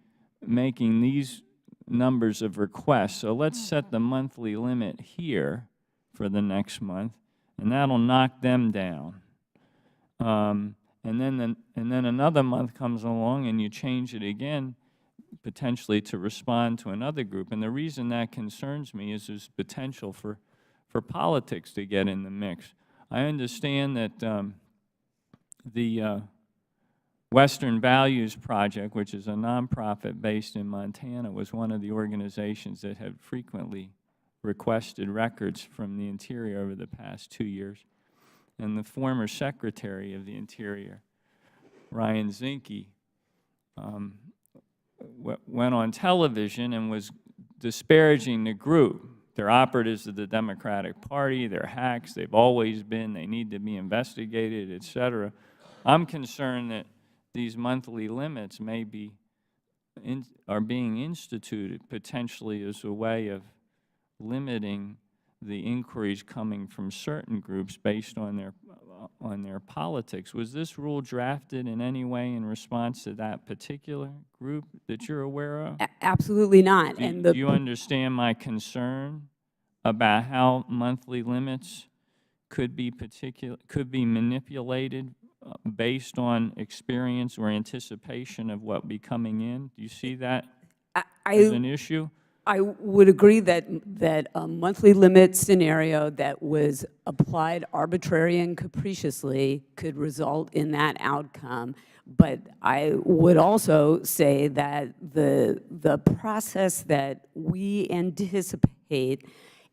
making these numbers of requests, so let's set the monthly limit here for the next month, and that'll knock them down. And then another month comes along and you change it again, potentially to respond to another group. And the reason that concerns me is there's potential for politics to get in the mix. I understand that the Western Values Project, which is a nonprofit based in Montana, was one of the organizations that had frequently requested records from the Interior over the past 2 years. And the former Secretary of the Interior, Ryan Zinke, went on television and was disparaging the group. They're operatives of the Democratic Party, they're hacks, they've always been, they need to be investigated, et cetera. I'm concerned that these monthly limits may be are being instituted potentially as a way of limiting the inquiries coming from certain groups based on their politics. Was this rule drafted in any way in response to that particular group that you're aware of? Absolutely not. Do you understand my concern about how monthly limits could be manipulated based on experience or anticipation of what be coming in? Do you see that as an issue? I would agree that a monthly limit scenario that was applied arbitrarily and capriciously could result in that outcome. But I would also say that the process that we anticipate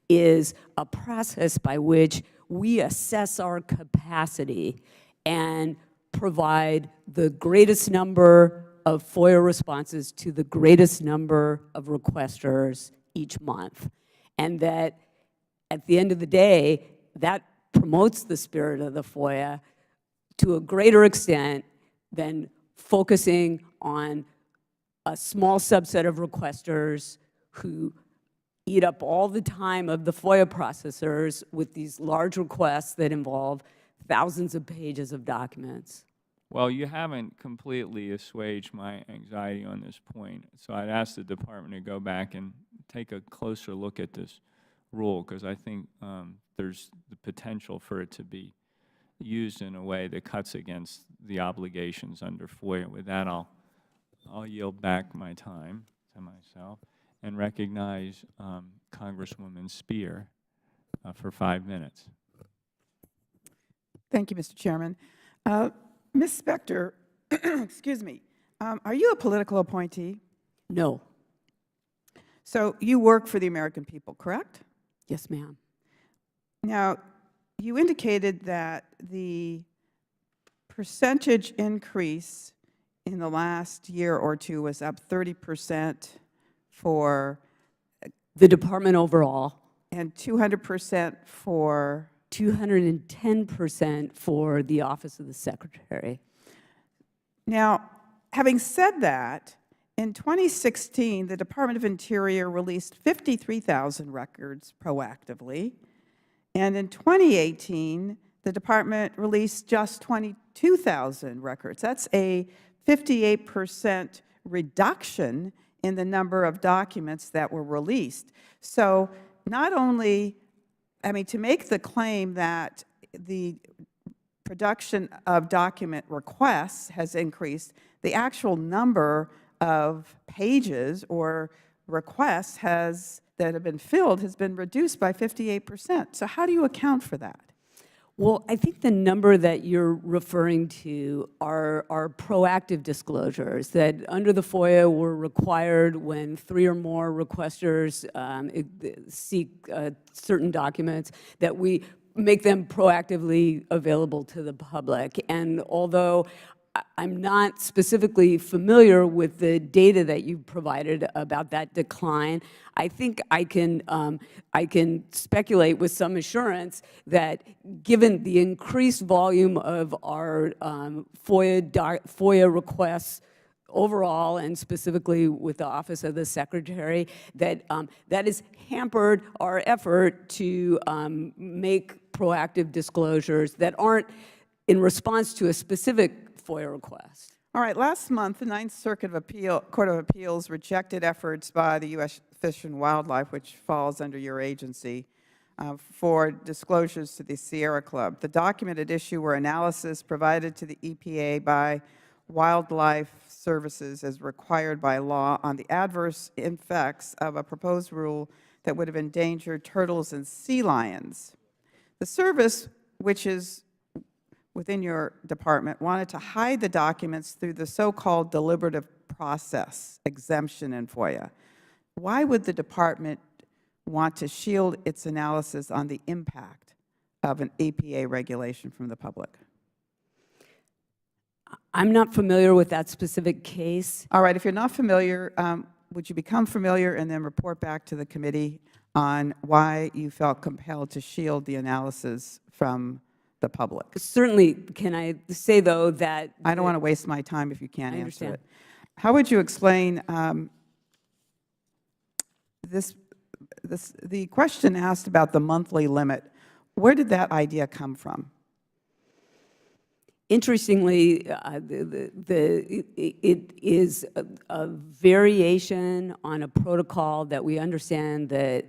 is a process by which we assess our capacity and provide the greatest number of FOIA responses to the greatest number of requesters each month. And that at the end of the day, that promotes the spirit of the FOIA to a greater extent than focusing on a small subset of requesters who eat up all the time of the FOIA processors with these large requests that involve thousands of pages of documents. Well, you haven't completely assuaged my anxiety on this point, so I'd ask the Department to go back and take a closer look at this rule, because I think there's the potential for it to be used in a way that cuts against the obligations under FOIA. With that, I'll yield back my time to myself and recognize Congresswoman Spear for 5 minutes. Thank you, Mr. Chairman. Ms. Specter, excuse me, are you a political appointee? No. So you work for the American people, correct? Yes, ma'am. Now, you indicated that the percentage increase in the last year or two was up 30% for the department overall, and 200% for 210% for the Office of the Secretary. Now, having said that, in 2016, the Department of Interior released 53,000 records proactively, and in 2018, the department released just 22,000 records. That's a 58% reduction in the number of documents that were released. So not only, I mean, to make the claim that the production of document requests has increased, the actual number of pages or requests that have been filled has been reduced by 58%. So how do you account for that? Well, I think the number that you're referring to are proactive disclosures that under the FOIA were required when 3 or more requesters seek certain documents, that we make them proactively available to the public. And although I'm not specifically familiar with the data that you provided about that decline, I think I can speculate with some assurance that given the increased volume of our FOIA requests overall, and specifically with the Office of the Secretary, that that has hampered our effort to make proactive disclosures that aren't in response to a specific FOIA request. All right, last month, the Ninth Circuit Court of Appeals rejected efforts by the U.S. Fish and Wildlife, which falls under your agency, for disclosures to the Sierra Club. The documented issue were analysis provided to the EPA by Wildlife Services as required by law on the adverse effects of a proposed rule that would have endangered turtles and sea lions. The service, which is within your department, wanted to hide the documents through the so-called deliberative process exemption in FOIA. Why would the department want to shield its analysis on the impact of an EPA regulation from the public? I'm not familiar with that specific case. All right, if you're not familiar, would you become familiar and then report back to the committee on why you felt compelled to shield the analysis from the public? Certainly. Can I say, though, that I don't want to waste my time if you can't I answer understand. it. How would you explain the question asked about the monthly limit? Where did that idea come from? Interestingly, it is a variation on a protocol that we understand that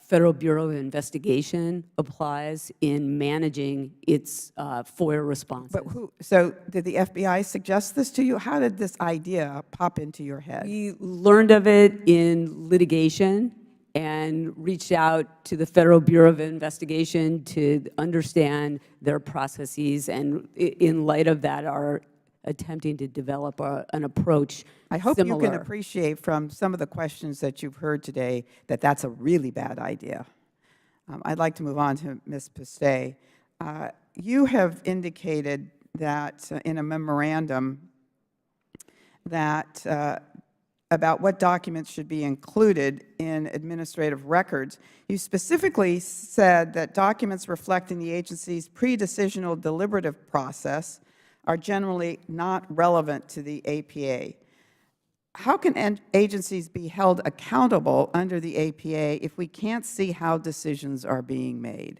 Federal Bureau of Investigation applies in managing its FOIA responses. But so did the FBI suggest this to you? How did this idea pop into your head? We learned of it in litigation and reached out to the Federal Bureau of Investigation to understand their processes, and in light of that are attempting to develop an approach I hope similar. you can appreciate from some of the questions that you've heard today that that's a really bad idea. I'd like to move on to Ms. Pistay. You have indicated that in a memorandum that about what documents should be included in administrative records. You specifically said that documents reflecting the agency's pre-decisional deliberative process are generally not relevant to the APA. How can agencies be held accountable under the APA if we can't see how decisions are being made?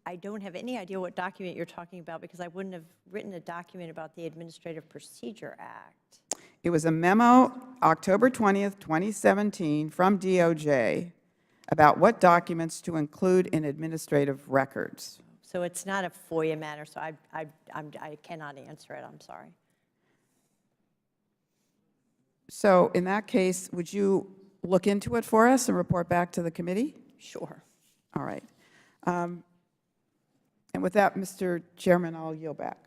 I don't have any idea what document you're talking about, because I wouldn't have written a document about the Administrative Procedure Act. It was a memo, October 20th, 2017, from DOJ about what documents to include in administrative records. So it's not a FOIA matter, so I cannot answer it. I'm sorry. So in that case, would you look into it for us and report back to the committee? Sure. All right. And with that, Mr. Chairman, I'll yield back.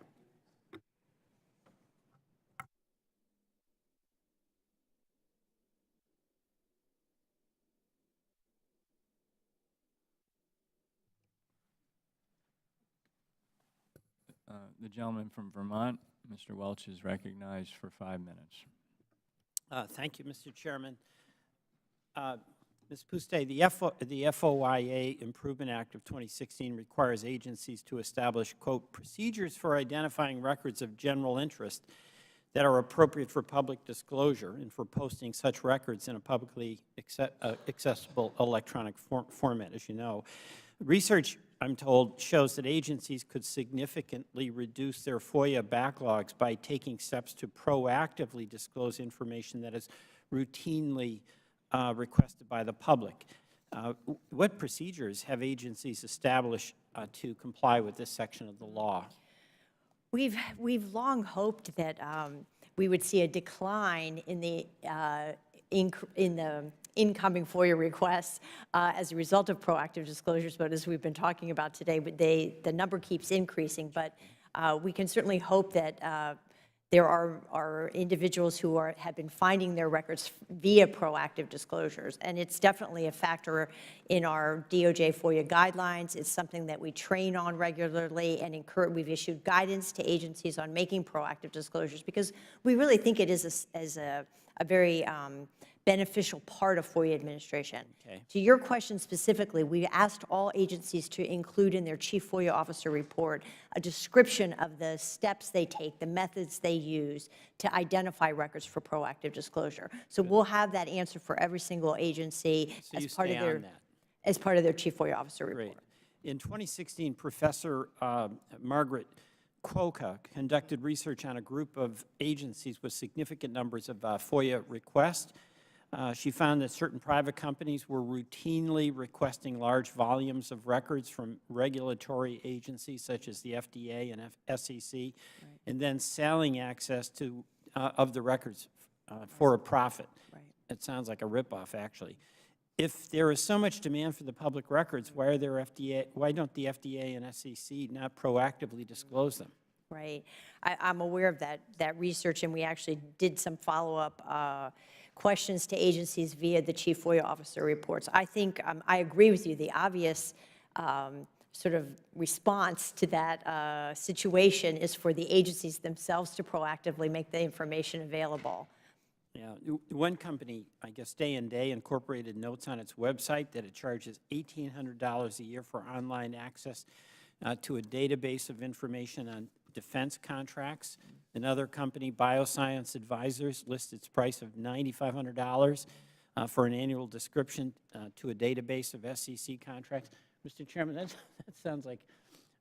The gentleman from Vermont, Mr. Welch, is recognized for 5 minutes. Thank you, Mr. Chairman. Ms. Puste, the FOIA Improvement Act of 2016 requires agencies to establish, quote, procedures for identifying records of general interest that are appropriate for public disclosure and for posting such records in a publicly accessible electronic format, as you know. Research, I'm told, shows that agencies could significantly reduce their FOIA backlogs by taking steps to proactively disclose information that is routinely requested by the public. What procedures have agencies established to comply with this section of the law? We've long hoped that we would see a decline in the incoming FOIA requests as a result of proactive disclosures, but as we've been talking about today, the number keeps increasing. But we can certainly hope that there are individuals who have been finding their records via proactive disclosures, and it's definitely a factor in our DOJ FOIA guidelines. It's something that we train on regularly, and we've issued guidance to agencies on making proactive disclosures because we really think it is a very beneficial part of FOIA administration. Okay. To your question specifically, we asked all agencies to include in their Chief FOIA Officer report a description of the steps they take, the methods they use to identify records for proactive disclosure. So we'll have that answer for every single agency So as part of their Chief FOIA Officer report. Great. In 2016, Professor Margaret Quokka conducted research on a group of agencies with significant numbers of FOIA requests. She found that certain private companies were routinely requesting large volumes of records from regulatory agencies such as the FDA and SEC, and then selling access to of the records for a profit. Right. It sounds like a ripoff, actually. If there is so much demand for the public records, why don't the FDA and SEC not proactively disclose them? Right. I'm aware of that research, and we actually did some follow-up questions to agencies via the Chief FOIA Officer reports. I think I agree with you. The obvious sort of response to that situation is for the agencies themselves to proactively make the information available. Yeah, one company, I guess Day and Day, Incorporated, notes on its website that it charges $1,800 a year for online access to a database of information on defense contracts. Another company, Bioscience Advisors, lists its price of $9,500 for an annual description to a database of SEC contracts. Mr. Chairman, that sounds like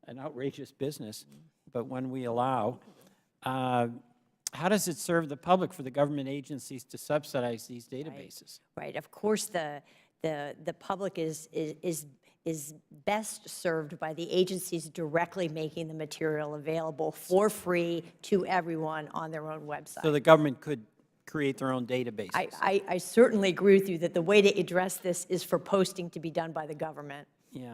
an outrageous business, but one we allow. How does it serve the public for the government agencies to subsidize these databases? Right. Of course, the public is best served by the agencies directly making the material available for free to everyone on their own website. So the government could create their own databases. I certainly agree with you that the way to address this is for posting to be done by the government. Yeah.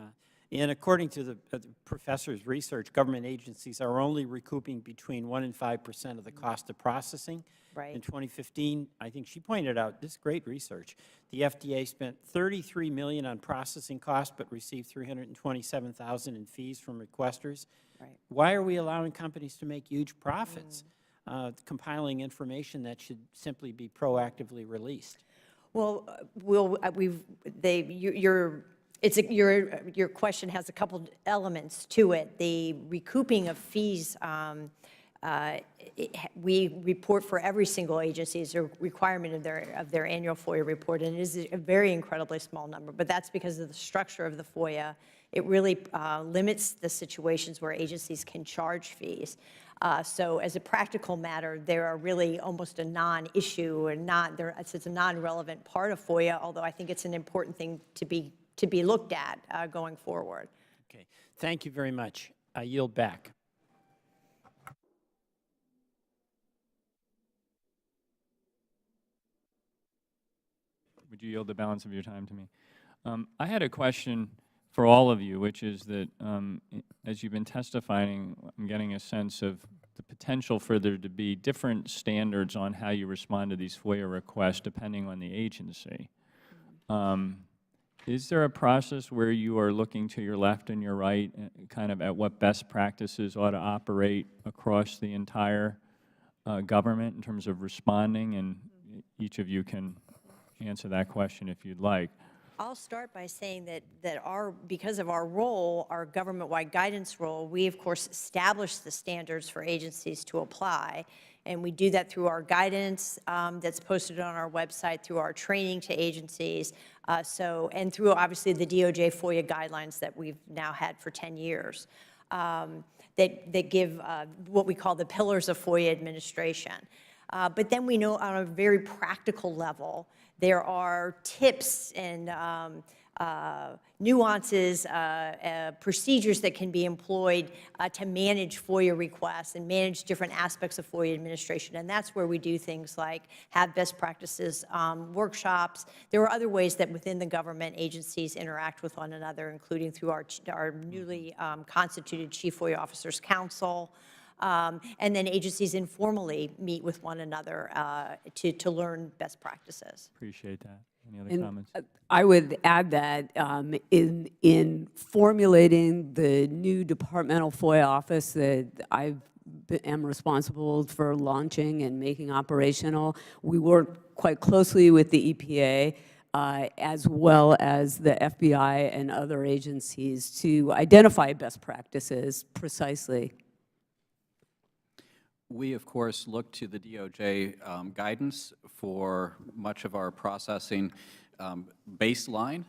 And according to the professor's research, government agencies are only recouping between 1% and 5% of the cost of processing. Right. In 2015, I think she pointed out, this is great research, the FDA spent $33 million on processing costs but received $327,000 in fees from requesters. Right. Why are we allowing companies to make huge profits compiling information that should simply be proactively released? Well, your question has a couple themes to it. The recouping of fees, we report for every single agency as a requirement of their annual FOIA report, and it is a very incredibly small number, but that's because of the structure of the FOIA. It really limits the situations where agencies can charge fees. So as a practical matter, they are really almost a non-issue, and it's a non-relevant part of FOIA, although I think it's an important thing to be looked at going forward. Okay. Thank you very much. I yield back. Would you yield the balance of your time to me? I had a question for all of you, which is that as you've been testifying, I'm getting a sense of the potential for there to be different standards on how you respond to these FOIA requests depending on the agency. Is there a process where you are looking to your left and your right kind of at what best practices ought to operate across the entire government in terms of responding? And each of you can answer that question if you'd like. I'll start by saying that because of our role, our government-wide guidance role, we of course establish the standards for agencies to apply. And we do that through our guidance that's posted on our website, through our training to agencies, and through obviously the DOJ FOIA guidelines that we've now had for 10 years that give what we call the pillars of FOIA administration. But then we know on a very practical level, there are tips and nuances, procedures that can be employed to manage FOIA requests and manage different aspects of FOIA administration. And that's where we do things like have best practices workshops. There are other ways that within the government agencies interact with one another, including through our newly constituted Chief FOIA Officers Council. And then agencies informally meet with one another to learn best practices. Appreciate that. Any other comments? I would add that in formulating the new departmental FOIA office that I am responsible for launching and making operational, we work quite closely with the EPA as well as the FBI and other agencies to identify best practices precisely. We, of course, look to the DOJ guidance for much of our processing baseline,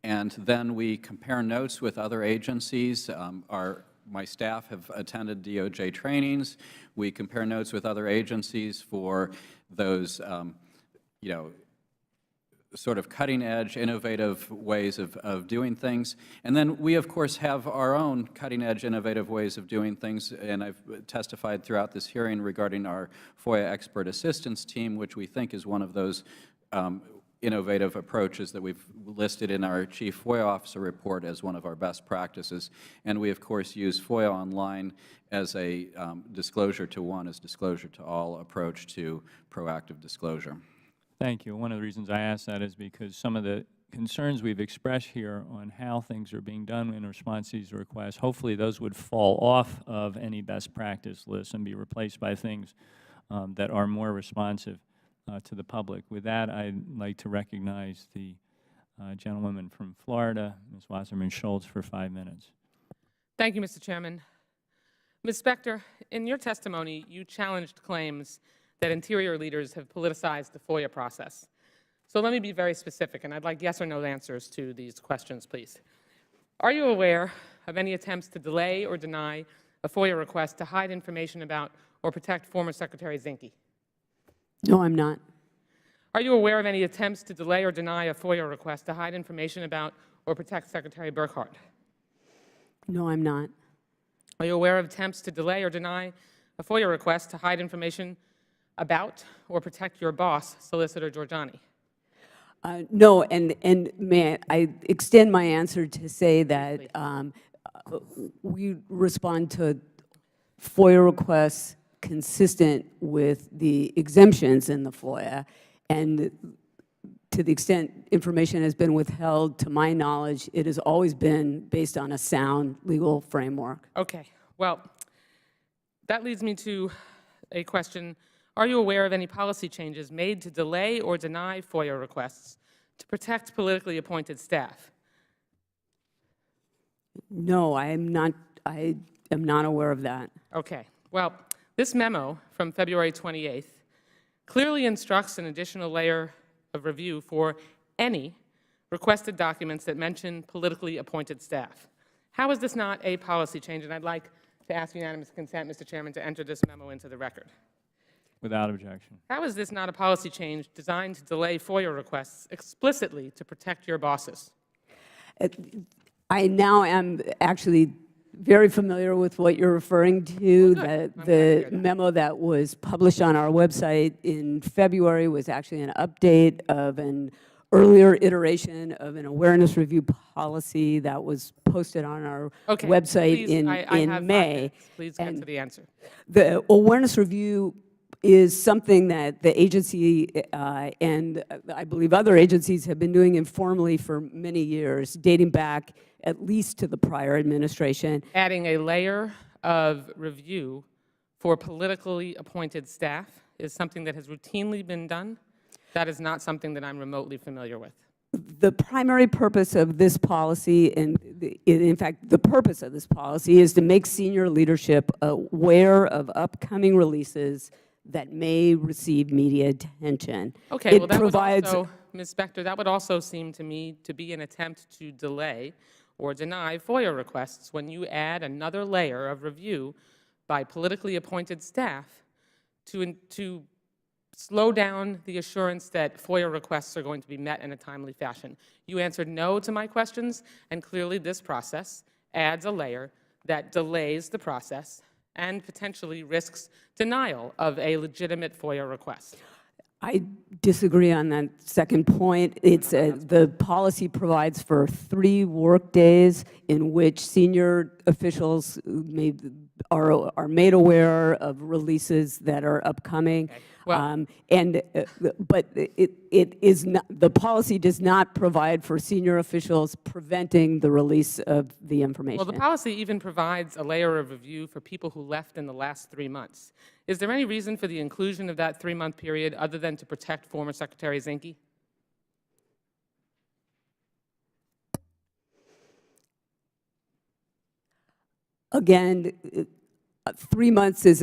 and then we compare notes with other agencies. My staff have attended DOJ trainings. We compare notes with other agencies for those, sort of cutting-edge, innovative ways of doing things. And then we, of course, have our own cutting-edge, innovative ways of doing things, and I've testified throughout this hearing regarding our FOIA Expert Assistance Team, which we think is one of those innovative approaches that we've listed in our Chief FOIA Officer report as one of our best practices. And we, of course, use FOIA Online as a disclosure to one is disclosure to all approach to proactive disclosure. Thank you. One of the reasons I ask that is because some of the concerns we've expressed here on how things are being done in response to these requests, hopefully those would fall off of any best practice list and be replaced by things that are more responsive to the public. With that, I'd like to recognize the gentlewoman from Florida, Ms. Wasserman-Schultz, for 5 minutes. Thank you, Mr. Chairman. Ms. Specter, in your testimony, you challenged claims that Interior leaders have politicized the FOIA process. So let me be very specific, and I'd like yes or no answers to these questions, please. Are you aware of any attempts to delay or deny a FOIA request to hide information about or protect former Secretary Zinke? No, I'm not. Are you aware of any attempts to delay or deny a FOIA request to hide information about or protect Secretary Burkhart? No, I'm not. Are you aware of attempts to delay or deny a FOIA request to hide information about or protect your boss, Solicitor Giorgiani? No, and may I extend my answer to say that we respond to FOIA requests consistent with the exemptions in the FOIA, and to the extent information has been withheld, to my knowledge, it has always been based on a sound legal framework. Okay. Well, that leads me to a question. Are you aware of any policy changes made to delay or deny FOIA requests to protect politically appointed staff? No, I am not aware of that. Okay. Well, this memo from February 28th clearly instructs an additional layer of review for any requested documents that mention politically appointed staff. How is this not a policy change? And I'd like to ask unanimous consent, Mr. Chairman, to enter this memo into the record. Without objection. How is this not a policy change designed to delay FOIA requests explicitly to protect your bosses? I now am actually very familiar with what you're referring to. The memo that was published on our website in February was actually an update of an earlier iteration of an awareness review policy that was posted on our website in May. Please get to the answer. The awareness review is something that the agency and I believe other agencies have been doing informally for many years, dating back at least to the prior administration. Adding a layer of review for politically appointed staff is something that has routinely been done. That is not something that I'm remotely familiar with. The primary purpose of this policy, and in fact, the purpose of this policy is to make senior leadership aware of upcoming releases that may receive media attention. Okay, well, that would also, Ms. Specter, that would also seem to me to be an attempt to delay or deny FOIA requests when you add another layer of review by politically appointed staff to slow down the assurance that FOIA requests are going to be met in a timely fashion. You answered no to my questions, and clearly this process adds a layer that delays the process and potentially risks denial of a legitimate FOIA request. I disagree on that second point. It's the policy provides for 3 work days in which senior officials are made aware of releases that are upcoming. Okay. Well, But it is not, the policy does not provide for senior officials preventing the release of the information. well, the policy even provides a layer of review for people who left in the last 3 months. Is there any reason for the inclusion of that 3-month period other than to protect former Secretary Zinke? Again, 3 months is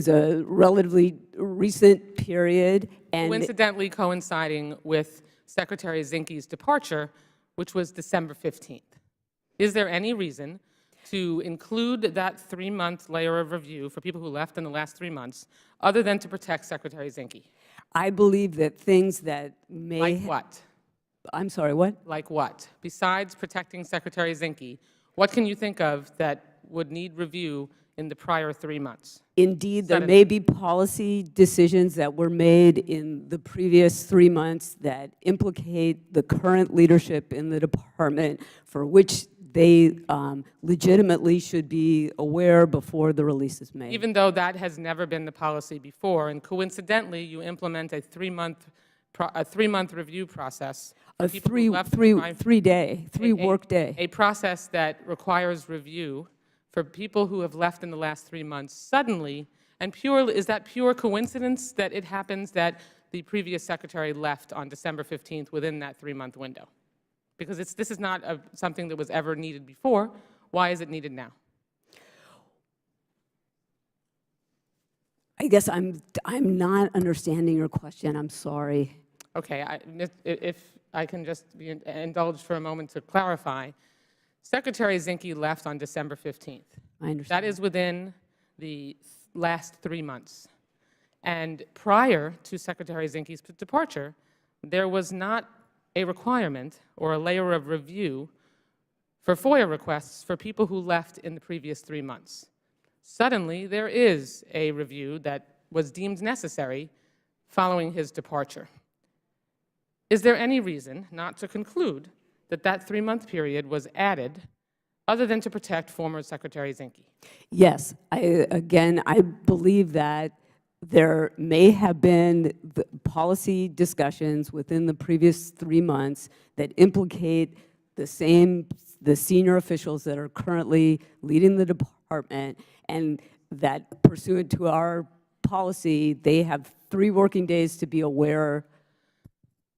a relatively recent period, and Coincidentally coinciding with Secretary Zinke's departure, which was December 15th. Is there any reason to include that 3-month layer of review for people who left in the last 3 months other than to protect Secretary Zinke? I believe that things that may... Like what? I'm sorry, what? Like what? Besides protecting Secretary Zinke, what can you think of that would need review in the prior 3 months? Indeed, there may be policy decisions that were made in the previous 3 months that implicate the current leadership in the department for which they legitimately should be aware before the release is made. Even though that has never been the policy before, and coincidentally, you implement a 3-month review process. A three work day. A process that requires review for people who have left in the last 3 months suddenly, and is that pure coincidence that it happens that the previous secretary left on December 15th within that 3-month window? Because this is not something that was ever needed before. Why is it needed now? I guess I'm not understanding your question. I'm sorry. Okay, if I can just be indulged for a moment to clarify, Secretary Zinke left on December 15th. I understand. That is within the last 3 months. And prior to Secretary Zinke's departure, there was not a requirement or a layer of review for FOIA requests for people who left in the previous 3 months. Suddenly, there is a review that was deemed necessary following his departure. Is there any reason not to conclude that that 3-month period was added other than to protect former Secretary Zinke? Yes. I believe that there may have been policy discussions within the previous 3 months that implicate the senior officials that are currently leading the department, and that pursuant to our policy, they have 3 working days to be aware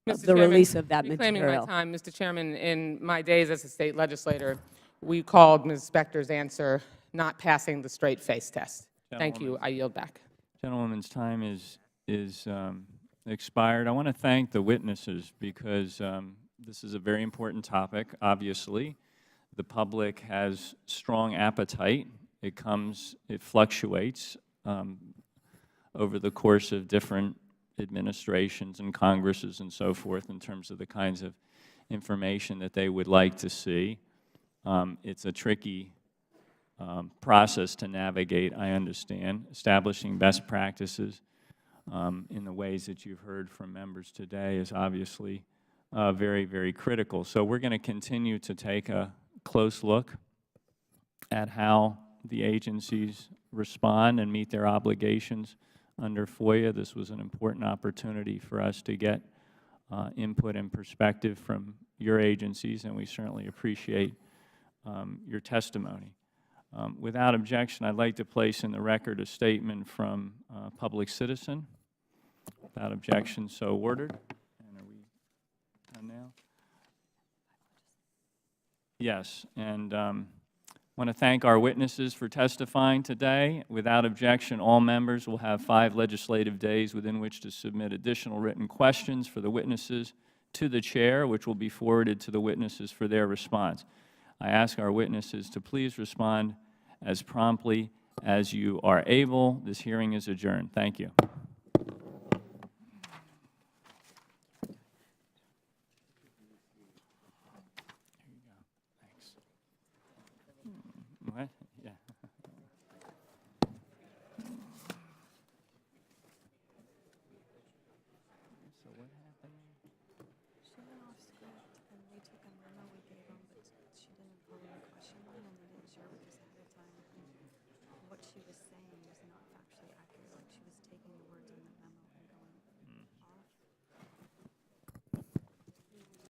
of the release of that material. Reclaiming my time, Mr. Chairman, in my days as a state legislator, we called Ms. Specter's answer not passing the straight face test. Thank you. I yield back. Gentlewoman's time is expired. I want to thank the witnesses because this is a very important topic, obviously. The public has strong appetite. It fluctuates over the course of different administrations and Congresses and so forth in terms of the kinds of information that they would like to see. It's a tricky process to navigate, I understand. Establishing best practices in the ways that you've heard from members today is obviously very, very critical. So we're going to continue to take a close look at how the agencies respond and meet their obligations under FOIA. This was an important opportunity for us to get input and perspective from your agencies, and we certainly appreciate your testimony. Without objection, I'd like to place in the record a statement from a public citizen. Without objection, so ordered. And are we done now? Yes, and want to thank our witnesses for testifying today. Without objection, all members will have 5 legislative days within which to submit additional written questions for the witnesses to the chair, which will be forwarded to the witnesses for their response. I ask our witnesses to please respond as promptly as you are able. This hearing is adjourned. Thank you. What? Yeah. So what happened? She went off script and we took a memo we gave them, but she didn't follow the question line and they didn't share with us ahead of time what she was